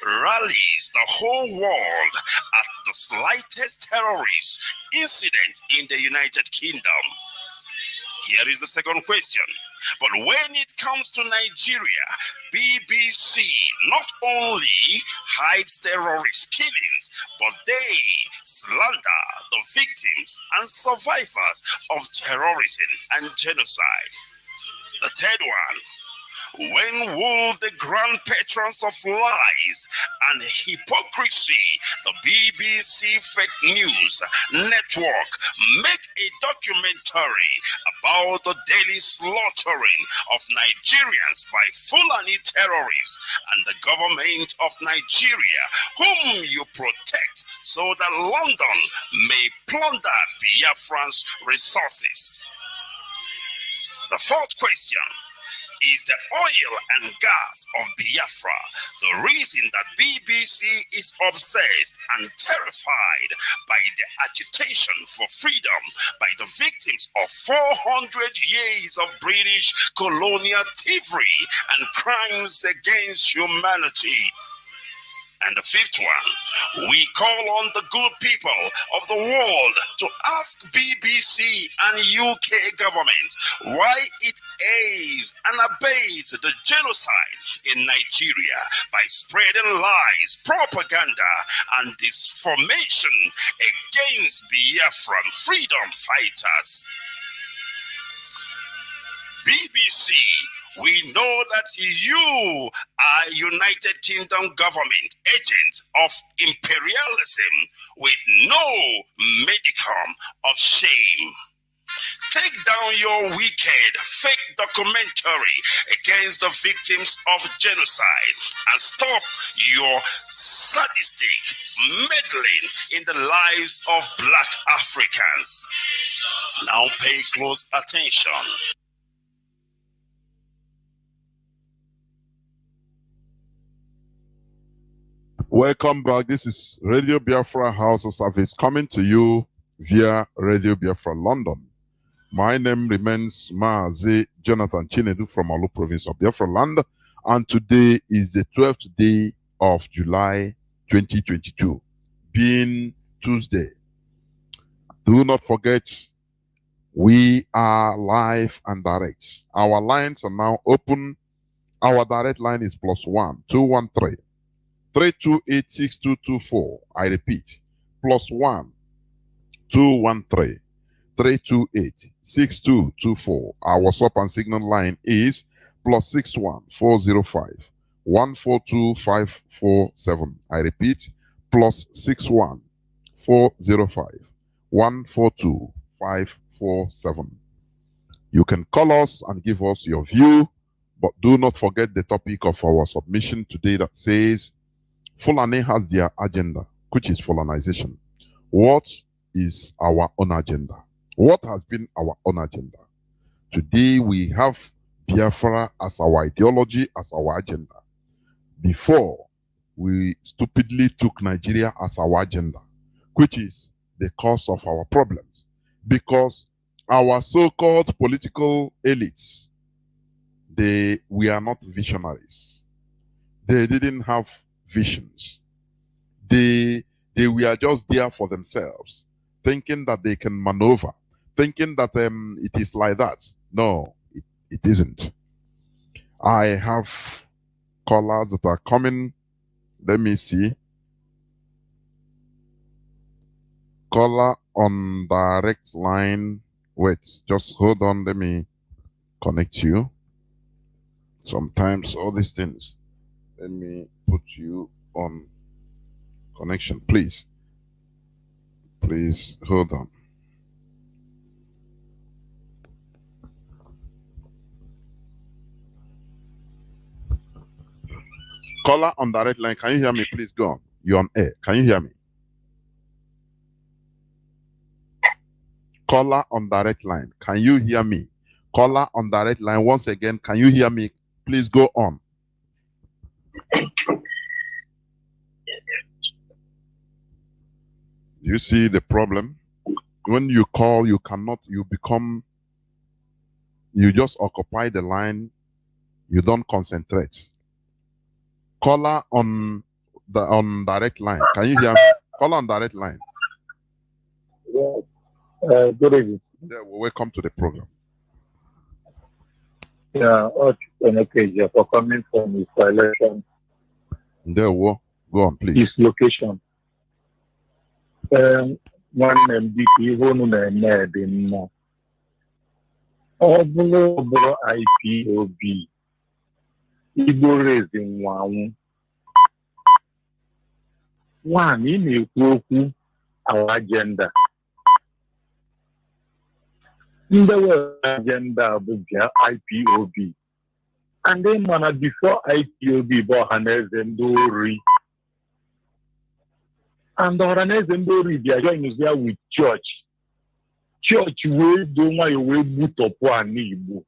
rallies the whole world at the slightest terrorist incident in the United Kingdom. Here is the second question. But when it comes to Nigeria, BBC not only hides terrorist killings, but they slander the victims and survivors of terrorism and genocide. The third one. When will the grand patrons of lies and hypocrisy, the BBC Fake News Network, make a documentary about the daily slaughtering of Nigerians by Fulani terrorists and the government of Nigeria, whom you protect so that London may plunder Biafran's resources? The fourth question. Is the oil and gas of Biafra the reason that BBC is obsessed and terrified by the agitation for freedom by the victims of 400 years of British colonial thievery and crimes against humanity? And the fifth one, we call on the good people of the world to ask BBC and UK government why it aids and abates the genocide in Nigeria by spreading lies, propaganda, and disinformation against Biafran freedom fighters. BBC, we know that you are United Kingdom government agent of imperialism with no modicum of shame. Take down your wicked fake documentary against the victims of genocide and stop your sadistic meddling in the lives of Black Africans. Now pay close attention.
Welcome back. This is Radio Biafra Hausa service coming to you via Radio Biafra London. My name remains Mazi Jonathan Chinedu from Alu province of Biafra land, And today is the 12th day of July 2022, being Tuesday. Do not forget, we are live and direct. Our lines are now open. Our direct line is +1 213 328 6224. I repeat, +1 213 328 6224. Our WhatsApp and Signal line is +61 405 142 547. I repeat, +61 405 142 547. You can call us and give us your view, but do not forget the topic of our submission today that says Fulani has their agenda, which is Fulanization. What is our own agenda? What has been our own agenda? Today we have Biafra as our ideology, as our agenda. Before, we stupidly took Nigeria as our agenda, which is the cause of our problems. Because our so-called political elites, we are not visionaries. They didn't have visions. They were just there for themselves, thinking that they can maneuver, thinking that it is like that. No, it isn't. I have callers that are coming. Let me see. Caller on direct line. Wait, just hold on. Let me connect you. Sometimes all these things. Let me put you on connection, please. Please hold on. Caller on direct line. Can you hear me? Please go on. You're on air. Can you hear me? Caller on direct line. Can you hear me? Caller on direct line. Once again, can you hear me? Please go on. You see the problem? When you call, you just occupy the line. You don't concentrate. Caller on direct line. Can you hear me? Caller on direct line.
Yes. Good evening.
Yeah, well, welcome to the program.
Yeah, okay, for coming from his election.
There, go on, please.
His location. One MDP, one IPOB. Igbo raising one. One in our agenda. The agenda of IPOB. And then before IPOB, Bohanes and Dori. And Bohanes and Dori, they are joining us there with church. Church will do my way boot up one Igbo.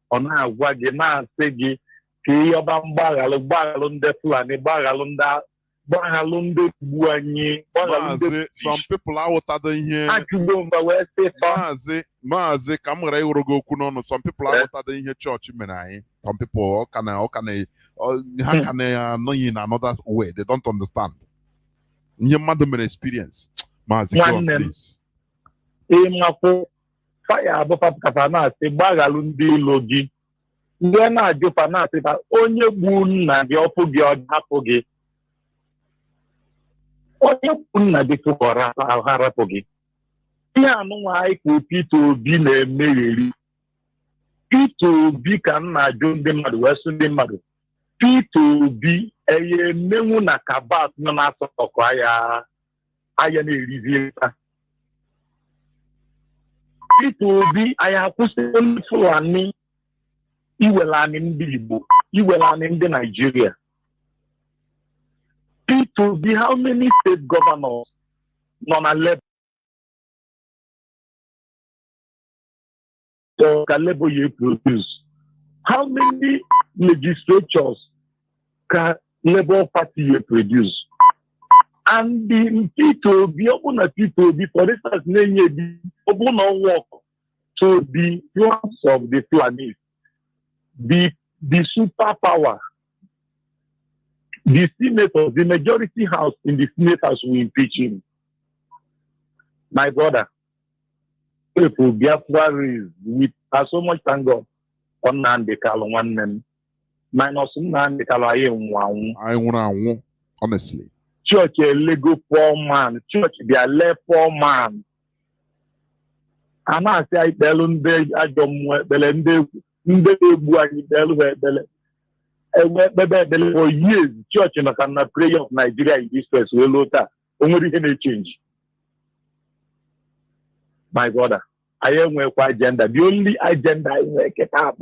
On our wagon, say,
some people are out of here. Mazi, some people are out of here church. Some people can know in another way. They don't understand. Your mother experience. Mazi, go on, please.
Fire above Kapana, say Bagalundi Logi. Then I do Panata, only boon and the Opogi Hapogi. Only boon and the Fukora Harapogi. Yeah, no, I could P2B Mary. P2B can not join them at Western Madu. P2B a Nemuna Kabat Nana Sokoya. I am a review. It will be I have put on Fulani. You will learn in Bibu. You will learn in the Nigeria. It will be how many state governors non-level you produce? How many legislatures can Labour Party you produce? And the people be open at people for instance, name open on work to the plans of the Fulanis. the superpower, the senators, the majority house in the Senate House will impeach him. My brother, people Biafra is with so much thank God on Nandekalo one name. Minus Nandekalo
I want honestly.
Church a Lego poor man, church be a le poor man. And I say I tell them they I don't belende for years, church in the prayer of Nigeria in this place will later only change. My brother, I am with agenda. The only agenda I make it up,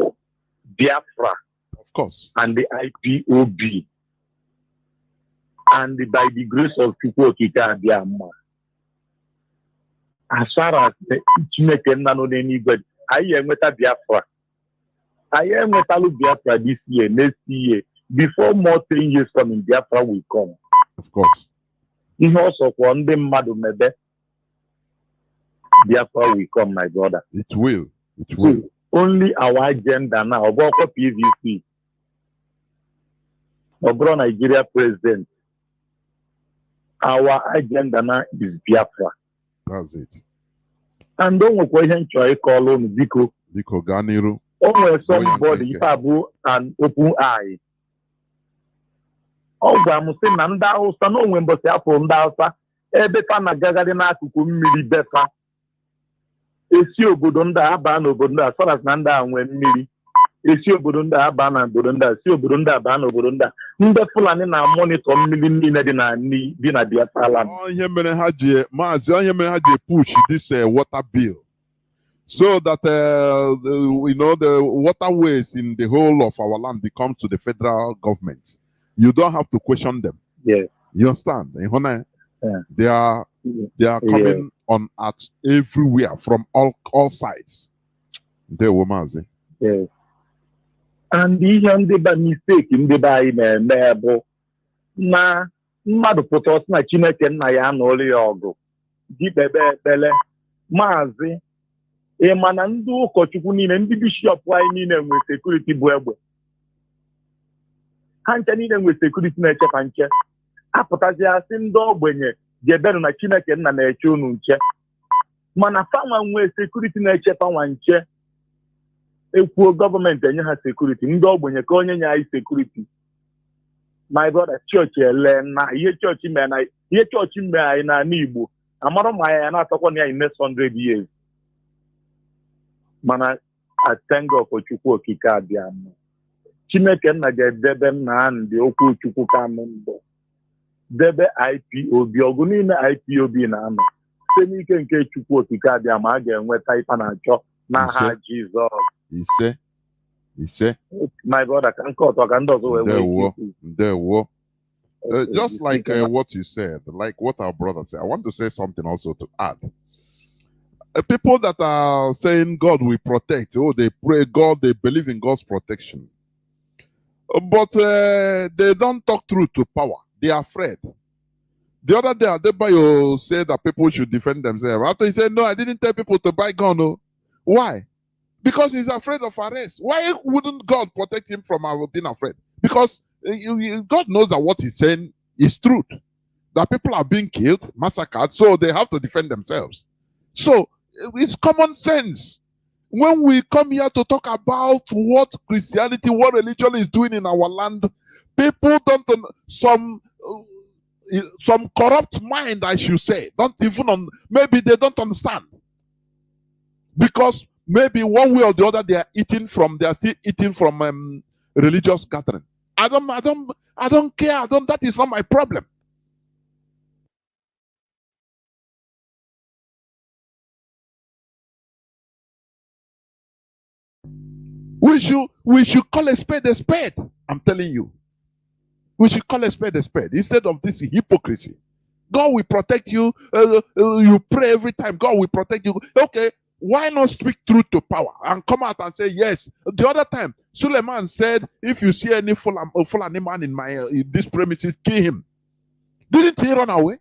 Biafra,
of course,
and the IPOB, and by the grace of people, Biafra. As far as the anybody, I am with Biafra. I am with Biafra this year, next year. Before more 10 years coming, Biafra will come.
Of course.
He also one day, Madam Mebe. Biafra will come, my brother.
It will. It will.
So, only our agenda now, about PVC, about Nigeria president. Our agenda now is Biafra.
That's it.
And don't know question try call on Biko.
Biko Ganiru.
Oh, somebody tabu and open eye. Oh, I'm saying Nanda Hausa no when but from Hausa. Ebeta na gagari na akuku mmiri befa. Esi obodo nda aba na obodo nda as far as Nanda nwe mmiri. Esi obodo nda aba na obodo nda, esi obodo nda aba na obodo nda. Ndị Fulani na monitor mmiri niile dị na Biafra land.
Onye mere ha ji Mazi, onye mere ha ji push this water bill. So that the waterways in the whole of our land become to the federal government. You don't have to question them.
Yeah.
You understand?
Yeah.
They are coming on at everywhere from all sides. They were Mazi.
Yes. And even the mistake in the by me na mmadụ pụta ọsị na Chineke nna ya n'ụlọ ya ọgụ dibebe ekpele Mazi ịma na ndị ụkọchukwu niile ndị bishọp anyị niile nwe sekuriti bụ egbe ha nche niile nwe sekuriti na-echefa nche apụtazi asị ndị ogbenye jeberụ na Chineke nna na-eche unu nche mana fanwa nwe sekuriti na-echefa nwa nche ekwuo gọọmenti enye ha sekuriti ndị ogbenye ka onye nye anyị sekuriti. My brother, church ele na ihe church me na ihe church me anyị na Igbo amara ma ya na atakwa na in next 100 years. Mana I thank God for Chukwu okike abịa m. Chineke nna ga-edebe na ndị okwu Chukwu ka m mbọ. Debe IPOB ọgụ niile IPOB na-anọ. Site n'ike nke Chukwu okike abịa ma a ga-enweta ife na-achọ n'aha Jizọs.
Ise.
My brother, can cut or can do
there were. Just like what you said, like what our brother said, I want to say something also to add. People that are saying God will protect, they pray God, they believe in God's protection. But they don't talk truth to power. They are afraid. The other day, Adebayo said that people should defend themselves. After he said, no, I didn't tell people to buy gun. No. Why? Because he's afraid of arrest. Why wouldn't God protect him from being afraid? Because God knows that what he's saying is truth. That people are being killed, massacred, so they have to defend themselves. So it's common sense. When we come here to talk about what Christianity, what religion is doing in our land, people don't, some corrupt mind, I should say, don't even, maybe they don't understand. Because maybe one way or the other they are still eating from religious gathering. I don't care. That is not my problem. We should call a spade a spade. I'm telling you. We should call a spade instead of this hypocrisy. God will protect you. You pray every time. God will protect you. Okay. Why not speak truth to power and come out and say yes? The other time, Suleiman said, if you see any Fulani man in these premises, kill him. Didn't he run away?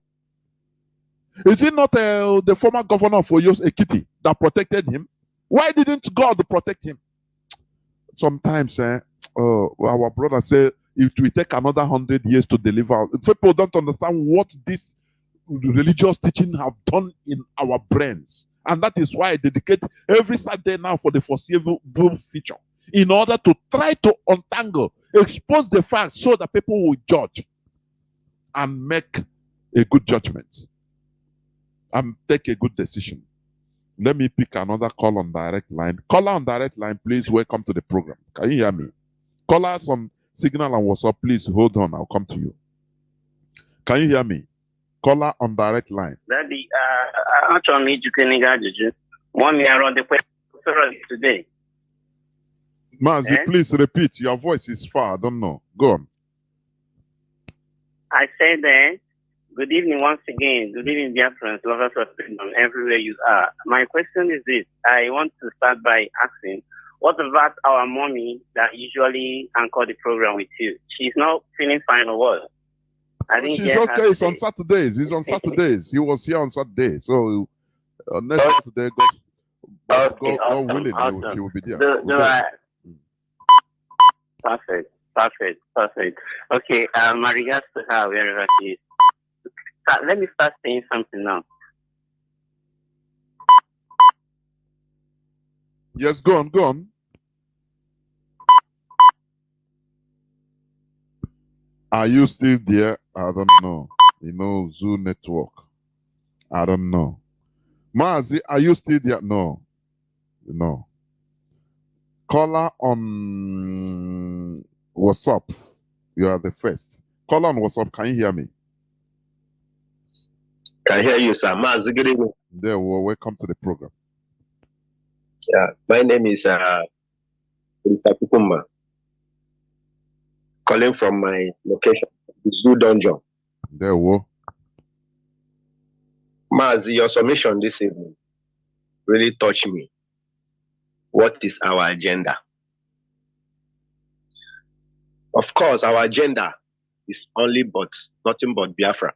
Is it not the former governor of Oyo Ekiti that protected him? Why didn't God protect him? sometimes our brother say it will take another 100 years to deliver. People don't understand what this religious teaching have done in our brains. And that is why I dedicate every Saturday now for the foreseeable future, in order to try to untangle, expose the facts so that people will judge and make a good judgment and take a good decision. Let me pick another call on direct line. Caller on direct line, please. Welcome to the program. Can you hear me? Callers on Signal and WhatsApp, please hold on. I'll come to you. Can you hear me? Caller on direct line.
Daddy, actually, you can engage. One year on the question today.
Mazi, please repeat. Your voice is far. I don't know. Go on.
I said that. Good evening once again. Good evening, dear friends, lovers of freedom, everywhere you are. My question is this. I want to start by asking, what about our mommy that usually anchor the program with you? She's not feeling fine or what?
She's okay. It's on Saturdays. He's on Saturdays. He was here on Saturday. So next Saturday, God willing, he will be there.
Perfect. Okay, my regards to her wherever she is. Let me start saying something now.
Yes, go on. Are you still there? I don't know. Zoo network. I don't know. Mazi, are you still there? No. Caller on WhatsApp. You are the first. Caller on WhatsApp. Can you hear me?
Can hear you, sir. Mazi, good evening.
There, welcome to the program.
Yeah, my name is Pukumba. Calling from my location, Zoo Dungeon.
There,
Mazi, your submission this evening really touched me. What is our agenda? Of course, our agenda is nothing but Biafra.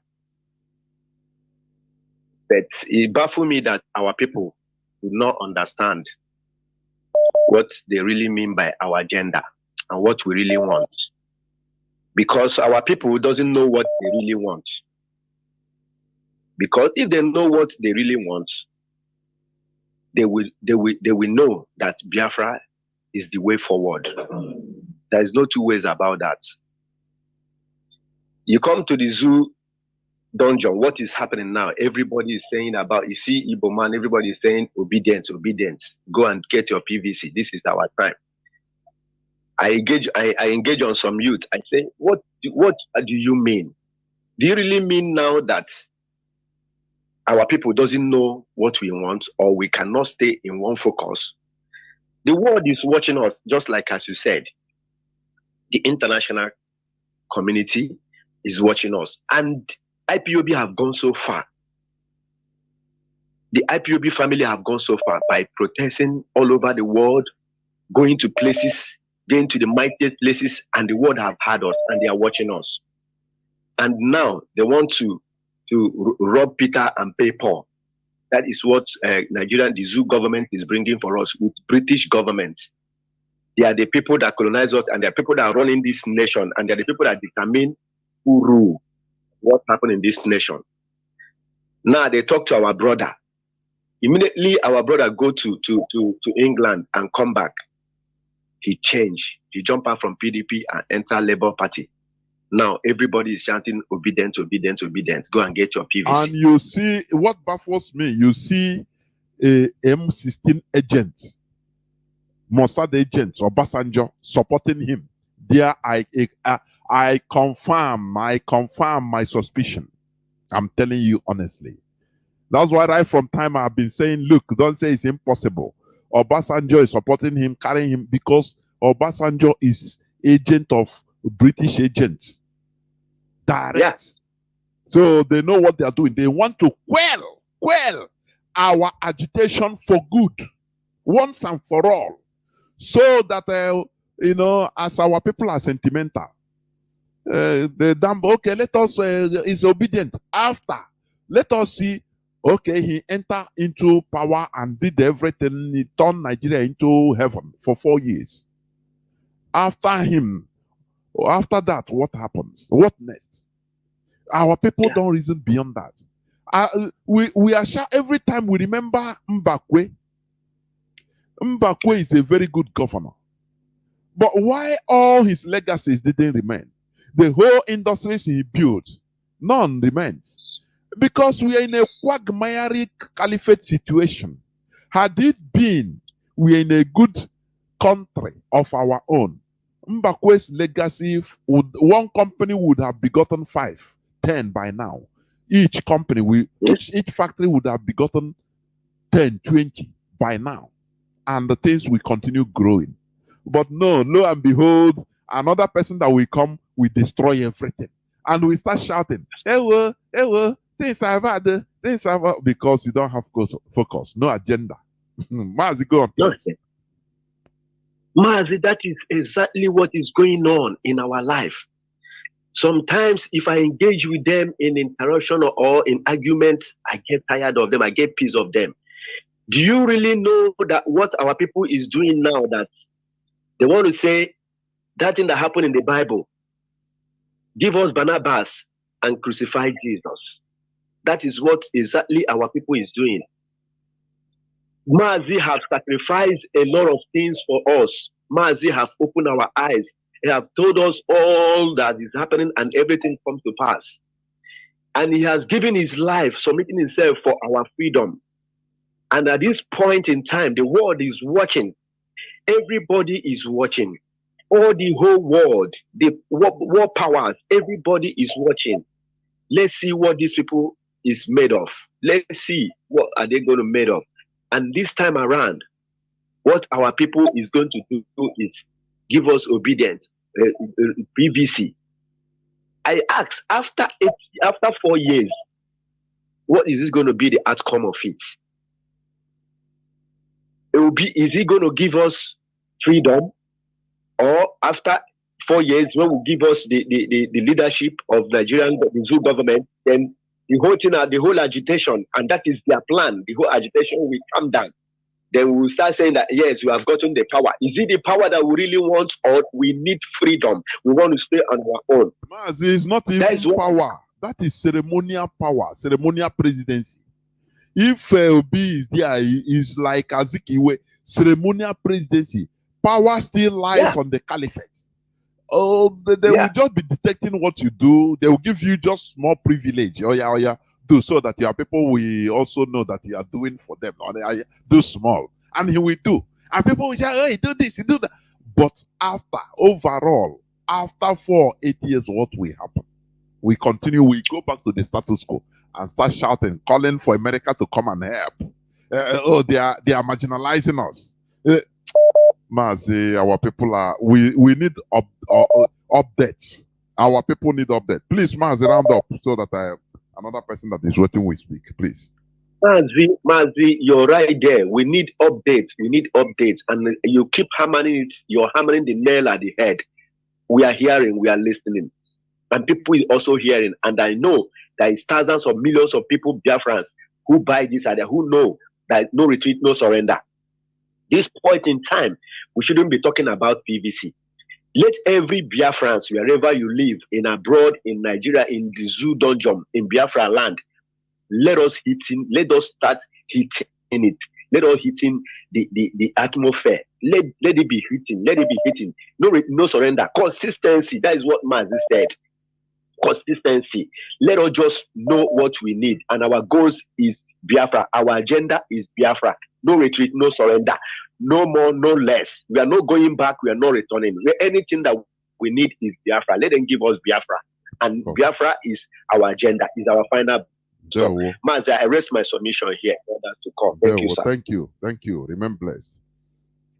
But it baffles me that our people do not understand what they really mean by our agenda and what we really want. Because our people doesn't know what they really want. Because if they know what they really want, they will know that Biafra is the way forward. There is no two ways about that. You come to the Zoo Dungeon, what is happening now? Everybody is saying about, you see Igbo man, everybody is saying obedience. Go and get your PVC. This is our time. I engage on some youth. I say, what do you mean? Do you really mean now that our people doesn't know what we want, or we cannot stay in one focus? The world is watching us, just like as you said. The international community is watching us, and IPOB have gone so far. The IPOB family have gone so far by protesting all over the world, going to places, going to the mightiest places, and the world have heard us, and they are watching us. And now they want to rob Peter and pay Paul. That is what Nigerian, the Zoo government is bringing for us with British government. They are the people that colonize us, and they are people that are running this nation, and they are the people that determine who rule what happened in this nation. Now they talk to our brother. Immediately our brother go to England and come back. He changed. He jumped out from PDP and enter Labour Party. Now everybody is chanting obedience. Go and get your PVC.
And you see, what baffles me, you see a M16 agent, Mossad agent, or Obasanjo supporting him. There I confirm my suspicion. I'm telling you honestly. That's why right from time I've been saying, look, don't say it's impossible. Obasanjo is supporting him, carrying him, because Obasanjo is agent of British agents. Direct.
Yes.
So they know what they are doing. They want to quell our agitation for good, once and for all. So that, as our people are sentimental, the damn, okay, let us, is obedient. After, let us see, okay, he entered into power and did everything. He turned Nigeria into heaven for 4 years. After him, or after that, what happens? What next? Our people don't reason beyond that. We are sure every time we remember Mbakwe. Mbakwe is a very good governor. But why all his legacies didn't remain? The whole industries he built, none remains. Because we are in a quagmire caliphate situation. Had it been we are in a good country of our own, Mbakwe's legacy one company would have begotten 5, 10 by now. Each company, each factory would have begotten 10, 20 by now. And the things will continue growing. But no, lo and behold, another person that will come will destroy everything. And we start shouting, ewo, things are bad, things are bad, because you don't have focus, no agenda. Mazi, go on, please.
Mazi, that is exactly what is going on in our life. Sometimes if I engage with them in interaction or in arguments, I get tired of them, I get peace of them. Do you really know that what our people is doing now, that they want to say that thing that happened in the Bible, give us Barnabas and crucify Jesus? That is what exactly our people is doing. Mazi have sacrificed a lot of things for us. Mazi have opened our eyes. He have told us all that is happening and everything comes to pass. And he has given his life, submitting himself for our freedom. And at this point in time, the world is watching. Everybody is watching. All the whole world, the war powers, everybody is watching. Let's see what these people is made of. Let's see what are they going to made of. And this time around, what our people is going to do is give us obedience, PVC. I ask, after 4 years, what is this going to be the outcome of it? It will be, is he going to give us freedom? Or after 4 years, when will give us the leadership of Nigerian, the zoo government, then the whole thing, the whole agitation, and that is their plan, the whole agitation will come down. Then we will start saying that, yes, we have gotten the power. Is it the power that we really want, or we need freedom? We want to stay on our own.
Mazi, it's not even power. That is ceremonial power, ceremonial presidency. If Obi is there, is like Azikiwe, ceremonial presidency. Power still lies on the caliphate. Oh, they will just be detecting what you do. They will give you just small privilege. Oh yeah, do so that your people will also know that you are doing for them. Or they do small, and he will do. And people will say, "Hey, do this, you do that." But overall, after 4-8 years, what will happen? We continue. We go back to the status quo and start shouting, calling for America to come and help. They are marginalizing us. Mazi, our people are, we need updates. Our people need updates. Please, Mazi, round up so that another person that is waiting will speak, please.
Mazi, you're right there. We need updates. We need updates. And you keep hammering it. You're hammering the nail at the head. We are hearing, we are listening. And people is also hearing. And I know there is thousands of millions of people, Biafrans, who buy this idea, who know that no retreat, no surrender. This point in time, we shouldn't be talking about PVC. Let every Biafrans, wherever you live, in abroad, in Nigeria, in the zoo dungeon, in Biafra land, let us start hitting it. Let us hitting the atmosphere. Let it be hitting. Let it be hitting. No surrender. Consistency. That is what Mazi said. Consistency. Let us just know what we need. And our goals is Biafra. Our agenda is Biafra. No retreat, no surrender. No more, no less. We are not going back. We are not returning. Anything that we need is Biafra. Let them give us Biafra. And Biafra is our agenda, is our final. So, Mazi, I rest my submission here. To come. Thank you, sir.
Thank you. Remain blessed.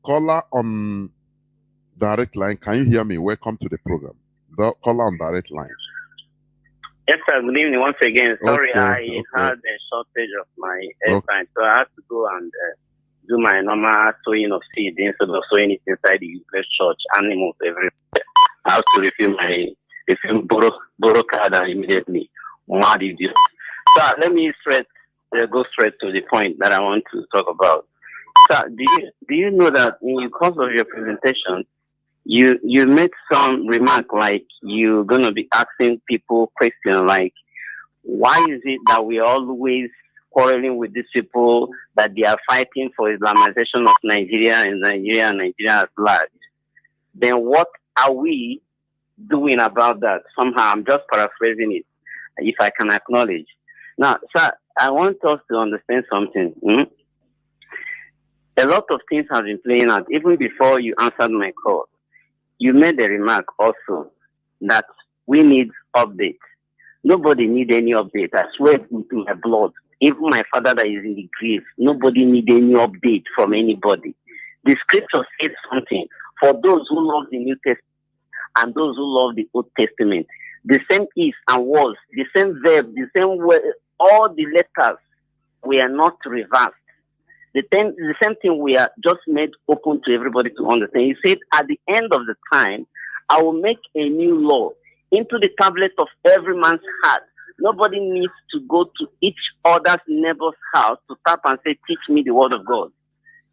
Caller on direct line. Can you hear me? Welcome to the program. The caller on direct line.
Yes, sir. Good evening once again. Sorry, I had a shortage of my airtime, so I had to go and do my normal sowing of seed instead of sowing it inside the useless church. Animals everywhere. I have to refill borrow card and immediately. Mad idiot. So let me go straight to the point that I want to talk about. So do you know that in the course of your presentation, you made some remark like you're gonna be asking people questions like, why is it that we always quarreling with these people that they are fighting for Islamization of Nigeria and Nigeria at large? Then what are we doing about that? Somehow, I'm just paraphrasing it, if I can acknowledge. Now, sir, I want us to understand something. A lot of things have been playing out. Even before you answered my call, you made a remark also that we need update. Nobody need any update. I swear to my blood. Even my father that is in the grave, nobody need any update from anybody. The scripture says something. For those who love the New Testament and those who love the Old Testament, the same is and was, the same verb, the same word, all the letters were not reversed. The same thing we are just made open to everybody to understand. He said, at the end of the time, I will make a new law into the tablet of every man's heart. Nobody needs to go to each other's neighbor's house to tap and say, teach me the word of God.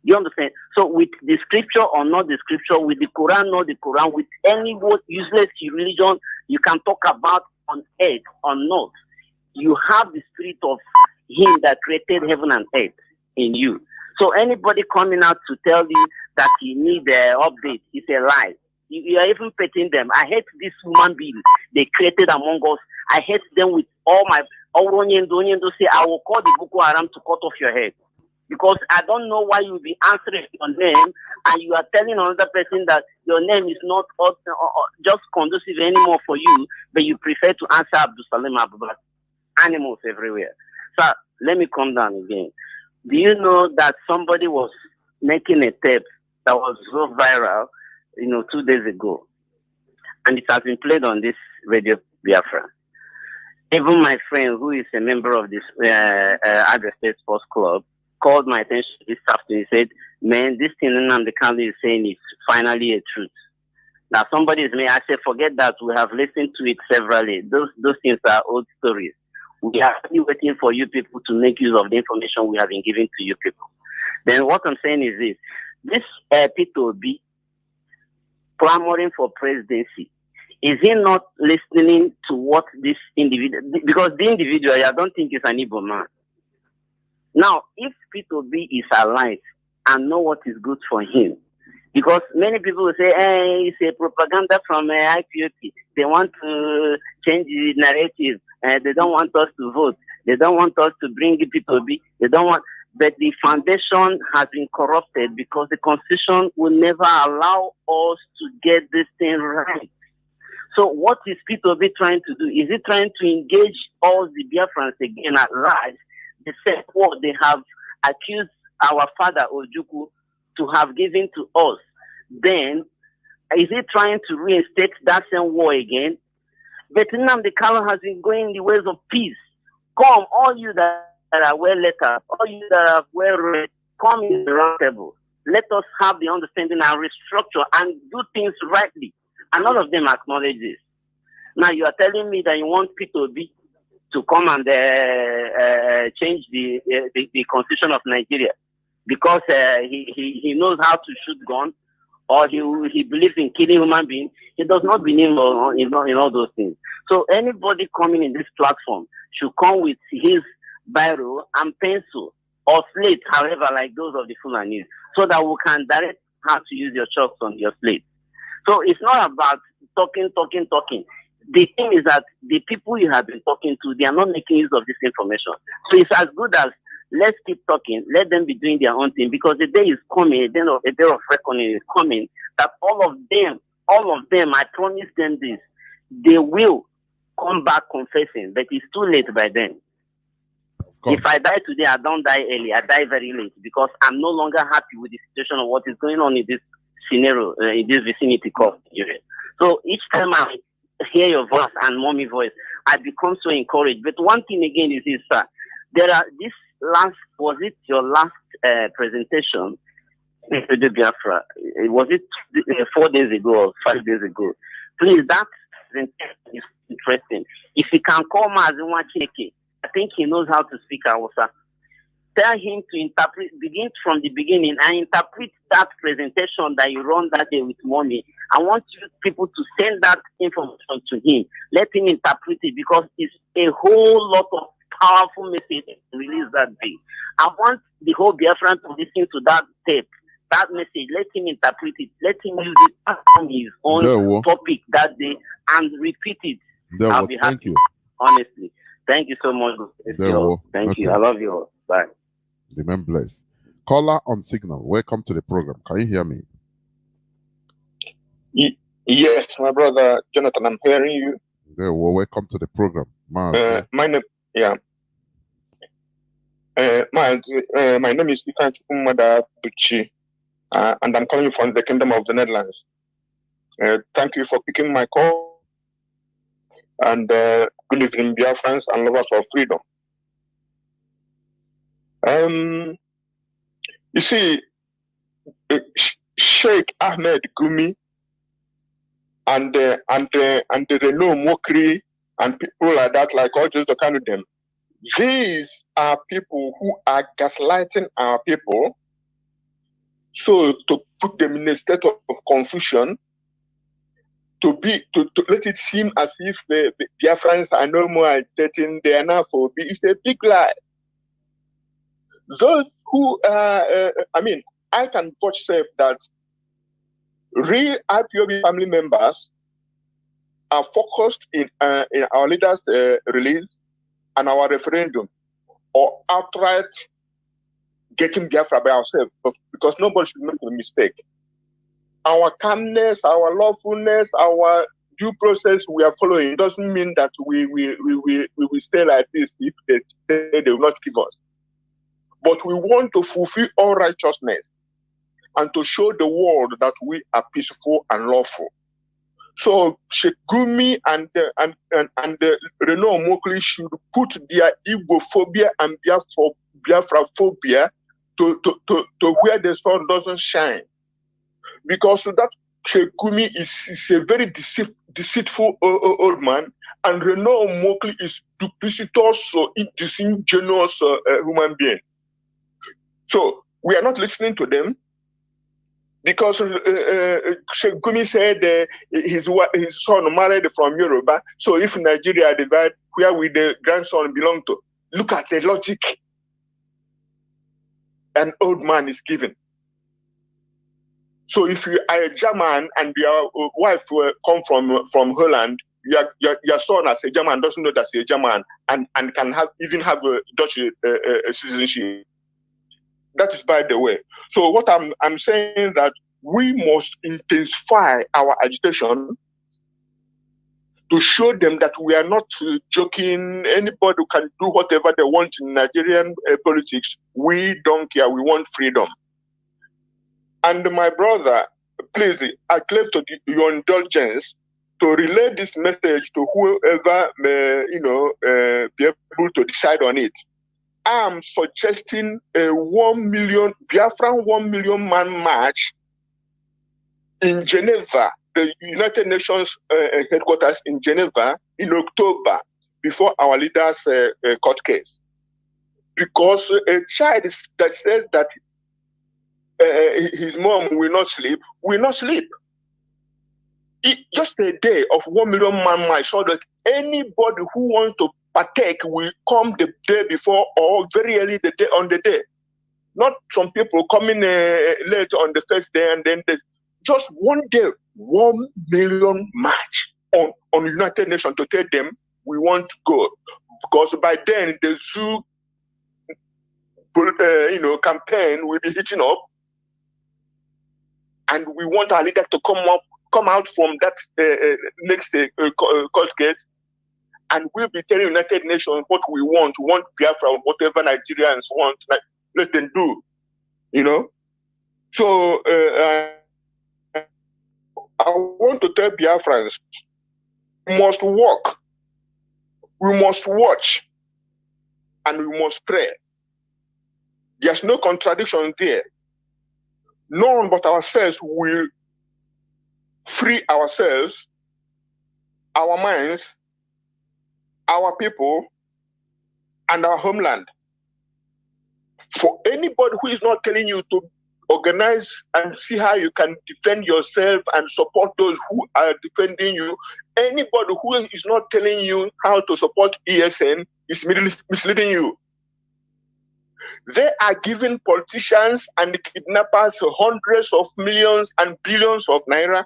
You understand? So with the scripture or not the scripture, with the Quran, not the Quran, with any word useless religion you can talk about on earth or not, you have the spirit of him that created heaven and earth in you. So anybody coming out to tell you that you need an update is a lie. You are even petting them. I hate this human being they created among us. I hate them with all my say I will call the Boko Haram to cut off your head. Because I don't know why you'll be answering your name and you are telling another person that your name is not just conducive anymore for you, but you prefer to answer Abdul Salim Abubakar. Animals everywhere. So let me come down again. Do you know that somebody was making a tape that was so viral, 2 days ago, and it has been played on this radio Biafra? Even my friend, who is a member of this Agri State Sports Club, called my attention this afternoon. He said, "Man, this thing Nnamdi Kanu is saying is finally a truth." Now somebody is saying, I said, forget that. We have listened to it severally. Those things are old stories. We are only waiting for you people to make use of the information we have been giving to you people. Then what I'm saying is this P2B clamoring for presidency, is he not listening to what this individual, because the individual, I don't think is an Igbo man. Now, if P2B is alive and know what is good for him, because many people will say, hey, it's a propaganda from IPOP. They want to change the narrative. They don't want us to vote. They don't want us to bring P2B. They don't want, but the foundation has been corrupted because the constitution will never allow us to get this thing right. So what is P2B trying to do? Is it trying to engage all the Biafrans again at large? The same word they have accused our father Ojukwu to have given to us. Then, is he trying to reinstate that same war again? But Nnamdi Kanu has been going in the ways of peace. Come, all you that are well lettered, all you that are well read, come in the round table. Let us have the understanding and restructure and do things rightly. And none of them acknowledge this. Now you are telling me that you want P2B to come and change the constitution of Nigeria because he knows how to shoot guns, or he believes in killing human beings. He does not believe in all those things. So anybody coming in this platform should come with his biro and pencil or slate, however, like those of the Fulanis, so that we can direct how to use your chalks on your slate. So it's not about talking. The thing is that the people you have been talking to, they are not making use of this information. So it's as good as let's keep talking, let them be doing their own thing, because the day is coming, a day of reckoning is coming, that all of them, I promise them this, they will come back confessing, but it's too late by then. If I die today, I don't die early, I die very late, because I'm no longer happy with the situation of what is going on in this scenario, in this vicinity called Nigeria. So each time I hear your voice and mommy voice, I become so encouraged. But one thing again is this, sir, was it your last presentation in the Biafra? Was it 4 days ago or 5 days ago? Please, that presentation is interesting. If you can call Mazi, I think he knows how to speak Hausa. Tell him to begin from the beginning and interpret that presentation that you run that day with mommy I want you people to send that information to him. Let him interpret it, because it's a whole lot of powerful message released that day. I want the whole Biafran to listen to that tape, that message. Let him interpret it. Let him use it on his own topic that day and repeat it. I'll be happy.
Thank you.
Honestly. Thank you so much. Thank you. I love you all. Bye.
Remain blessed. Caller on signal. Welcome to the program. Can you hear me?
Yes, my brother Jonathan, I'm hearing you.
Welcome to the program.
My name, my name is Ifan Umada Buchi, and I'm calling from the Kingdom of the Netherlands. Thank you for picking my call, and good evening, dear friends and lovers of freedom. You see, Sheikh Ahmed Gumi and the Renault Mokri and people like that, like all those kind of them, these are people who are gaslighting our people, so to put them in a state of confusion, to let it seem as if the Biafrans are no more agitating, they are now for B. It's a big lie. Those who I can vouchsafe that real IPOB family members are focused in our leaders' release and our referendum, or outright getting Biafra by ourselves, because nobody should make a mistake. Our calmness, our lawfulness, our due process we are following doesn't mean that we will stay like this if they say they will not give us. But we want to fulfill all righteousness and to show the world that we are peaceful and lawful. So Sheikh Gumi and Renault Mokli should put their Igbophobia and Biafra phobia to where the sun doesn't shine. Because that Sheikh Gumi is a very deceitful old man, and Renault Mokli is duplicitous, so disingenuous human being. So we are not listening to them, because Sheikh Gumi said his son married from Yoruba. So if Nigeria divide, where will the grandson belong to? Look at the logic an old man is given. So if you are a German and your wife come from Holland, your son as a German doesn't know that's a German and can even have a Dutch citizenship. That is by the way. So what I'm saying is that we must intensify our agitation to show them that we are not joking. Anybody can do whatever they want in Nigerian politics. We don't care. We want freedom. And my brother, please, I claim to your indulgence to relay this message to whoever may, be able to decide on it. I'm suggesting a 1 million Biafran 1 million man march in Geneva, the United Nations headquarters in Geneva, in October, before our leaders' court case. Because a child that says that his mom will not sleep. Just a day of 1 million man march, so that anybody who wants to partake will come the day before or very early on the day. Not some people coming late on the first day and then just one day, 1 million march on United Nations to tell them we want to go. Because by then the zoo campaign will be heating up. And we want our leader to come out from that next court case, and we'll be telling United Nations what we want. We want Biafra, whatever Nigerians want. Let them do, So I want to tell Biafrans, we must walk, we must watch, and we must pray. There's no contradiction there. None but ourselves will free ourselves, our minds, our people, and our homeland. For anybody who is not telling you to organize and see how you can defend yourself and support those who are defending you. Anybody who is not telling you how to support ESN is misleading you. They are giving politicians and kidnappers hundreds of millions and billions of naira,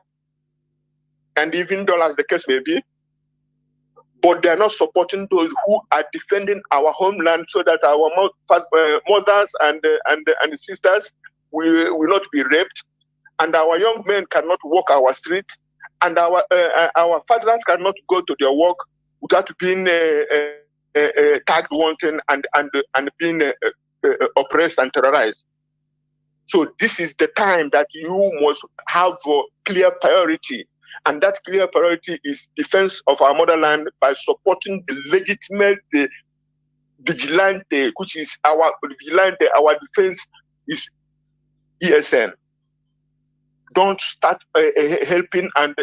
and even dollars, the case may be. But they are not supporting those who are defending our homeland so that our mothers and sisters will not be raped, and our young men cannot walk our street, and our fathers cannot go to their work without being tagged wanting and being oppressed and terrorized. So this is the time that you must have a clear priority. And that clear priority is defense of our motherland by supporting the legitimate vigilante, which is our vigilante. Our defense is ESN. Don't start helping and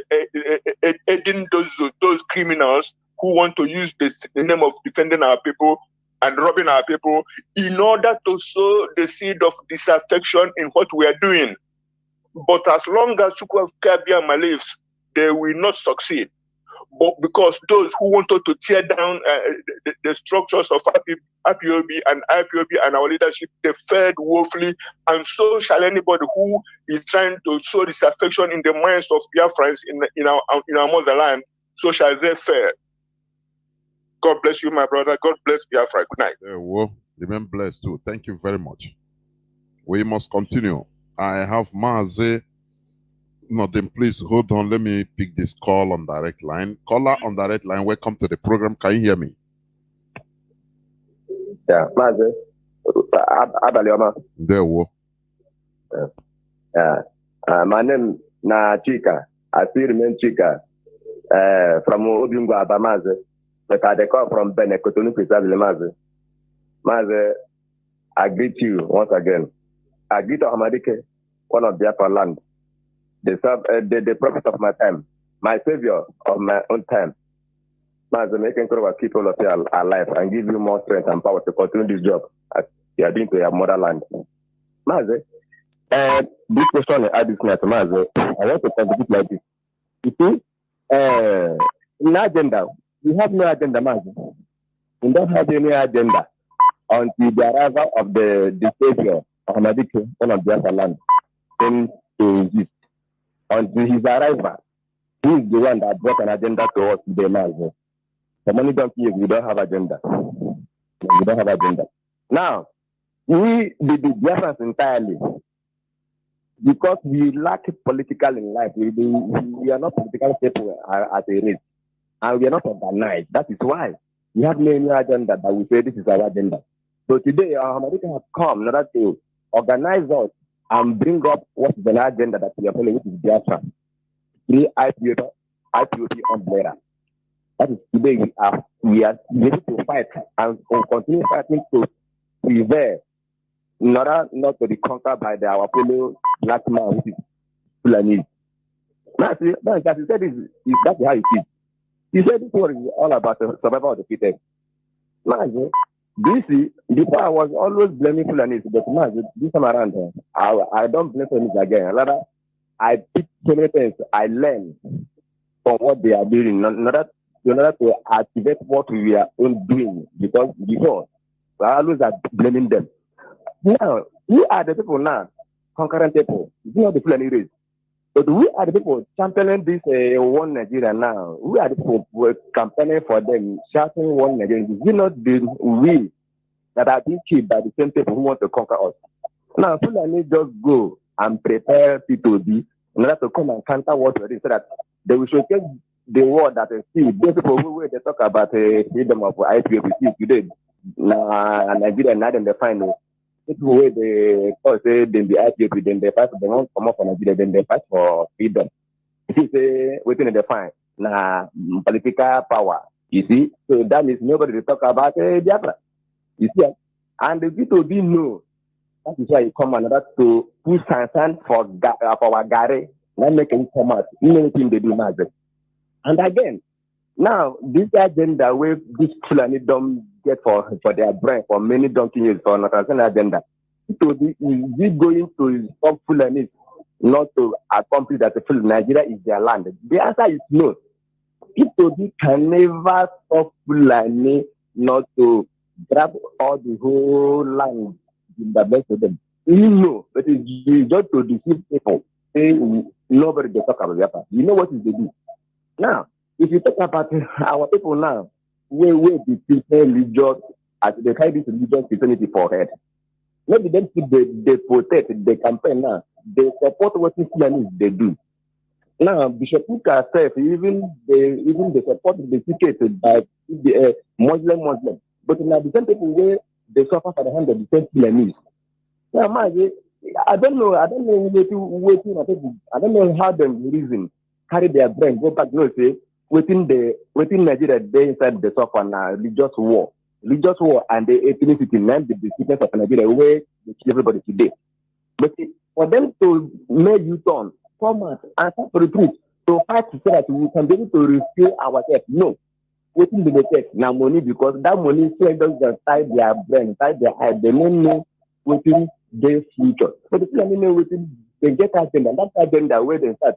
aiding those criminals who want to use the name of defending our people and robbing our people in order to sow the seed of disaffection in what we are doing. But as long as Chukwuka lives, they will not succeed. But because those who wanted to tear down the structures of IPOB and our leadership, they fared woefully, and so shall anybody who is trying to sow disaffection in the minds of Biafrans in our motherland, so shall they fare. God bless you, my brother. God bless Biafra. Good night.
Well, remain blessed too. Thank you very much. We must continue. I have Mazi. No, then please hold on. Let me pick this call on direct line. Caller on direct line, welcome to the program. Can you hear me?
Yeah, Mazi. Abalioma.
There we go.
Yeah. My name na Chika. I still remain Chika. From Obingwa Abamazi. But I call from Benin, Cotonou, Mazi. Mazi, I greet you once again. I greet Ahmadike, one of Biafra land. The prophet of my time, my savior of my own time. Mazi, making sure that keep all of you alive and give you more strength and power to continue this job as you are doing to your motherland. Mazi, this question I add this night, Mazi, I want to contribute like this. You see, in agenda, we have no agenda, Mazi. We don't have any agenda until the arrival of the savior of Ahmadike, one of Biafra land, came to exist. Until his arrival, he is the one that brought an agenda to us today, Mazi. For many years, we don't have agenda. We don't have agenda. Now, we, the Biafrans entirely, because we lack political in life, we are not political people at a rate, and we are not organized. That is why we have no agenda that we say this is our agenda. So today, our Americans have come in order to organize us and bring up what is an agenda that we are following, which is Biafra. 3 IPOB umbrella. That is today we are ready to fight and continue fighting to prevail in order not to be conquered by our fellow black man, which is Fulani. Now, that he said that's how it is. He said this one is all about the survival of the fittest. Now, before I was always blaming Fulani, but now this time around, I don't blame Fulani again. Rather, I pick so many things I learn from what they are doing in order to activate what we are doing. Because before, we always are blaming them. Now, we are the people now, conquering people. It's not the Fulani race. But we are the people championing this one Nigeria now. We are the people who are campaigning for them, shouting one Nigeria. We not the we that are being killed by the same people who want to conquer us. Now, Fulani just go and prepare P2B in order to come and counter what we're doing so that they will showcase the world that they see. Those people who they talk about freedom of IPOB today. Now, Nigeria, now then they find people where they say then the IPOB, then they fight, they won't come up for Nigeria, then they fight for freedom. You say, waiting they find now political power. You see, so that means nobody to talk about Biafra. You see, and the P2B know. That is why you come in order to push and for our Gary, not making come out, anything they do magic. And again, now this agenda where this Fulani don't get for their brain for many donkey years for not an agenda. Is it going to stop Fulani not to accomplish that Nigeria is their land? The answer is no. It can never stop Fulani not to grab all the whole land in the best of them. You know, but it's just to deceive people. Nobody they talk about Biafra. You know what is they do? Now, if you talk about our people now, we the people religious as they carry this religious Christianity for head. Maybe them they protect, they campaign now, they support what Islamists they do. Now, Bishop Uka says even they support the ticket by the Muslim. But now the same people where they suffer for the hand of the same Islamist. Now, Mazi, I don't know how them reason carry their brain, go back, say, within Nigeria, they inside the suffer now, religious war and the ethnicity, and the sickness of Nigeria, where they kill everybody today. But for them to make you turn, come out, and start to retreat, to fight so that we can be able to rescue ourselves. No. Waiting to take now money because that money does inside their brain, inside their eye. They don't know within their future. But the people know within they get agenda. That agenda where they start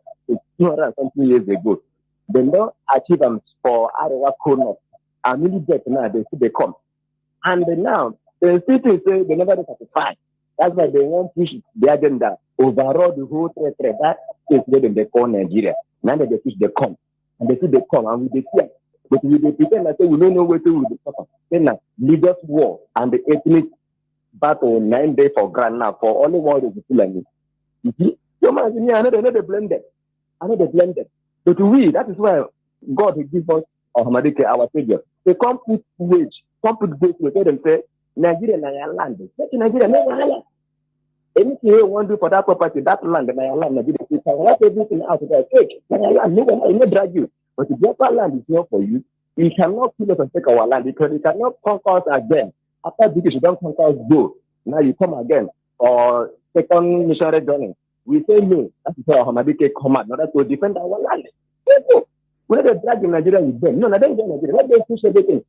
200 and something years ago. They don't achieve them for Arewa corner. And really get now they see they come. And now the city say they never satisfied. That's why they want to push the agenda overall the whole threat. That is where they call Nigeria. Now that they push they come. And they see they come and we they see. But we pretend that we don't know what to do. Then leaders war and the ethnic battle 9 days for grand now for only one of the Fulani. You see? So I know they blend them. But we, that is why God will give us our Savior. They come put wage, come put grace to them say, Nigeria na your land. Nigeria na your land. Anything you want to do for that property, that land, na your land, Nigeria. You can write everything out of that. Take, na your land, no drag you. But if Biafra land is not for you, you cannot kill us and take our land because you cannot conquer us again. After British, you don't conquer us, go. Now you come again or second missionary journey. We say no. That is why Hamadike come out in order to defend our land. When they drag in Nigeria with them, no, they don't get Nigeria. Let them push everything.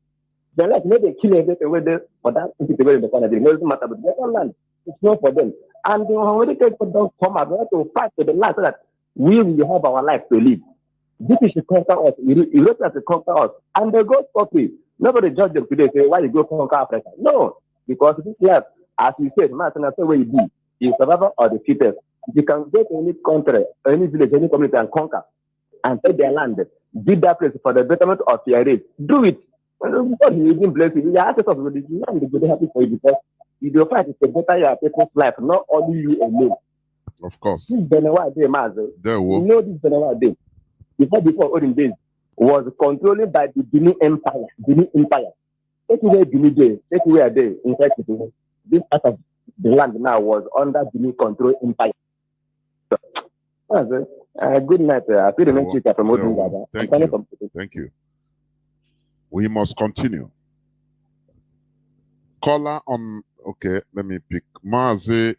They like let them kill everything with them for that thing to in the corner. It doesn't matter, but Biafra land, it's not for them. And the Hamadike don't come out in order to fight to the land so that we will have our life to live. This is to conquer us. Europe has to conquer us. And they go scot-free. Nobody judge them today, say, why you go conquer Africa? No. Because this life, as you said, Martin, I say where you be, is survivor or the fittest. If you can go to any country, any village, any community and conquer and take their land, build that place for the betterment of your race, do it. And God will even bless you. Your access of the land is very happy for you because you do fight to better your people's life, not only you alone.
Of course.
This Benewa Day, Mazi. You know this Benewa Day. Before olden days, was controlled by the Benin Empire. Take away Benin Day, take away a day. In fact, this part of the land now was under Benin control empire. So, good night. I feel the next from Modulation.
Thank you. We must continue. Caller on. Okay, let me pick Mazi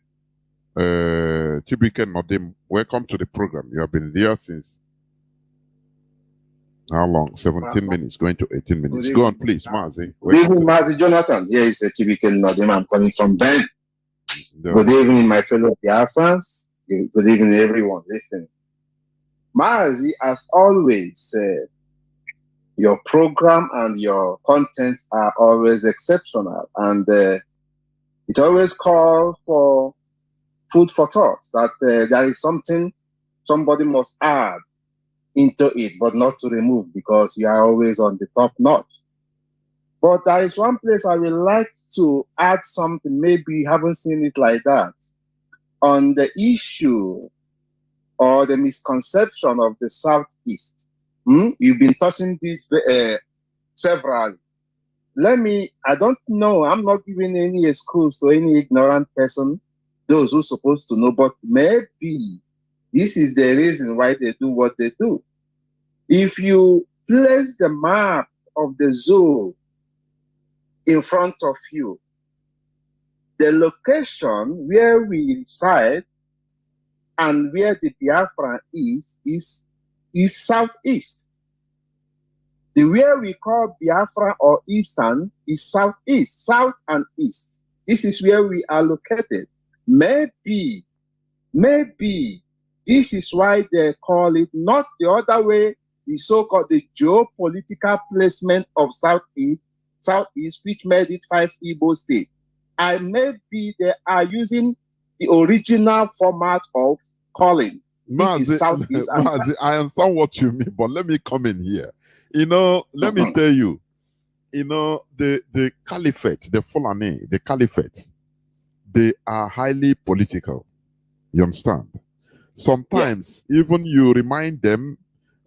Chibike Nodim. Welcome to the program. You have been there since. How long? 17 minutes, going to 18 minutes. Go on, please, Mazi.
Good evening, Mazi Jonathan. Here is Chibike Nodim. I'm calling from Ben. Good evening, my fellow Biafrans. Good evening, everyone listening. Mazi, as always, your program and your contents are always exceptional. And it always calls for food for thought, that there is something somebody must add into it, but not to remove, because you are always on the top notch. But there is one place I would like to add something, maybe you haven't seen it like that, on the issue or the misconception of the Southeast. You've been touching this several. I don't know, I'm not giving any excuse to any ignorant person, those who are supposed to know, but maybe this is the reason why they do what they do. If you place the map of the zoo in front of you, the location where we reside and where the Biafra is southeast. The where we call Biafra or Eastern is southeast, south and east. This is where we are located. Maybe this is why they call it not the other way, the so-called the geopolitical placement of Southeast, which made it 5 Igbo states. And maybe they are using the original format of calling.
Mazi, Mazi, I understand what you mean, but let me come in here. Let me tell you, the caliphate, the Fulani, the caliphate, they are highly political. You understand? Sometimes even you remind them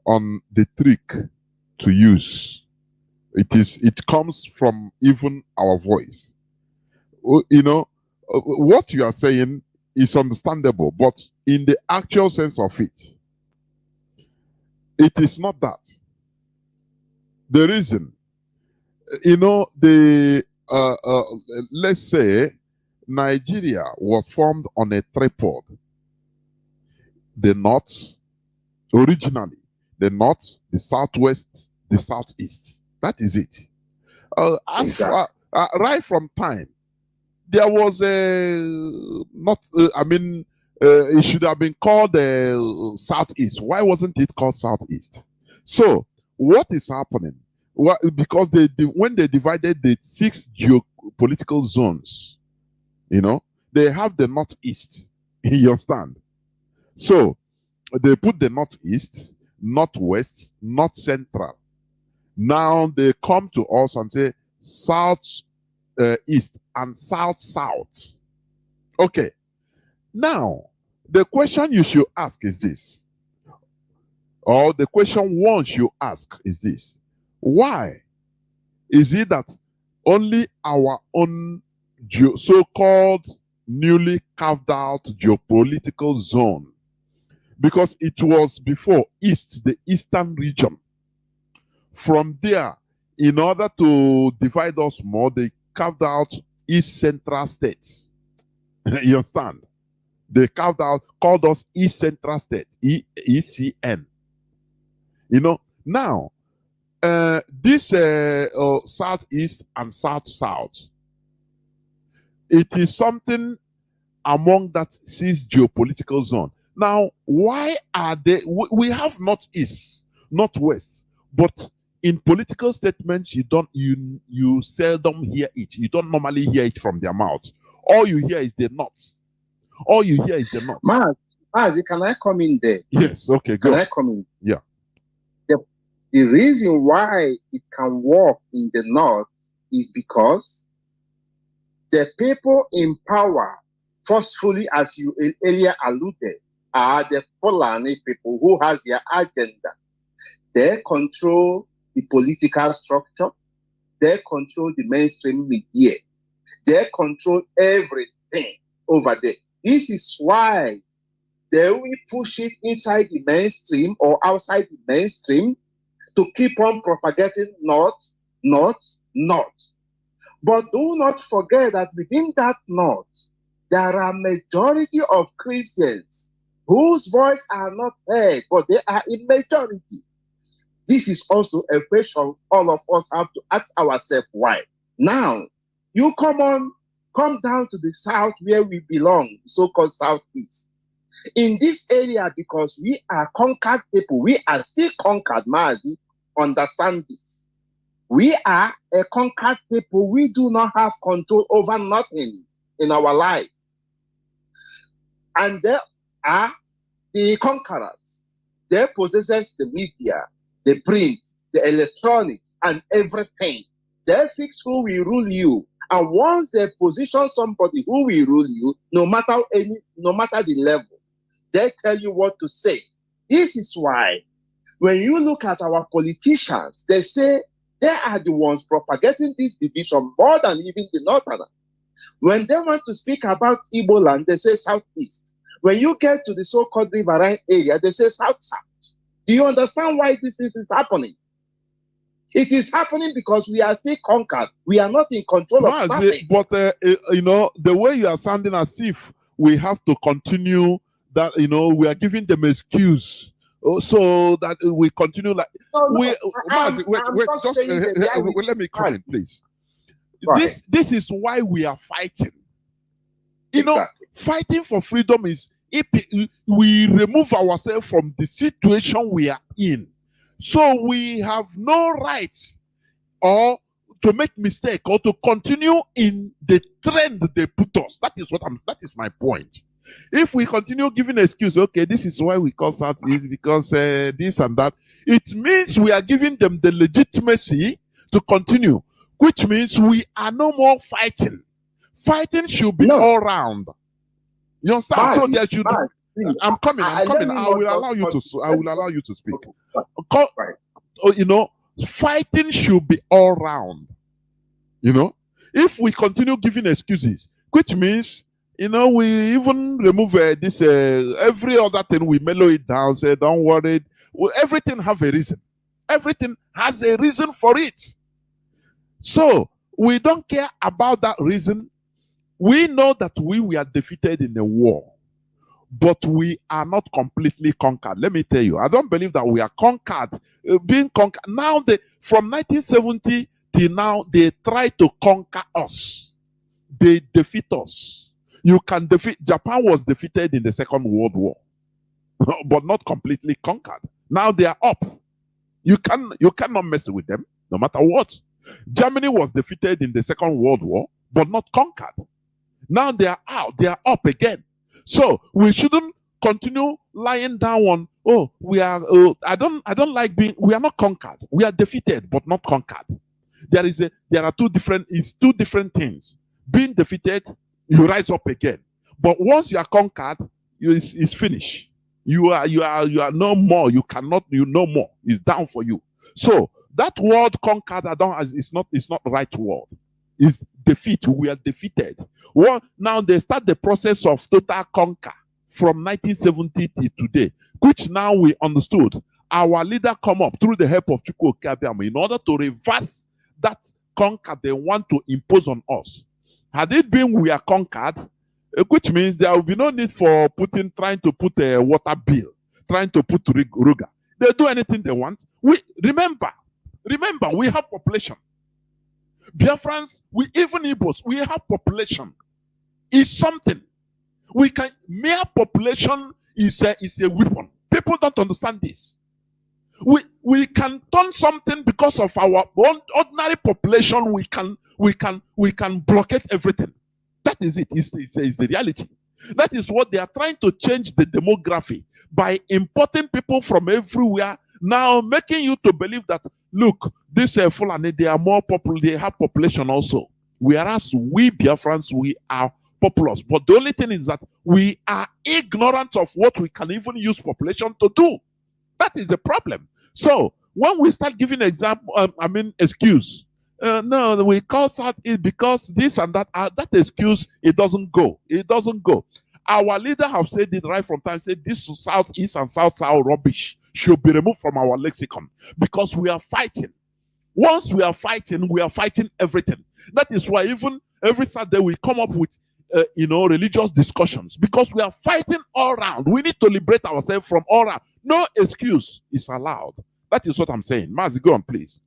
on the trick to use. It comes from even our voice. What you are saying is understandable, but in the actual sense of it, it is not that. The reason, let's say Nigeria was formed on a tripod. The north, originally, the north, the southwest, the southeast. That is it. Right from time, there was it should have been called Southeast. Why wasn't it called Southeast? So, what is happening? Because when they divided the 6 geopolitical zones, they have the Northeast. You understand? So, they put the Northeast, Northwest, North Central. Now they come to us and say South East and South. Okay. Now, the question you should ask is this, or the question one should ask is this: why is it that only our own so-called newly carved out geopolitical zone, because it was before East, the Eastern region, from there, in order to divide us more, they carved out East Central states. You understand? They called us East Central States, ECN. Now, this Southeast and South, it is something among that 6 geopolitical zone. Now, why are they? We have Northeast, Northwest, but in political statements, you seldom hear it. You don't normally hear it from their mouth. All you hear is the North. All you hear is the North.
Mazi, can I come in there?
Yes, okay, go.
Can I come in?
Yeah.
The reason why it can work in the North is because the people in power, forcefully, as you earlier alluded, are the Fulani people who has their agenda. They control the political structure. They control the mainstream media. They control everything over there. This is why they will push it inside the mainstream or outside the mainstream to keep on propagating North. But do not forget that within that North, there are majority of Christians whose voice are not heard, but they are in majority. This is also a question all of us have to ask ourselves why. Now, you come down to the south where we belong, so-called Southeast. In this area, because we are conquered people, we are still conquered, Mazi, understand this. We are a conquered people. We do not have control over nothing in our life. And there are the conquerors. They possess the media, the print, the electronics, and everything. They fix who will rule you. And once they position somebody who will rule you, no matter the level, they tell you what to say. This is why when you look at our politicians, they say they are the ones propagating this division more than even the Northerners. When they want to speak about Igbo land, they say Southeast. When you get to the so-called riverine area, they say South. Do you understand why this is happening? It is happening because we are still conquered. We are not in control of nothing.
But the way you are sounding as if we have to continue that, we are giving them excuse. So that we continue like
let
me comment, please. Right. This is why we are fighting. You know, fighting for freedom is if we remove ourselves from the situation we are in. So we have no right or to make mistake or to continue in the trend they put us. That is my point. If we continue giving excuse, okay, this is why we call out is because this and that, it means we are giving them the legitimacy to continue, which means we are no more fighting. Fighting should be all round. You understand? So there should. I'm coming. I will allow you to speak. You know, fighting should be all round. You know, if we continue giving excuses, which means, you know, we even remove this every other thing, we mellow it down, say don't worry. Well, everything have a reason. Everything has a reason for it. So we don't care about that reason. We know that we were defeated in the war, but we are not completely conquered. Let me tell you, I don't believe that we are conquered, being conquered. Now, from 1970 till now, they try to conquer us. They defeat us. You can defeat, Japan was defeated in the Second World War, but not completely conquered. Now they are up. You cannot mess with them, no matter what. Germany was defeated in the Second World War, but not conquered. Now they are out, they are up again. So we shouldn't continue lying down on, oh, we are, I don't like being, we are not conquered. We are defeated, but not conquered. There are two different things. Being defeated, you rise up again. But once you are conquered, it's finished. You are no more. You cannot, no more. It's down for you. So that word conquered, it's not the right word. It's defeat. We are defeated. Well, now they start the process of total conquer from 1970 to today, which now we understood. Our leader come up through the help of Chukwu Okabiama in order to reverse that conquer they want to impose on us. Had it been we are conquered, which means there will be no need for trying to put a water bill, trying to put Ruga. They do anything they want. We remember, we have population. Biafrans, even Igbos, we have population. It's something. Mere population is a weapon. People don't understand this. We can turn something because of our ordinary population. We can blockade everything. That is it. It's the reality. That is what they are trying to change the demography by importing people from everywhere. Now making you to believe that, look, this Fulani, they are more popular, they have population also. Whereas we Biafrans, we are populous. But the only thing is that we are ignorant of what we can even use population to do. That is the problem. So when we start giving excuse, no, we call out it because this and that, that excuse, it doesn't go. It doesn't go. Our leader have said it right from time, said this Southeast and South rubbish should be removed from our lexicon because we are fighting. Once we are fighting everything. That is why even every Saturday we come up with religious discussions because we are fighting all around. We need to liberate ourselves from all around. No excuse is allowed. That is what I'm saying. Mazi, go on, please.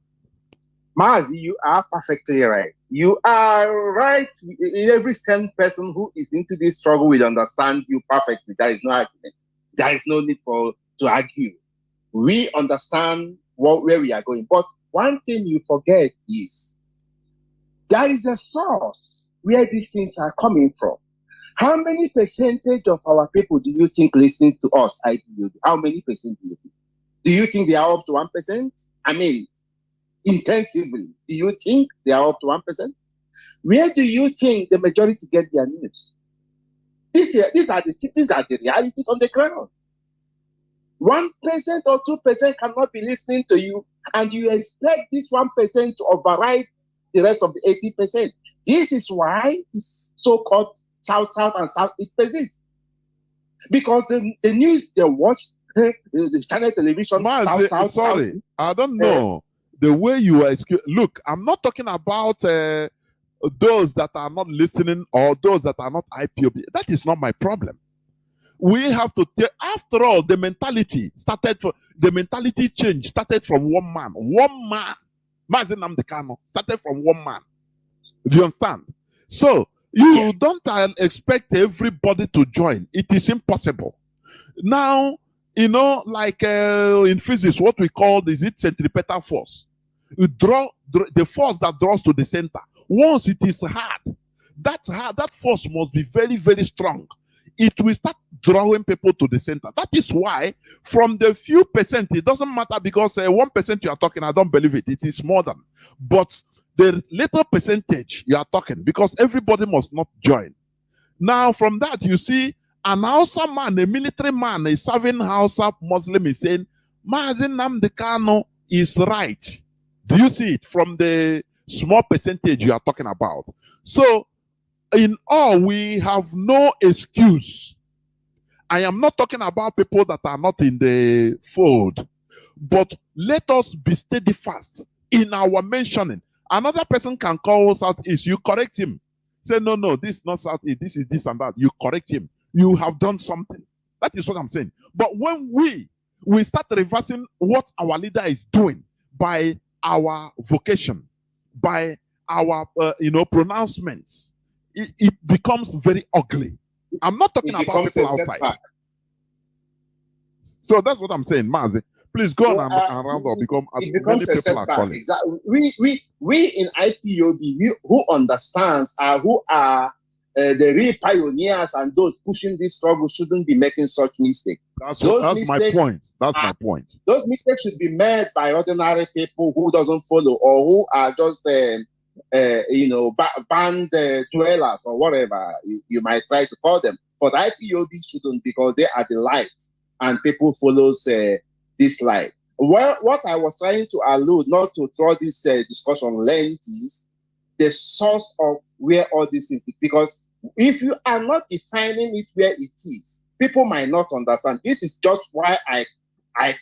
Mazi, you are perfectly right. You are right. Every sane person who is into this struggle will understand you perfectly. There is no argument. There is no need to argue. We understand where we are going. But one thing you forget is there is a source where these things are coming from. How many percentage of our people do you think listening to us? How many percent do you think? Do you think they are up to 1%? I mean, intensively. Do you think they are up to 1%? Where do you think the majority get their news? These are the realities on the ground. 1% or 2% cannot be listening to you, and you expect this 1% to override the rest of the 80%. This is why it's so-called South and Southeast persists. Because the news they watch, the channel television,
sorry, I don't know the way you are. Look, I'm not talking about those that are not listening or those that are not IPOB. That is not my problem. We have to, after all, the mentality change started from one man. Mazi Nnamdi Kanu started from one man. Do you understand? So you don't expect everybody to join. It is impossible. Now, you know, like in physics, what we call is it centripetal force. You draw the force that draws to the center. Once it is hard, that force must be very, very strong. It will start drawing people to the center. That is why, from the few percent, it doesn't matter because 1% you are talking, I don't believe it. It is more than. But the little percentage you are talking, because everybody must not join. Now, from that, you see, an Hausa man, a military man, a serving Hausa Muslim is saying, Mazi Nnamdi Kanu is right. Do you see it from the small percentage you are talking about? So, in all, we have no excuse. I am not talking about people that are not in the fold, but let us be steadfast in our mentioning. Another person can call Southeast, you correct him. Say, no, this is not Southeast, this is this and that. You correct him. You have done something. That is what I'm saying. But when we start reversing what our leader is doing by our vocation, by our pronouncements, it becomes very ugly. I'm not talking about people outside. So that's what I'm saying, Mazi. Please go on and round up because
it becomes a setback. Exactly. We in IPOB, who understands who are the real pioneers and those pushing this struggle shouldn't be making such mistakes.
That's my point. That's my point.
Those mistakes should be made by ordinary people who doesn't follow or who are just band dwellers or whatever you might try to call them. But IPOB shouldn't, because they are the light and people follows this light. Well, what I was trying to allude, not to draw this discussion length, is the source of where all this is. Because if you are not defining it where it is, people might not understand. This is just why I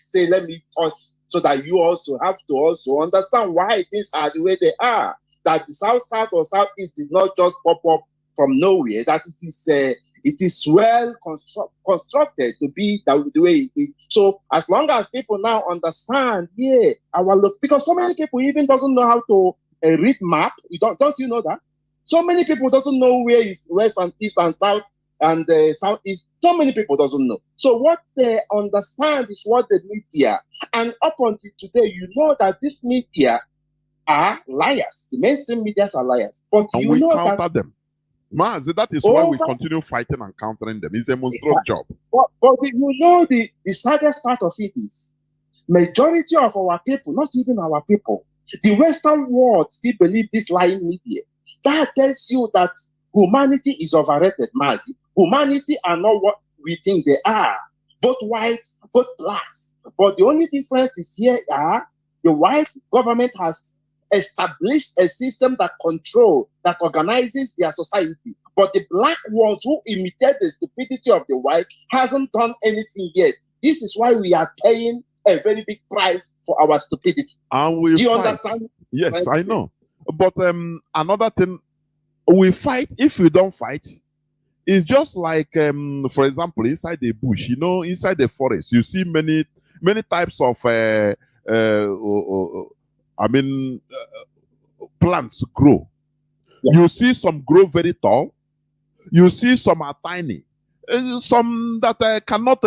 say let me touch, so that you also have to also understand why things are the way they are. That the South or Southeast did not just pop up from nowhere. That it is well constructed to be the way it is. So as long as people now understand, because so many people even doesn't know how to read map. Don't you know that? So many people doesn't know where is west and east and south and southeast. So many people doesn't know. So what they understand is what the media, and up until today, you know that this media are liars. The mainstream media are liars. But
and we counter them. Mazi, that is why we continue fighting and countering them. It's a monstrous job.
But you know the saddest part of it is majority of our people, not even our people, the Western world still believe this lying media. That tells you that humanity is overrated, Mazi. Humanity are not what we think they are. Both whites, both blacks. But the only difference is here the white government has established a system that organizes their society. But the black ones who imitate the stupidity of the white hasn't done anything yet. This is why we are paying a very big price for our stupidity.
And we
Do you
fight.
understand?
Yes, I know. But another thing, we fight. If we don't fight, it's just like, for example, inside the bush, inside the forest, you see many types of plants grow. Yeah. You see some grow very tall. You see some are tiny. Some that cannot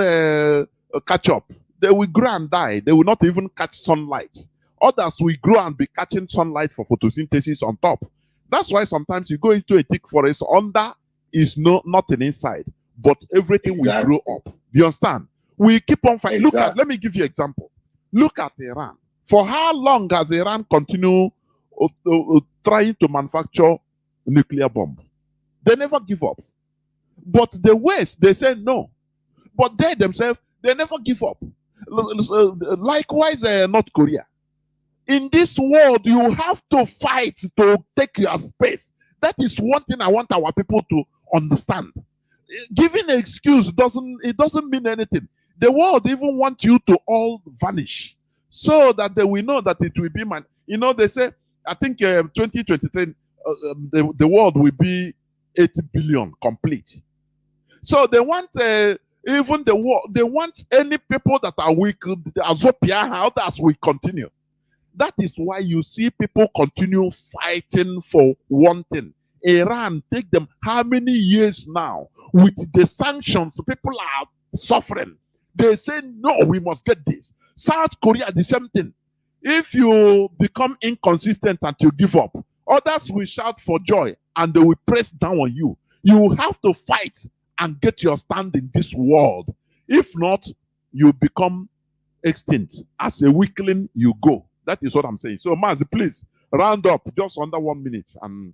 catch up. They will grow and die. They will not even catch sunlight. Others will grow and be catching sunlight for photosynthesis on top. That's why sometimes you go into a thick forest, under is nothing inside, but everything will grow up. Do you understand? We keep on fighting. Let me give you an example. Look at Iran. For how long has Iran continued trying to manufacture nuclear bomb? They never give up. But the West, they say no. But they themselves, they never give up. Likewise, North Korea. In this world, you have to fight to take your space. That is one thing I want our people to understand. Giving an excuse doesn't mean anything. The world even wants you to all vanish, so that they will know that it will be man. They say, I think 2023, the world will be 80 billion complete. So they want even the world. They want any people that are weak, Azopia, others will continue. That is why you see people continue fighting for one thing. Iran take them how many years now? With the sanctions, people are suffering. They say, no, we must get this. South Korea, the same thing. If you become inconsistent and you give up, others will shout for joy and they will press down on you. You have to fight and get your stand in this world. If not, you become extinct. As a weakling, you go. That is what I'm saying. So, Mazi, please round up just under 1 minute and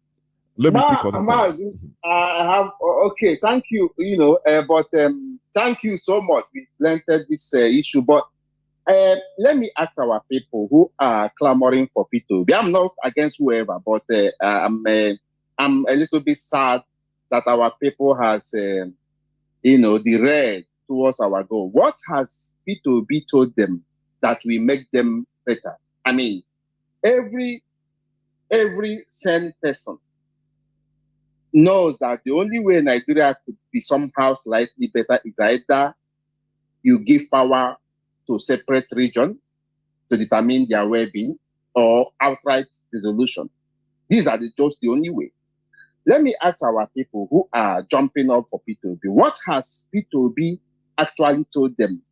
let me pick on
Mazi, I have okay. Thank you. But thank you so much. We've learned this issue, but let me ask our people who are clamoring for P2B. I'm not against whoever, but I'm a little bit sad that our people has derailed towards our goal. What has P2B told them that will make them better? I mean, every sane person knows that the only way Nigeria could be somehow slightly better is either you give power to separate region to determine their well-being or outright dissolution. These are just the only way. Let me ask our people who are jumping up for P2B, what has P2B actually told them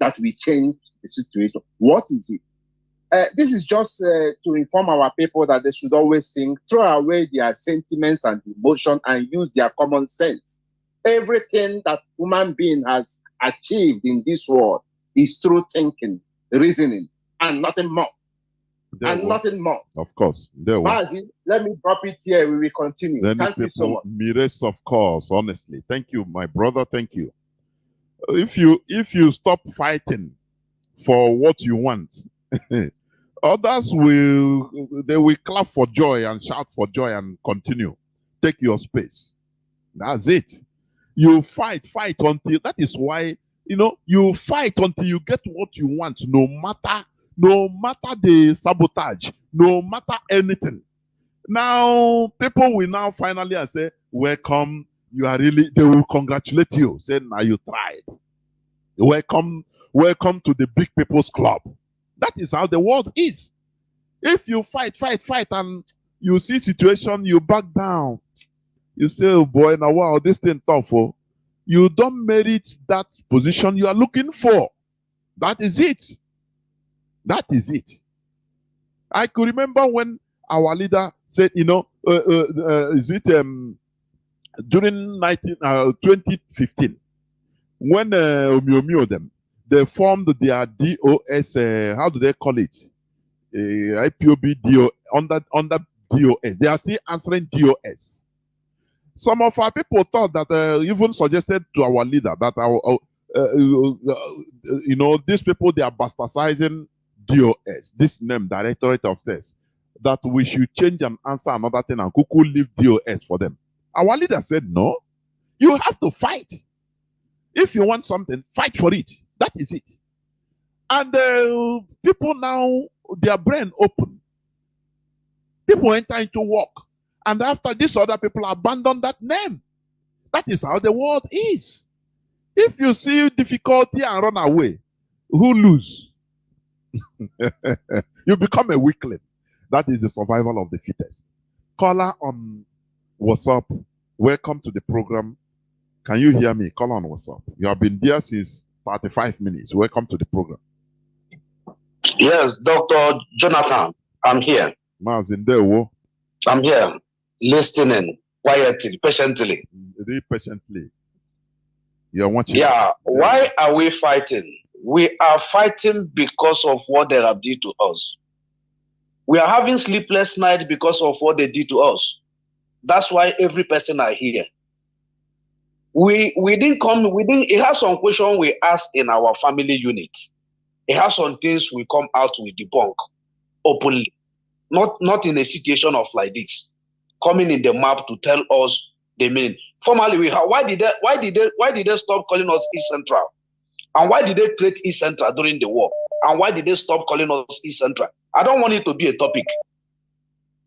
that will change the situation? What is it? This is just to inform our people that they should always think, throw away their sentiments and emotion and use their common sense. Everything that human being has achieved in this world is through thinking, reasoning, and nothing more. Nothing more.
Of course.
Mazi, let me drop it here. We will continue. Thank you so much.
Mirrors, of course, honestly. Thank you, my brother. Thank you. If you stop fighting for what you want, others will clap for joy and shout for joy and continue. Take your space. That's it. You fight until, that is why, you fight until you get what you want, no matter the sabotage, no matter anything. Now, people will now finally say, welcome, they will congratulate you, say, now you tried. Welcome to the big people's club. That is how the world is. If you fight, and you see situation, you back down. You say, oh boy, now wow, this thing tough. Oh. You don't merit that position you are looking for. That is it. That is it. I could remember when our leader said, during 2015, when them, they formed their DOS, how do they call it? IPOB DO under DOS. They are still answering DOS. Some of our people thought that, even suggested to our leader that these people, they are bastardizing DOS, this name, Directorate of Sales, that we should change and answer another thing and Kuku leave DOS for them. Our leader said, no, you have to fight. If you want something, fight for it. That is it. And people now, their brain open. People enter into work. And after this, other people abandon that name. That is how the world is. If you see difficulty and run away, who lose? You become a weakling. That is the survival of the fittest. Caller on WhatsApp, welcome to the program. Can you hear me? Caller on WhatsApp. You have been there since 35 minutes. Welcome to the program.
Yes, Dr. Jonathan, I'm here.
Mazi,
I'm here, listening quietly, patiently.
Really patiently. You're watching.
Yeah, why are we fighting? We are fighting because of what they have done to us. We are having sleepless nights because of what they did to us. That's why every person are here. We didn't, it has some questions we ask in our family unit. It has some things we come out with debunk openly. Not in a situation of like this. Coming in the map to tell us the meaning. Formally, we have, why did they stop calling us East Central? And why did they create East Central during the war? And why did they stop calling us East Central? I don't want it to be a topic.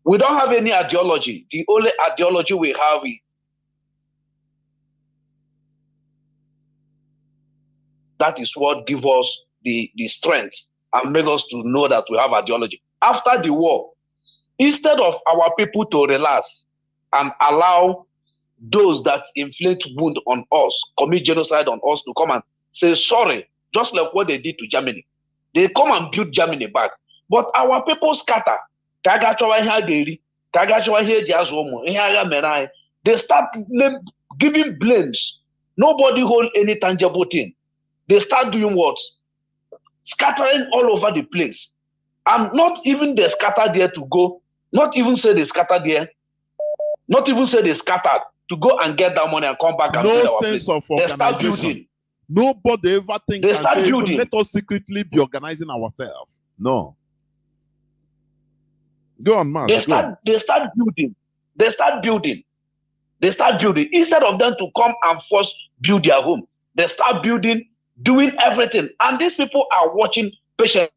We don't have any ideology. The only ideology we have is that is what gives us the strength and make us to know that we have ideology. after the war, instead of our people to relax and allow those that inflict wound on us, commit genocide on us, to come and say sorry, just like what they did to Germany. They come and build Germany back. But our people scatter. They start giving blames. Nobody hold any tangible thing. They start doing what? Scattering all over the place. And not even they scatter there to go, not even say they scatter there, not even say they scattered to go and get that money and come back and build our place. They start building.
Nobody ever think
They
and
start
say,
building.
let us secretly be organizing ourselves. No. Go on, man.
They start building. They start building. They start building. Instead of them to come and first build their home, they start building, doing everything. And these people are watching patiently.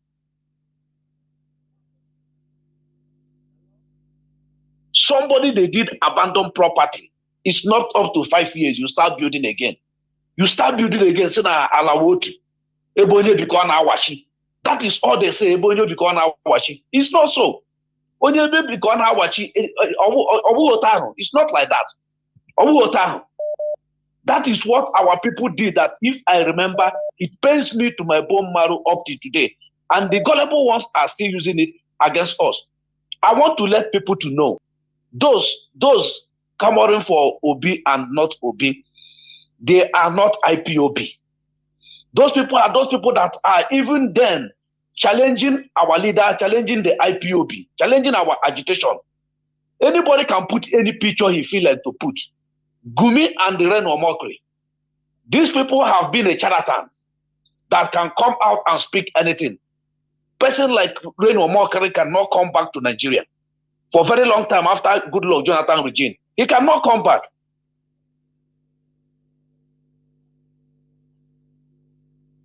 Somebody they did abandon property. It's not up to 5 years. You start building again. You start building again. Say na alawotu. Ebonye biko na awashi. That is all they say. Ebonye biko na awashi. It's not so. Onye biko na awashi. It's not like that. That is what our people did. That if I remember, it pains me to my bone marrow up to today. And the gullible ones are still using it against us. I want to let people to know. Those clamoring for Obi and not Obi, they are not IPOB. Those people are those people that are even then challenging our leader, challenging the IPOB, challenging our agitation. Anybody can put any picture he feel like to put. Gumi and the Reno Mockery. These people have been a charlatan that can come out and speak anything. Person like Reno Mockery cannot come back to Nigeria. For a very long time after Goodluck Jonathan regime. He cannot come back.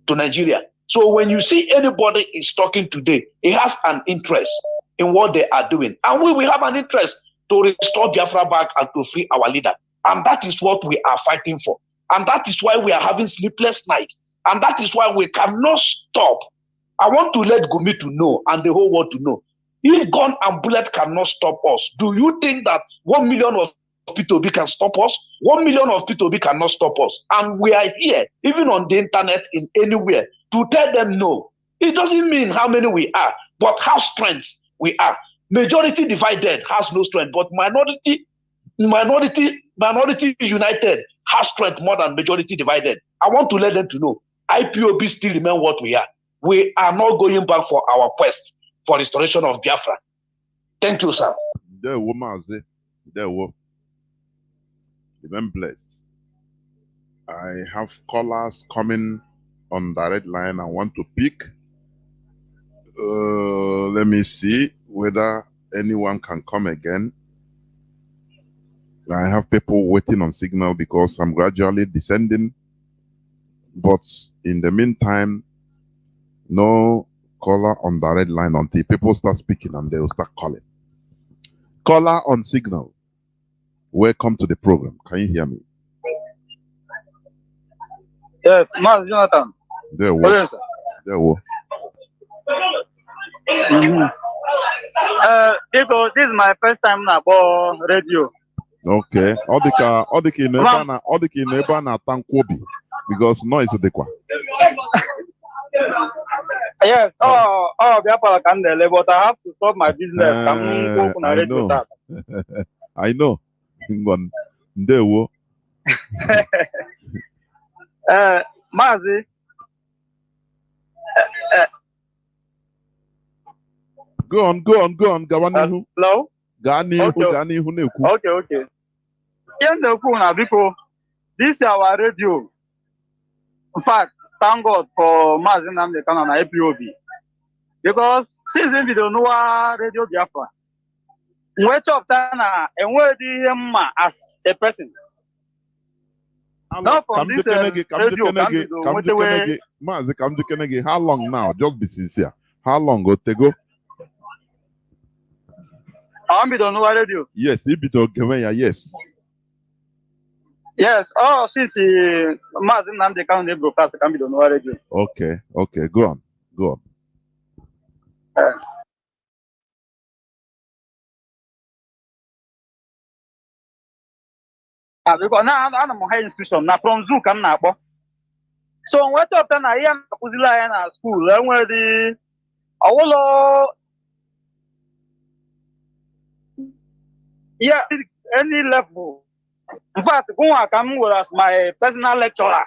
To Nigeria. So when you see anybody is talking today, he has an interest in what they are doing. And we have an interest to restore Biafra back and to free our leader. And that is what we are fighting for. And that is why we are having sleepless nights. And that is why we cannot stop. I want to let Gumi to know and the whole world to know. If gun and bullet cannot stop us, do you think that 1 million of P2B can stop us? 1 million of P2B cannot stop us. And we are here, even on the internet, in anywhere, to tell them no. It doesn't mean how many we are, but how strength we are. Majority divided has no strength, but minority united has strength more than majority divided. I want to let them to know, IPOB still remain what we are. We are not going back for our quest for restoration of Biafra. Thank you, sir.
There were Mazi. There were. Remain blessed. I have callers coming on direct line. I want to pick. Let me see whether anyone can come again. I have people waiting on signal because I'm gradually descending. But in the meantime, no caller on direct line until people start speaking and they will start calling. Caller on signal. Welcome to the program. Can you hear me?
Yes, Mazi Jonathan.
There we go. There we
go. This is my first time na radio.
Okay. Odiki neba na tankwobi because noise odekwa.
Yes. Biafra Kandele, but I have to stop my business.
I know. Ndewo.
Mazi.
Go on.
Hello? Okay. This is our radio. In fact, thank God for Mazi Nnamdi Kanu na IPOB. Because since we don't know Radio Biafra, we talk and we as a person. Not from this radio.
Mazi, how long now? Just be sincere. How long go to go?
I don't know radio.
Yes, yes.
Yes. Since Mazi Nnamdi Kanu broadcast, I don't know radio.
Okay. Go on.
because now I'm high institution now from Zoo come now. So what up then I am at school and where the yeah any level. In fact, go and come with as my personal lecturer.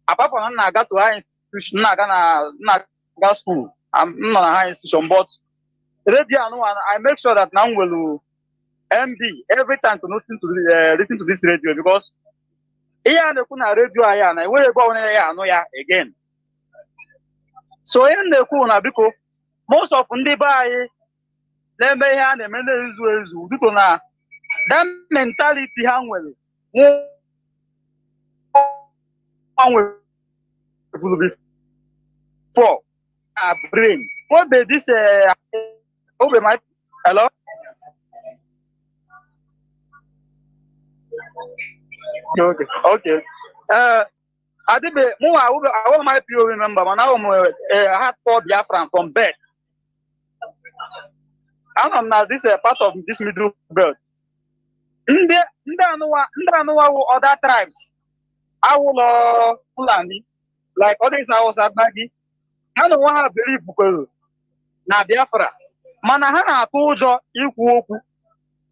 Apart from I got to high institution, not school. I'm not a high institution, but radio I make sure that now will MD every time to listen to this radio because here the kuna radio aya na we go on ya again. So in the kuna because most of ndị be anyị na-eme ihe a na-eme na-ezu ezu dịka na that mentality ha nwere before our brain. What be this over my hello? Okay. I did I want my PO remember, but now I'm hardcore Biafran from birth. I'm now this part of this middle belt. Other tribes. I will Fulani, like others I was at Maggie. I don't want to believe because na Biafra. Manahana told you equal.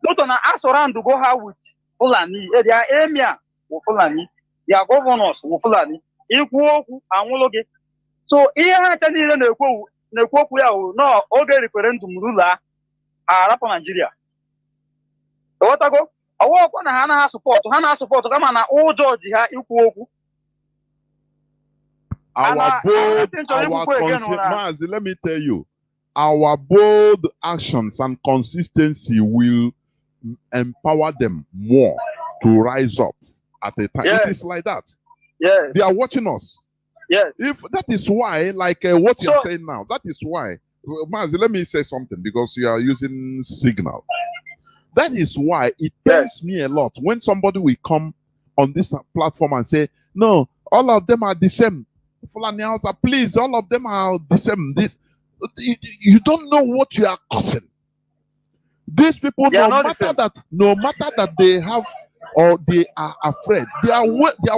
Not on us around to go out with Fulani, their emir with Fulani, their governors with Fulani, equal and will get. So here I tell you no referendum ruler Arab Nigeria. What I go? I walk on Hana support come on all George equal.
Our bold, Mazi, let me tell you, our bold actions and consistency will empower them more to rise up at a time.
Yes.
It is like that.
Yes.
They are watching us.
Yes.
If that is why, like what you are saying now, that is why. Mazi, let me say something because you are using signal. That is why it pains me a lot when somebody will come on this platform and say, no, all of them are the same. Fulani Hausa, please, all of them are the same. This you don't know what you are causing. These people, no matter that they have or they are afraid, they are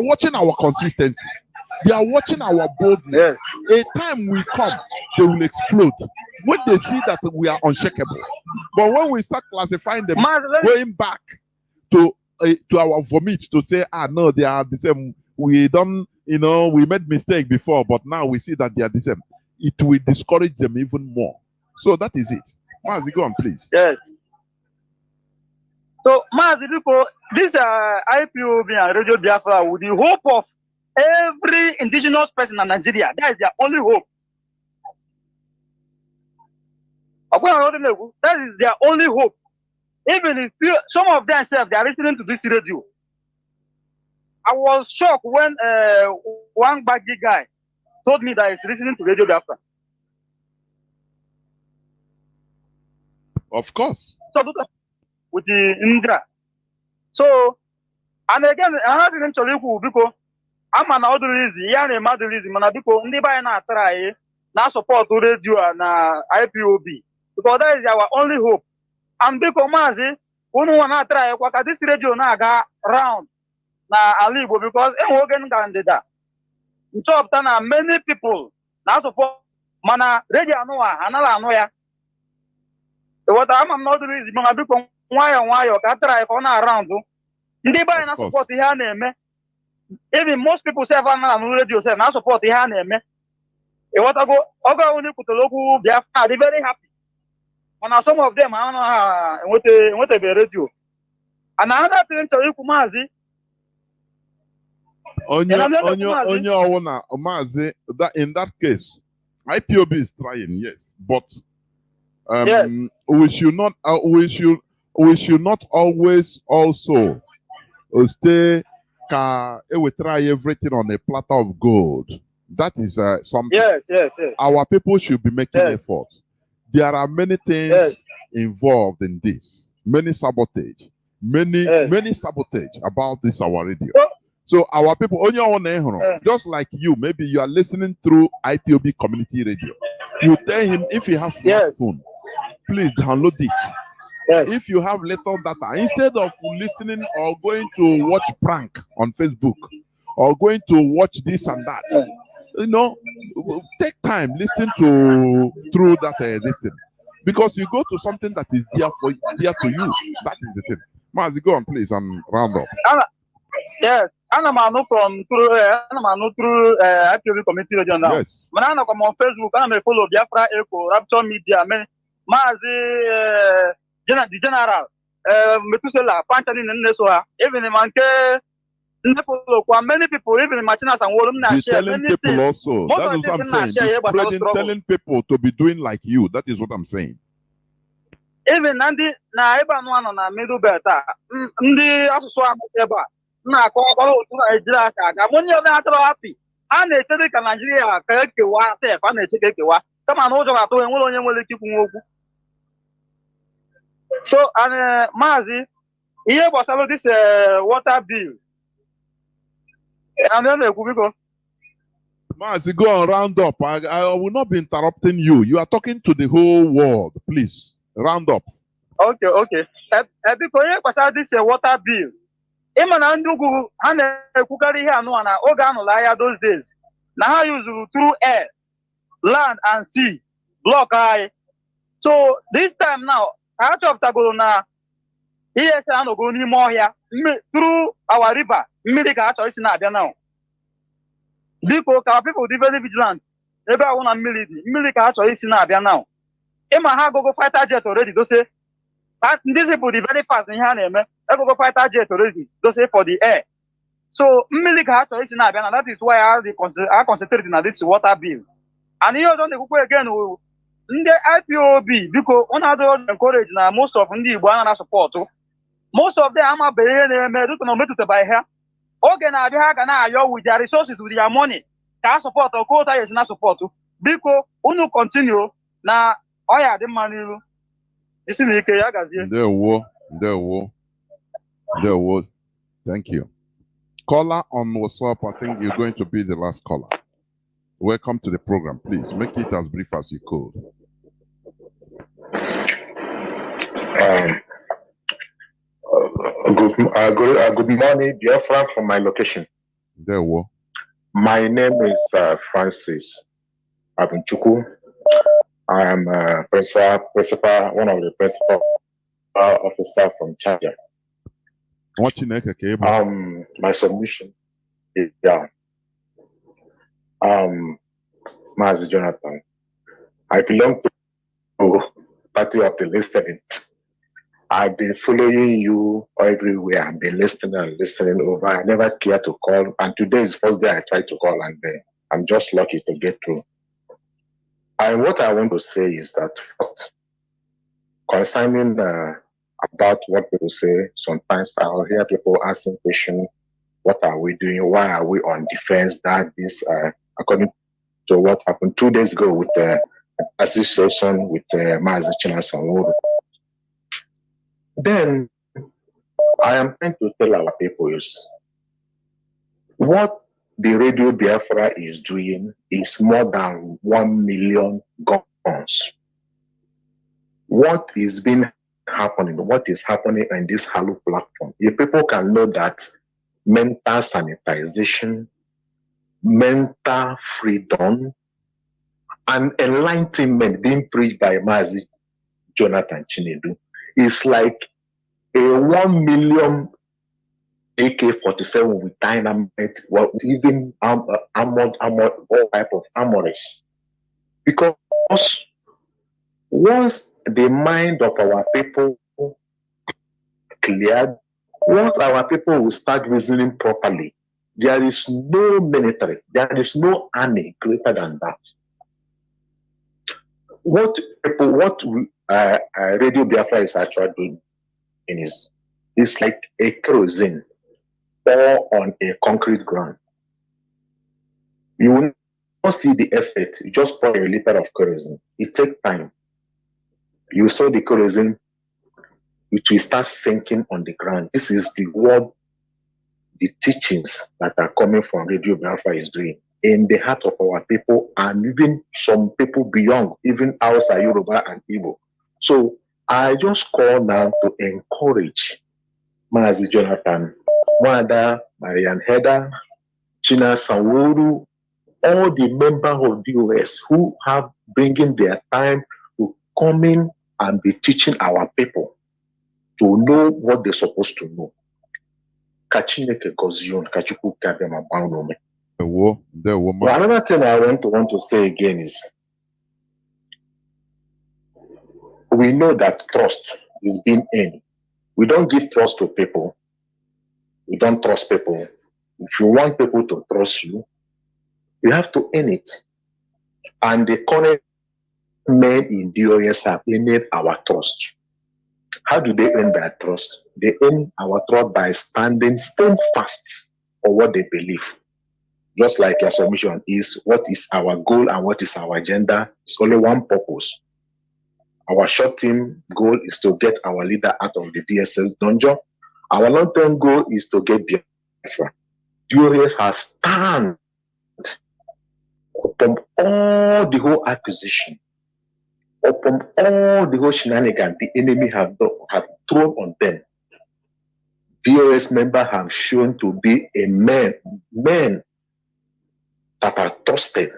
watching our consistency. They are watching our boldness. A time will come, they will explode when they see that we are unshakable. But when we start classifying them, going back to our vomit to say, no, they are the same. We don't. We made mistake before, but now we see that they are the same. It will discourage them even more. So that is it. Mazi, go on, please.
Yes. So, Mazi, people, this IPOB and Radio Biafra with the hope of every indigenous person in Nigeria. That is their only hope. That is their only hope. Even if some of them say they are listening to this radio. I was shocked when one baggy guy told me that he's listening to Radio Biafra.
Of course.
So with the Indra. So and again another thing to because I'm an Modulation, a Modulation, and because na try na support radio and IPOB because that is our only hope. And because Mazi, we wanna try because this radio na ga round. Na Alibo because Wogan Gandida. In top na many people now support mana radio anoa anala anoya. What I'm not doing is gonna become why ka try for na around. Ndi ba na support here na eme. Even most people say na radio say na support here na eme. E what I go oga only kutologu Biafra they very happy. Mana some of them I don't know what a radio. And another thing to you Mazi
Mazi, that in that case, IPOB is trying, yes, but we should not always also stay. We try everything on a platter of gold. That is something.
Yes.
Our people should be making effort. There are many things involved in this. Many sabotage about this our radio. So our people, just like you, maybe you are listening through IPOB community radio. You tell him if he has smartphone, please download it. If you have little data, instead of listening or going to watch prank on Facebook or going to watch this and that, you know, take time, listen to through that this thing. Because you go to something that is dear to you. That is the thing. Mazi, go on, please, and round up.
Yes, I'm from through IPOB community radio now.
Yes.
When I'm on Facebook, I'm a follow Biafra Echo, Rapture Media, Mazi, the General, Metusela, Panchani, Nesoa, even in Manke, many people, even in Machinas and Wolum,
share telling people also. That is what I'm saying. Spreading, telling people to be doing like you. That is what I'm saying.
Even Nandi, na eba no ano na middle beta. Ndi asusu ameba. Na ko to Nigeria ka. Money of that happy. Ana etede ka Nigeria ka ekewa se fa na echeke ekewa. Kama na ujo ato enwe onye nwere ike ikwu okwu. So and Mazi, ihe gbasara this water bill. And then go.
Mazi, go on, round up. I will not be interrupting you. You are talking to the whole world. Please, round up.
Okay. Because this water bill. Even Andugu, Hane Kukari here, no, and Oganolaya those days. Now use through air, land, and sea, block high. So this time now, I have to go now. Yes, I don't go anymore here through our river. Milika choice now now. Because our people are very vigilant. Everyone on Milika choice now now. Emma have go fighter jet already. Those say, these people are very fast in here. I go fighter jet already. Those say for the air. So Milika choice now now. That is why I concentrate on this water bill. And you don't go again. In the IPOB because one has to encourage now most of the Igbo support. Most of them are to buy here. Okay, now they have with their resources, with their money. Can support or quota is not support. Because we continue now. Oh yeah, the money. This is the
There was. Thank you. Caller on WhatsApp. I think you're going to be the last caller. Welcome to the program. Please make it as brief as you could.
Good morning, Biafra, from my location.
There were.
My name is Francis Abunchuku. I am principal, one of the principal officer from China. My submission is Mazi Jonathan. I belong to Party of the Listening. I've been following you everywhere. I've been listening over. I never care to call. And today is the first day I tried to call, and I'm just lucky to get through. And what I want to say is that first, concerning about what people say, sometimes I'll hear people asking questions, what are we doing? Why are we on defense? That is according to what happened 2 days ago with the association with Mazi Chinasa. Then I am trying to tell our people is what the Radio Biafra is doing is more than 1 million guns. What is been happening, what is happening in this Halo platform, if people can know that mental sanitization, mental freedom, and enlightenment being preached by Mazi Jonathan Chinedu is like a 1 million AK-47 with dynamite, well, even armored, all type of armories. Because once the mind of our people cleared, once our people will start reasoning properly, there is no military, there is no army greater than that. What Radio Biafra is actually doing is it's like a kerosene or on a concrete ground. You will not see the effect. You just pour a liter of kerosene. It takes time. You saw the kerosene, it will start sinking on the ground. This is the word, the teachings that are coming from Radio Biafra is doing in the heart of our people and even some people beyond, even outside Yoruba and Igbo. So I just call now to encourage Mazi Jonathan, Wanda, Marian Heda, China Sanworu, all the members of DOS who have bringing their time to come in and be teaching our people to know what they're supposed to know. Well, another thing I want to say again is we know that trust is being earned. We don't give trust to people. We don't trust people. If you want people to trust you, you have to earn it. And the current men in DOS have earned our trust. How do they earn that trust? They earn our trust by staying fast on what they believe. Just like your submission is, what is our goal and what is our agenda? It's only one purpose. Our short-term goal is to get our leader out of the DSS dungeon. Our long-term goal is to get Biafra. DOS has stand upon all the whole acquisition, upon all the whole shenanigans the enemy have thrown on them. DOS members have shown to be a men that are trusted.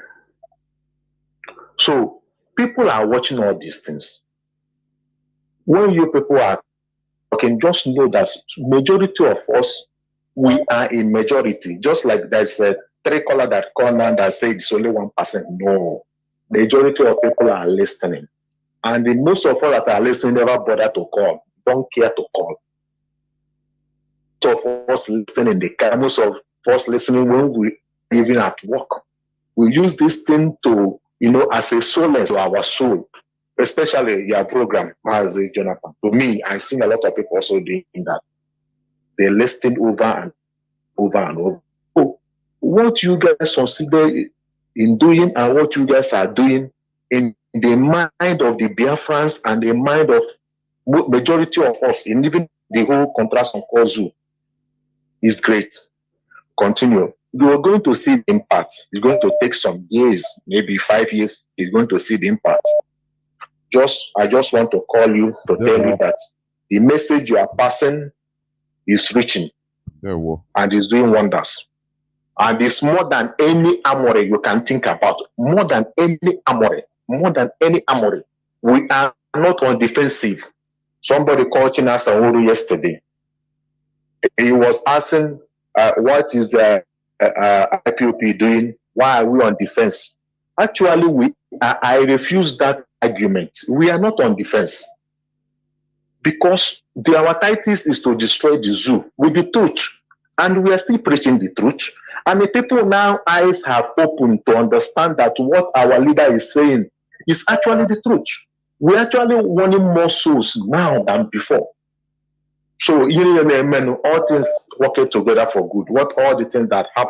So people are watching all these things. When you people are talking, just know that majority of us, we are in majority. Just like there's a three-color that call now that say it's only 1%. No, majority of people are listening. And the most of us that are listening never bother to call, don't care to call. Most of us listening in the car, most of us listening when we even at work. We use this thing to, as a solace to our soul, especially your program, Mazi Jonathan. To me, I've seen a lot of people also doing that. They listen over and over and over. So what you guys consider in doing and what you guys are doing in the mind of the Biafrans and the mind of majority of us, in even the whole contrast on Kozu, is great. Continue. You are going to see the impact. It's going to take some years, maybe 5 years. You're going to see the impact. I just want to call you to tell you that the message you are passing is reaching and is doing wonders. And it's more than any armory you can think about. More than any armory. More than any armory. We are not on defensive. Somebody called China Sanworu yesterday. He was asking, what is IPOP doing? Why are we on defense? Actually, I refuse that argument. We are not on defense. Because our title is to destroy the zoo with the truth. And we are still preaching the truth. And the people now eyes have opened to understand that what our leader is saying is actually the truth. We're actually wanting more souls now than before. So, all things working together for good. What all the things that have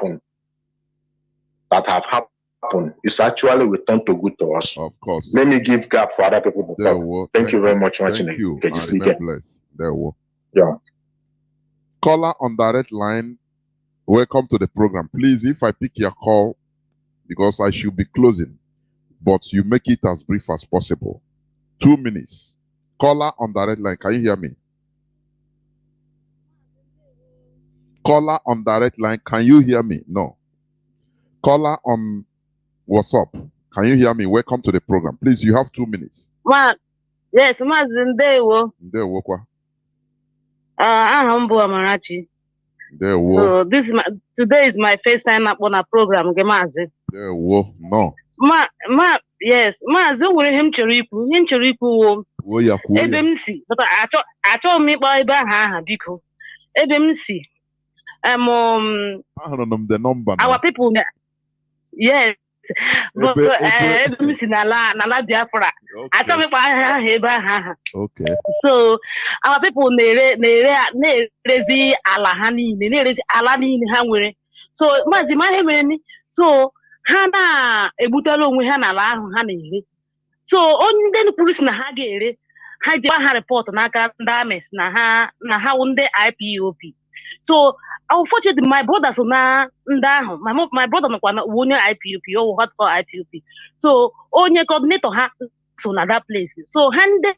happened is actually returned to good to us.
Of course.
Let me give gap for other people to talk. Thank you very much.
Thank you. Bless.
Yeah.
Caller on direct line. Welcome to the program. Please, if I pick your call, because I should be closing, but you make it as brief as possible. 2 minutes. Caller on direct line. Can you hear me? Caller on direct line. Can you hear me? No. Caller on WhatsApp. Can you hear me? Welcome to the program. Please, you have 2 minutes.
Yes, Mazi Ndewo.
Ndewo kwa.
Humble Amarachi. So today is my first time up on a program, Mazi.
No.
Yes, Mazi will him choriku, Ebemsi, but I told me by Biko. Ebemsi.
The number.
Our people, yes. But Ebemsi Nala Biafra. I told me by
okay.
So our people nerezi alahani, nerezi alani hangwe. So Mazi Mahemeni, so Hana ebutalo onwe ha n'ala ahụ ha na-ere. So onye ndị polisi na ha ga-ere ha ji ha report n'aka ndị ames na ha ndị IPOP. So unfortunately my brother so na ndị ahụ my brother nọkwa na onye IPOP or what call IPOP. So onye coordinator ha so na that place. So ndị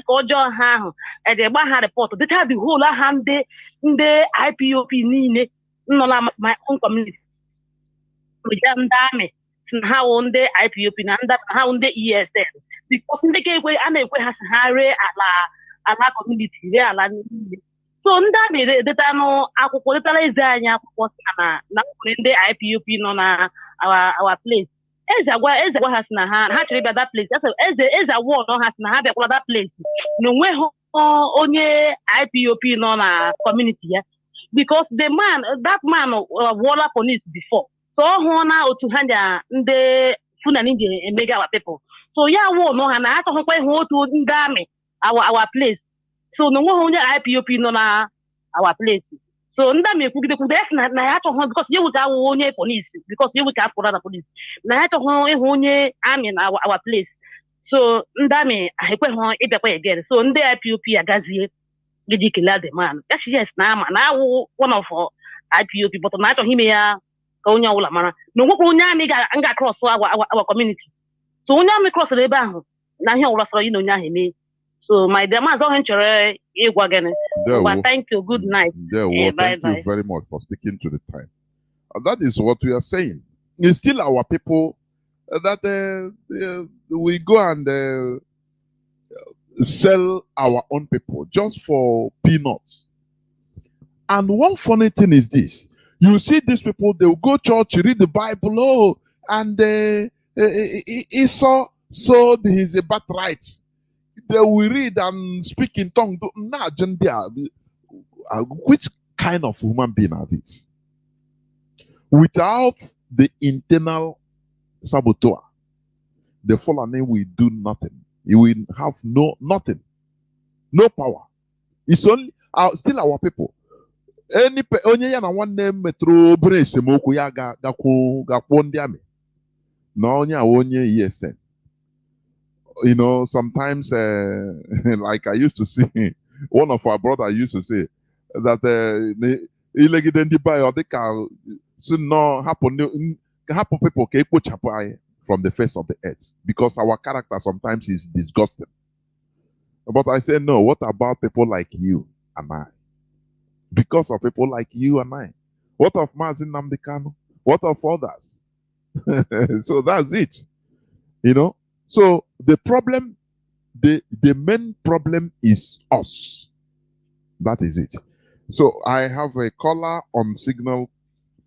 ka ọjọọ ha ahụ edegba ha report dịka the whole aha ndị IPOP niile nọ na my own community. Ndị amị si na ha wụ ndị IPOP na ha wụ ndị ESN because ndị ga-ekwe a na-ekwe ha si ha ree ala community ree ala niile. So ndị amị detara n'akwụkwọ detara eze anyị akwụkwọ na nwere ndị IPOP nọ na our place. Eze gwa ha si na ha chọrọ ịbịa that place. Eze award ha si na ha bịakwala that place na onweghị onye IPOP nọ na community ya because that man wụọla police before. So ọ hụọ na otu ha ji ndị Fulani ji emega our people. So ya award ha na achọghịkwa ịhụ otu ndị amị our place. So na onweghị onye IPOP nọ na our place. So ndị amị ekwugidekwude ya sị na ya achọghị because ya wụcha awụ onye police because ya wụcha apụrụ na police na ya achọghị ịhụ onye amị na our place. So ndị amị ekweghị ịbịakwa again. So ndị IPOP agazie gị kelee the man. Yes na ama na awụ one of IPOP but na achọghị ime ya ka onye ọbụla mara na onwekwa onye amị ga cross our community. So onye amị crossere ebe ahụ na ihe ọbụla sọrọ onye ahụ eme. So my dear man, thank you. Good night.
Thank you very much for sticking to the time. That is what we are saying. It's still our people that we go and sell our own people just for peanuts. And one funny thing is this: you see these people, they will go church, read the Bible, and Esau sold his birthright. They will read and speak in tongues. Which kind of human being are these? Without the internal saboteur, the fallen will do nothing. He will have nothing, no power. It's only still our people. Onye ya na nwanne metro brace moku ya gakwo ndị amị. Na onye ESN. You know, sometimes, like I used to see, one of our brothers used to say that people from the face of the earth because our character sometimes is disgusting. But I say, no, what about people like you and I? Because of people like you and I. What of Mazi Nnamdi Kanu? What of others? So that's it. You know? So the problem, the main problem is us. That is it. So I have a caller on signal.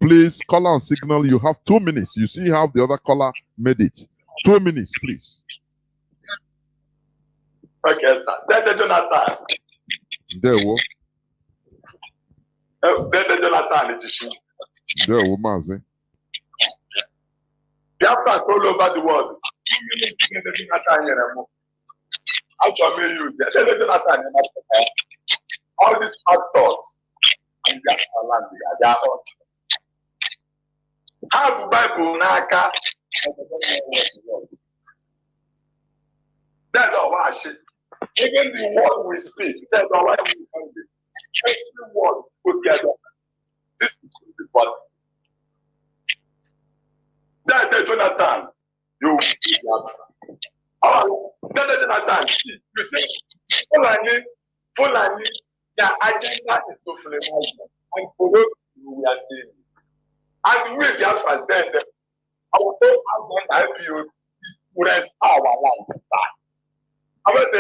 Please, caller on signal, you have 2 minutes. You see how the other caller made it. 2 minutes, please.
Okay, sir. That's Jonathan.
There we
That's Jonathan.
There we Mazi.
Biafra all over the world. All these pastors in Biafra land, they are all. Have the Bible naka. That's all why even the word we speak, that's all why we can do. Every word together. This is the body. That's Jonathan. You Jonathan, you say Fulani, their agenda is to Fulani and for what we are saying. And we Biafra then our own agenda IPO is to rest our life. I went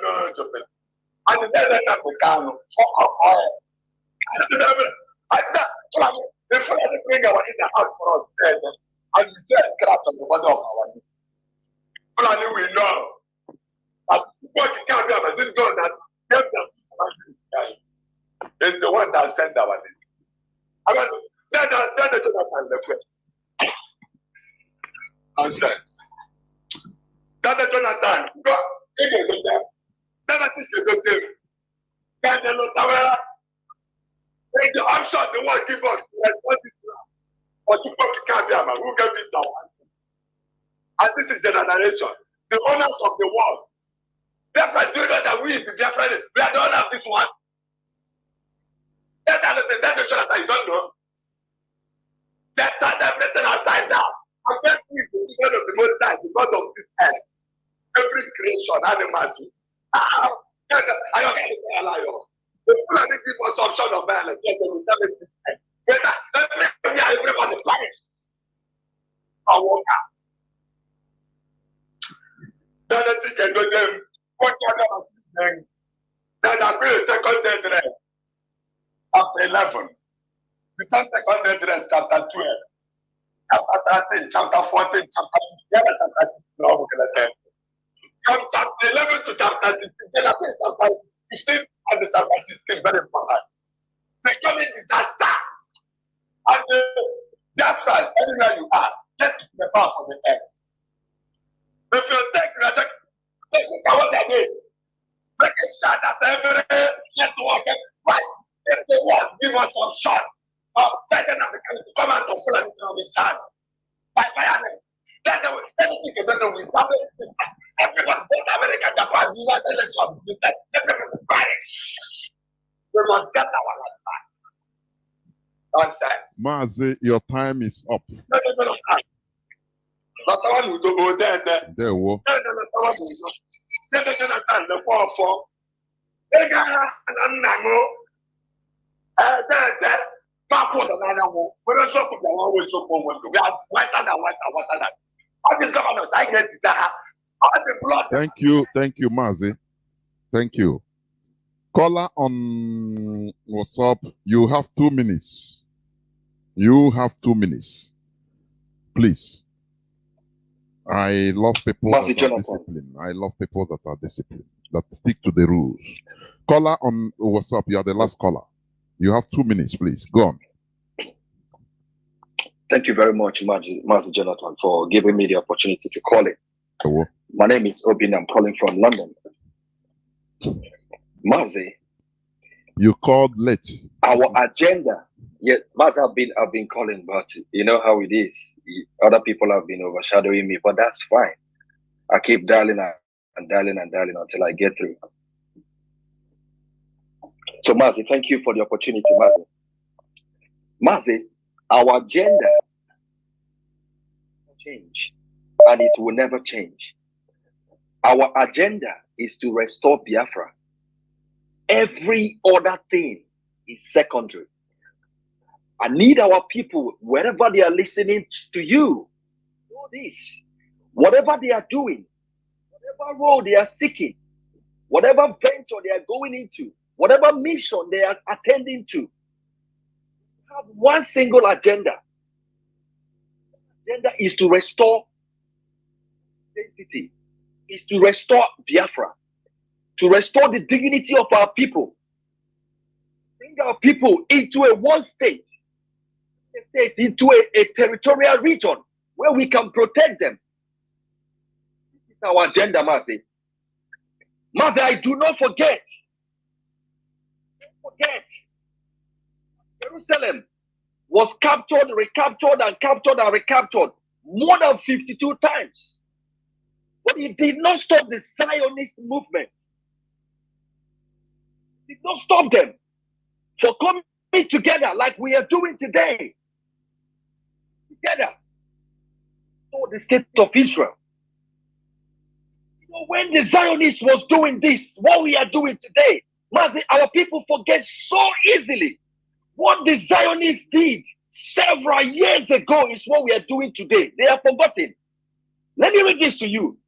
no Japan. And then I the Kano. The Fulani bring our in the house for us then. And we said crap on the body of our people. Fulani we know. But what you can't do about this God that is the one that sent our name. I mean, that's Jonathan the first. Nonsense. That's Jonathan. Go. I'm sure the one give us what is but you can't be a man who can be down. And this is the generation, the owners of the world. Biafra, do you know that we is the Biafra? We are the owner of this one. That's the church that you don't know. That everything upside down. And then we is the God of the most time because of this earth. Every creation, animals. I don't allow you. The people give us option of violence. Everybody perish. I walk out. Then I think I go them. What then I feel a second dead rest. Chapter 11. The second dead rest, chapter 12. Chapter 13, chapter 14, chapter 15, from chapter 11 to chapter 16, then I feel chapter 15 and the chapter 16 very important. Becoming disaster. And Biafra, anywhere you are, get to the path of the earth. If you take what they did, make it sure that every network, right? If the world give us some shot, let them come out of full on his hand. By fire, then they will take it with public system. Everyone, both America, Japan, United Nations, everyone will perish. We must get our life back. Nonsense.
Mazi, your time is up.
No. Not all who do go there.
There we go. Thank you, Mazi. Thank you. Caller on WhatsApp, you have 2 minutes. You have 2 minutes. Please. I love people that are disciplined. I love people that are disciplined, that stick to the rules. Caller on WhatsApp, you are the last caller. You have 2 minutes, please. Go on.
Thank you very much, Mazi Jonathan, for giving me the opportunity to call in.
Hello.
My name is Obin. I'm calling from London. Mazi.
You called late.
Our agenda. Yes, Mazi, I've been calling, but you know how it is. Other people have been overshadowing me, but that's fine. I keep dialing and dialing and dialing until I get through. So, Mazi, thank you for the opportunity, Mazi. Mazi, our agenda will change, and it will never change. Our agenda is to restore Biafra. Every other thing is secondary. I need our people, wherever they are listening to you, know this. Whatever they are doing, whatever role they are seeking, whatever venture they are going into, whatever mission they are attending to, have one single agenda. The agenda is to restore identity, is to restore Biafra, to restore the dignity of our people, bring our people into a one state, into a territorial region where we can protect them. This is our agenda, Mazi. Mazi, I do not forget. Don't forget. Jerusalem was captured, recaptured, and captured and recaptured more than 52 times. But it did not stop the Zionist movement. It did not stop them for coming together like we are doing today. Together for the state of Israel. You know, when the Zionists was doing this, what we are doing today, Mazi, our people forget so easily. What the Zionists did several years ago is what we are doing today. They are forgotten. Let me read this to you.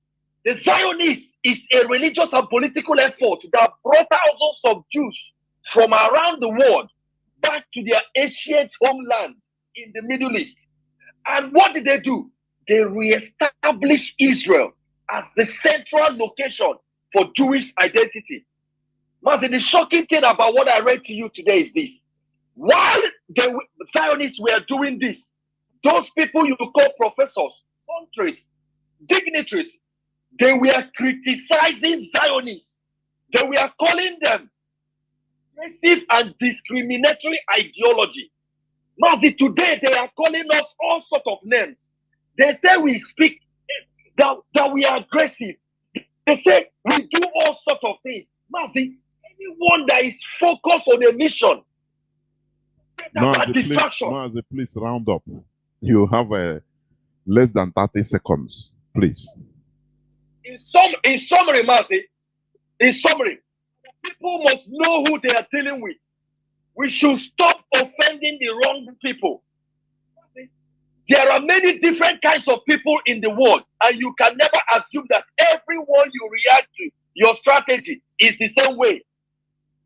The Zionists is a religious and political effort that brought thousands of Jews from around the world back to their ancient homeland in the Middle East. And what did they do? They reestablished Israel as the central location for Jewish identity. Mazi, the shocking thing about what I read to you today is this. While the Zionists were doing this, those people you call professors, countries, dignitaries, they were criticizing Zionists. They were calling them aggressive and discriminatory ideology. Mazi, today they are calling us all sorts of names. They say we speak, that we are aggressive. They say we do all sorts of things. Mazi, anyone that is focused on a mission,
Mazi, please round up. You have less than 30 seconds, please.
Is In summary, Mazi, in summary, people must know who they are dealing with. We should stop offending the wrong people. There are many different kinds of people in the world, and you can never assume that everyone you react to, your strategy is the same way.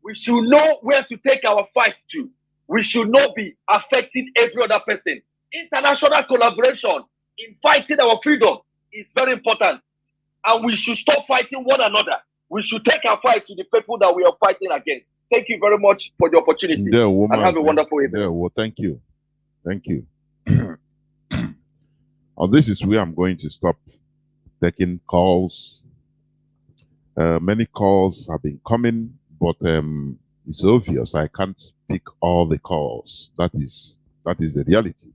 We should know where to take our fight to. We should not be affecting every other person. International collaboration in fighting our freedom is very important, and we should stop fighting one another. We should take our fight to the people that we are fighting against. Thank you very much for the opportunity, and have a wonderful evening.
Well, thank you. Thank you. This is where I'm going to stop taking calls. Many calls have been coming, but it's obvious I can't pick all the calls. That is the reality.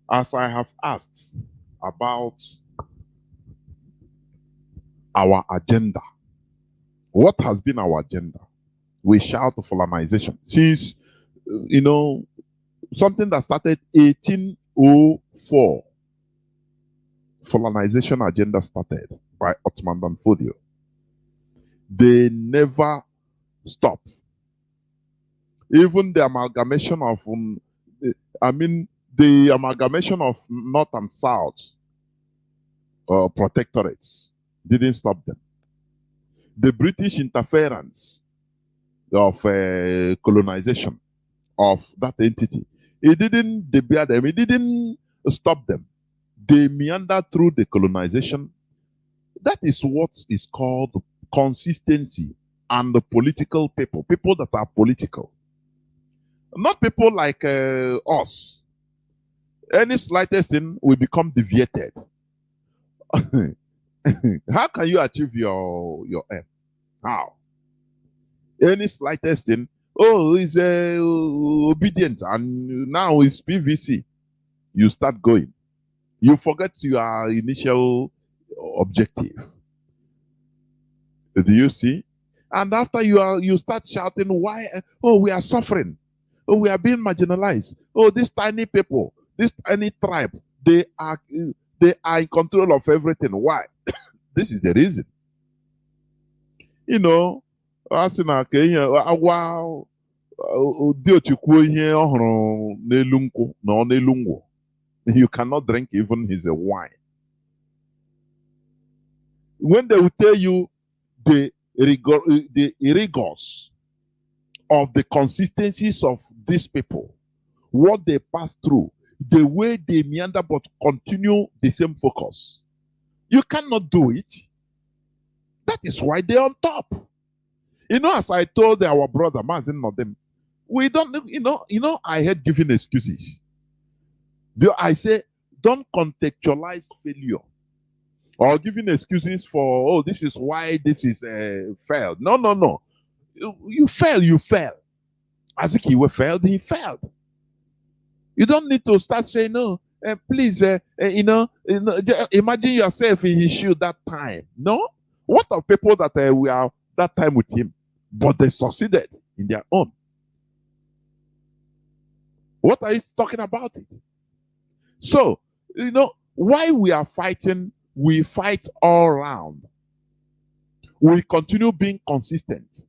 As I have asked about our agenda, what has been our agenda? We shout Polarisation since something that started 1804. Polarisation agenda started by Ottoman Dan Fodio. They never stop. Even the amalgamation of the amalgamation of North and South protectorates didn't stop them. The British interference of colonization of that entity, it didn't debar them, it didn't stop them. They meandered through the colonization. That is what is called consistency and the political people that are political. Not people like us. Any slightest thing will become deviated. How can you achieve your aim? How? Any slightest thing, he's obedient and now it's PVC. You start going. You forget your initial objective. Do you see? And after you start shouting, why? Oh, we are suffering. Oh, we are being marginalized. Oh, these tiny people, this tiny tribe, they are in control of everything. Why? This is the reason. You cannot drink even his wine. When they will tell you the rigors of the consistencies of these people, what they pass through, the way they meander but continue the same focus, you cannot do it. That is why they're on top. As I told our brother Mazi, not them, we don't. I hate giving excuses. I say, don't contextualize failure or giving excuses for, this is why this is failed. No. You fail. As if he were failed, he failed. You don't need to start saying, no, please, imagine yourself in his shoe that time. No? What of people that we are that time with him, but they succeeded in their own? What are you talking about it? So, why we are fighting, we fight all around. We continue being consistent.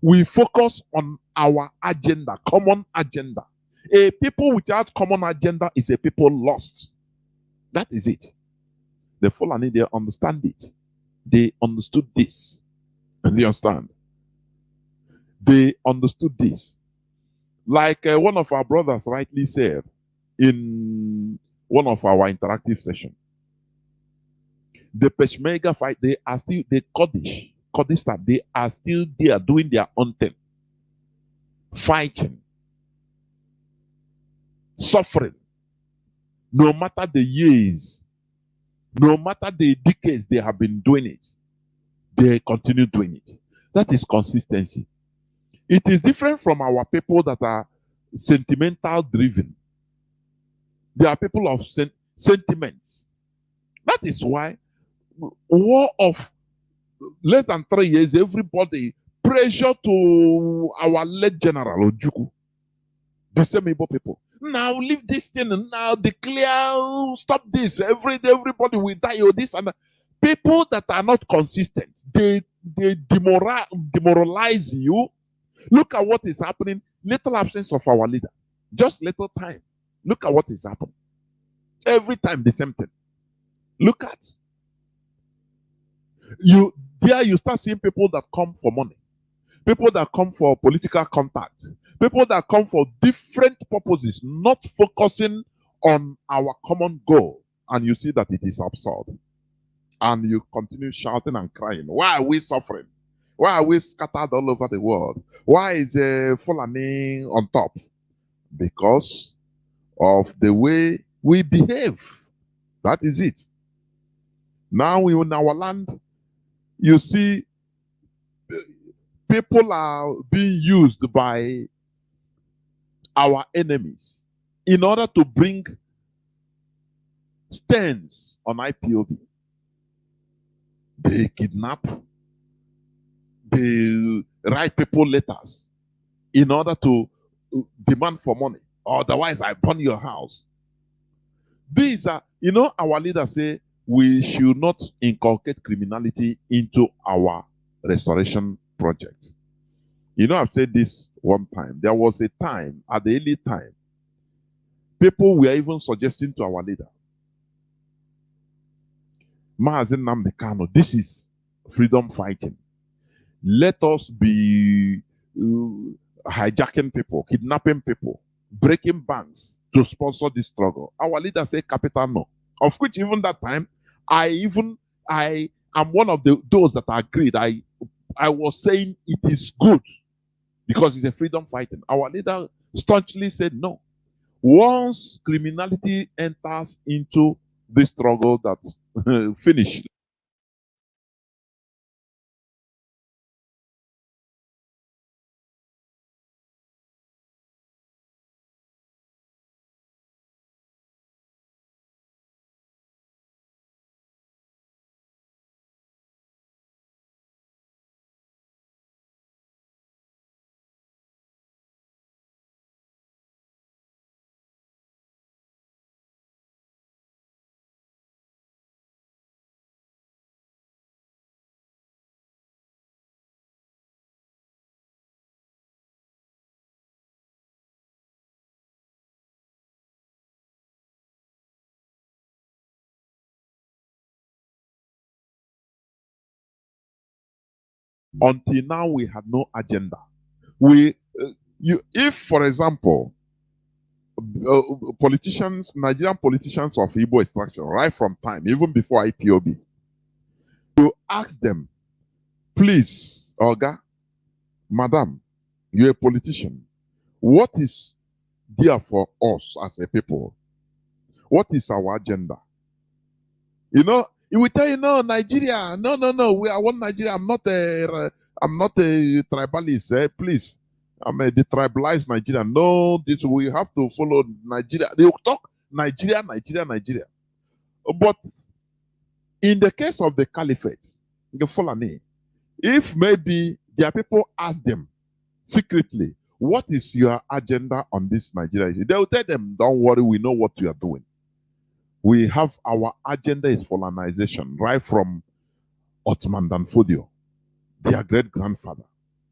We focus on our agenda, common agenda. A people without common agenda is a people lost. That is it. The Fulani, they understand it. They understood this. And they understand. They understood this. Like one of our brothers rightly said in one of our interactive sessions. The Peshmerga fight, they are still, the Kurdistan, they are still there doing their own thing. Fighting. Suffering. No matter the years, no matter the decades they have been doing it, they continue doing it. That is consistency. It is different from our people that are sentimental driven. They are people of sentiments. That is why war of less than 3 years, everybody pressure to our late general Ojuku. The same Igbo people. Now leave this thing and now declare, stop this. Everybody will die or this and that. People that are not consistent, they demoralize you. Look at what is happening. Little absence of our leader. Just little time. Look at what is happening. Every time the same thing. Look at you. There you start seeing people that come for money, people that come for political contact, people that come for different purposes, not focusing on our common goal. And you see that it is absurd. And you continue shouting and crying. Why are we suffering? Why are we scattered all over the world? Why is Fulani on top? Because of the way we behave. That is it. Now in our land, you see people are being used by our enemies in order to bring stains on IPOB. They kidnap, they write people letters in order to demand for money. Otherwise, I burn your house. These are, our leaders say we should not inculcate criminality into our restoration project. I've said this one time. There was a time, at the early time, people were even suggesting to our leader, Mazi Nnamdi Kanu, this is freedom fighting. Let us be hijacking people, kidnapping people, breaking banks to sponsor this struggle. Our leader said capital no. Of which even that time, I am one of those that agreed. I was saying it is good because it's a freedom fighting. Our leader staunchly said no. Once criminality enters into this struggle, that finish. Until now, we had no agenda. If, for example, Nigerian politicians of Igbo extraction, right from time, even before IPOB, you ask them, please, Oga, Madam, you're a politician. What is there for us as a people? What is our agenda? He will tell you, no, Nigeria, no, we are one Nigeria. I'm not a tribalist. Please, I'm a detribalized Nigeria. No, we have to follow Nigeria. They will talk Nigeria. But in the case of the caliphate, the Fulani, if maybe their people ask them secretly, what is your agenda on this Nigeria issue? They will tell them, don't worry, we know what you are doing. We have our agenda is Fulanization, right from Ottoman Danfodio, their great-grandfather.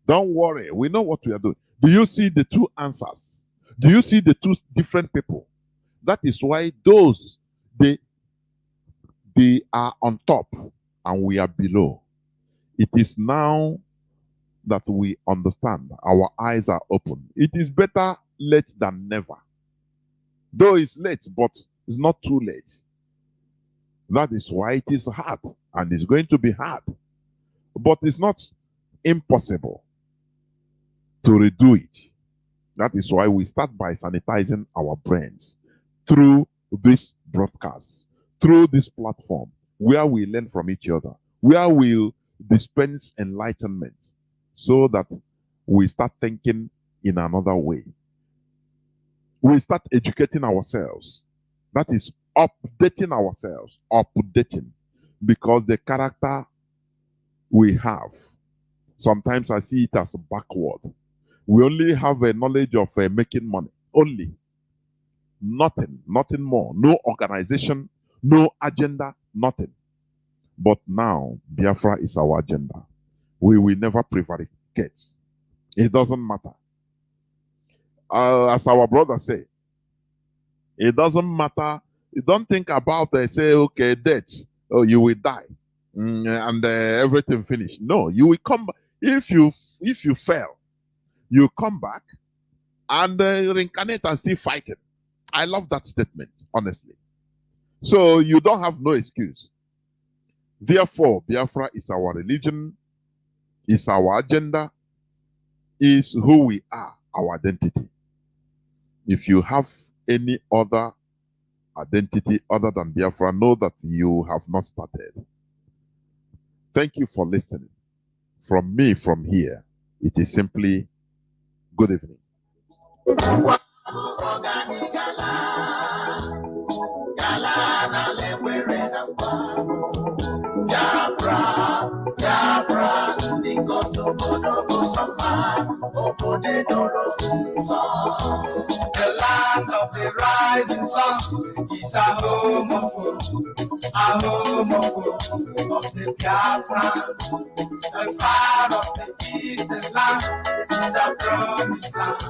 Don't worry, we know what we are doing. Do you see the two answers? Do you see the two different people? That is why those, they are on top and we are below. It is now that we understand, our eyes are open. It is better late than never. Though it's late, but it's not too late. That is why it is hard, and it's going to be hard. But it's not impossible to redo it. That is why we start by sanitizing our brains through this broadcast, through this platform, where we learn from each other, where we'll dispense enlightenment, so that we start thinking in another way. We start educating ourselves. That is updating ourselves, because the character we have, sometimes I see it as backward. We only have a knowledge of making money, only. Nothing more. No organization, no agenda, nothing. But now, Biafra is our agenda. We will never prevaricate. It doesn't matter. As our brother say, it doesn't matter. You don't think about say, okay, death. Oh, you will die, and everything finished. No, you will come back. If you fail, you come back and reincarnate and still fighting. I love that statement, honestly. So you don't have no excuse. Therefore, Biafra is our religion, is our agenda, is who we are, our identity. If you have any other identity other than Biafra, know that you have not started. Thank you for listening. From me, from here, it is simply good evening.
The land of the rising sun is a home of the Biafrans. The fire of the eastern land is a promised land,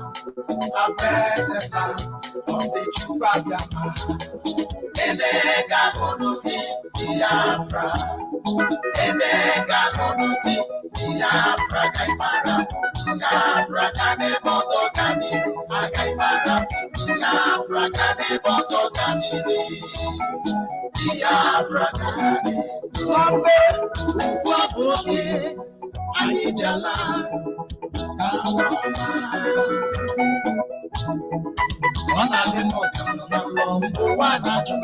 a blessed land of the Chukwabiyama. Ebega bonusi Biafra, Ebega bonusi Biafra, Gaimara, Biafra, Gane Boso Ganiri, Agaimara, Biafra, Gane Boso Ganiri, Biafra, Gane. Sambe, Waboye, Anijala, Kamama. One of them more come along, one of them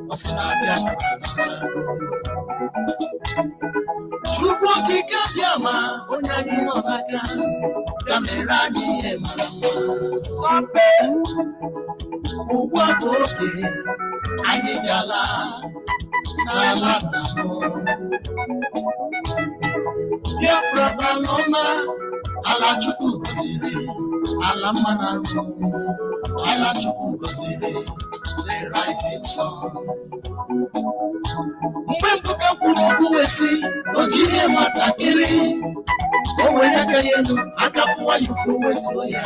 was in a Biafra. Chukwuki Kabiama, Onyagi Onaga, Yamerani Emalama. Sambe, Uwaboke, Anijala, Nalanamo. Biafra Baloma, Ala Chukwu Goziri, Ala Manaru, Ala Chukwu Goziri, the rising sun. Mbuka Kuwesi, Ojiye Matakiri, Owena Kayenu, Akafuwa Yufu Wetuya,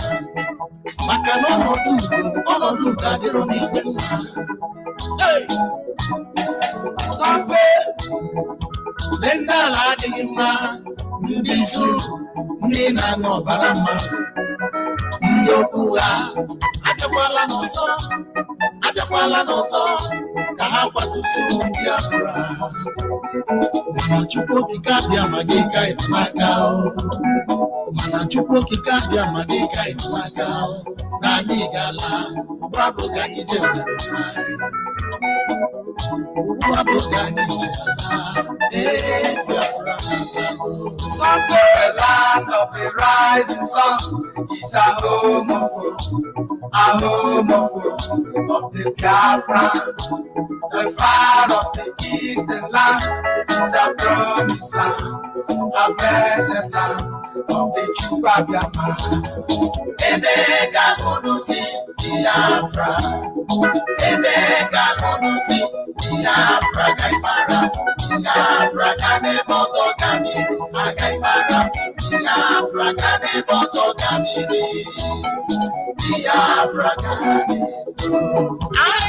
Makano Onodu Gadironi. Hey! Sampe! Lenda Ladima, Ndizu, Nina no Balama, Ndokua, Adewala no so, Kahapa to Sulu Biafra. Mana Chukwuki Kabiama Dika Inagao, Mana Chukwuki Kabiama Dika Inagao, Nanigala, Bravo Ganije. The land of the rising sun is a home of the Biafrans. The fire of the eastern land is a promised land, a blessed land of the Chukwabiyama. Ebega bonusi Biafra, Ebega bonusi Biafra, Gaimara, Biafra, Gane Boso Ganiri, Agaimara, Biafra, Gane Boso Ganiri, Biafra, Gane.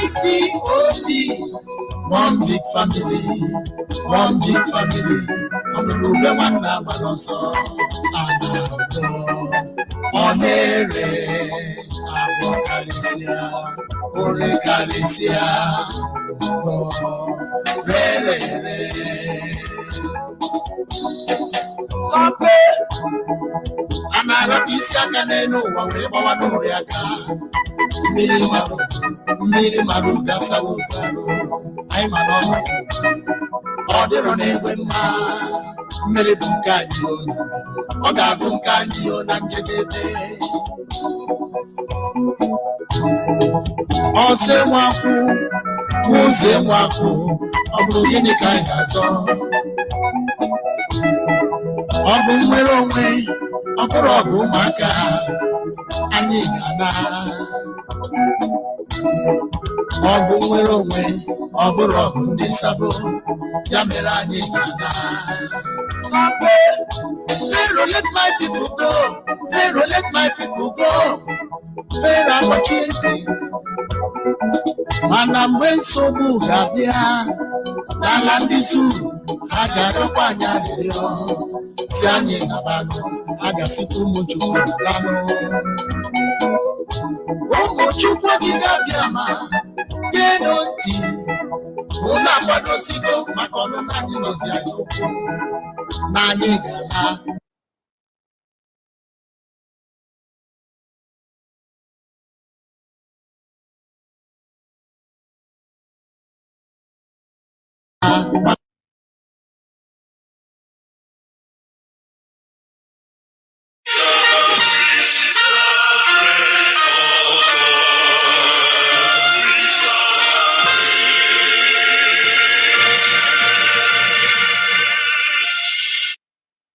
IPOB, one big family, on the road, one Nabaloso, Onere, Abokalisia, Orekalisia, Re. Sampe, Anarabisia Caneno, Wawa Noriaka, Miri Maru, Gasawukaro, I'm an order on Ewema, Mary Bunkadio, Oga Bunkadio, Nanjede. Ose waku, Obu Yini Kaina so. Obu Mweronwe, Obu Maka, Anigana. ọgụ nwere onwe ọ bụrụ ọgụ ndị sabo ya mere anyị ga-aga. Pharaoh, let my people go. Pharaoh, let my people go. Pharaoh, opportunity. Mana mgbe nsogbu ga-abịa n'ala ndị Zulu, ha ga-arịọkwa anyị arịrịọ si anyị nabanụ, a ga-asịkwa ụmụ Chukwu nabanụ. Ụmụ Chukwu gị ga-abịa ma geenụ ntị, unu akwadosigo maka ọnụnụ anyị nọzi anyị okwu na anyị ga-ala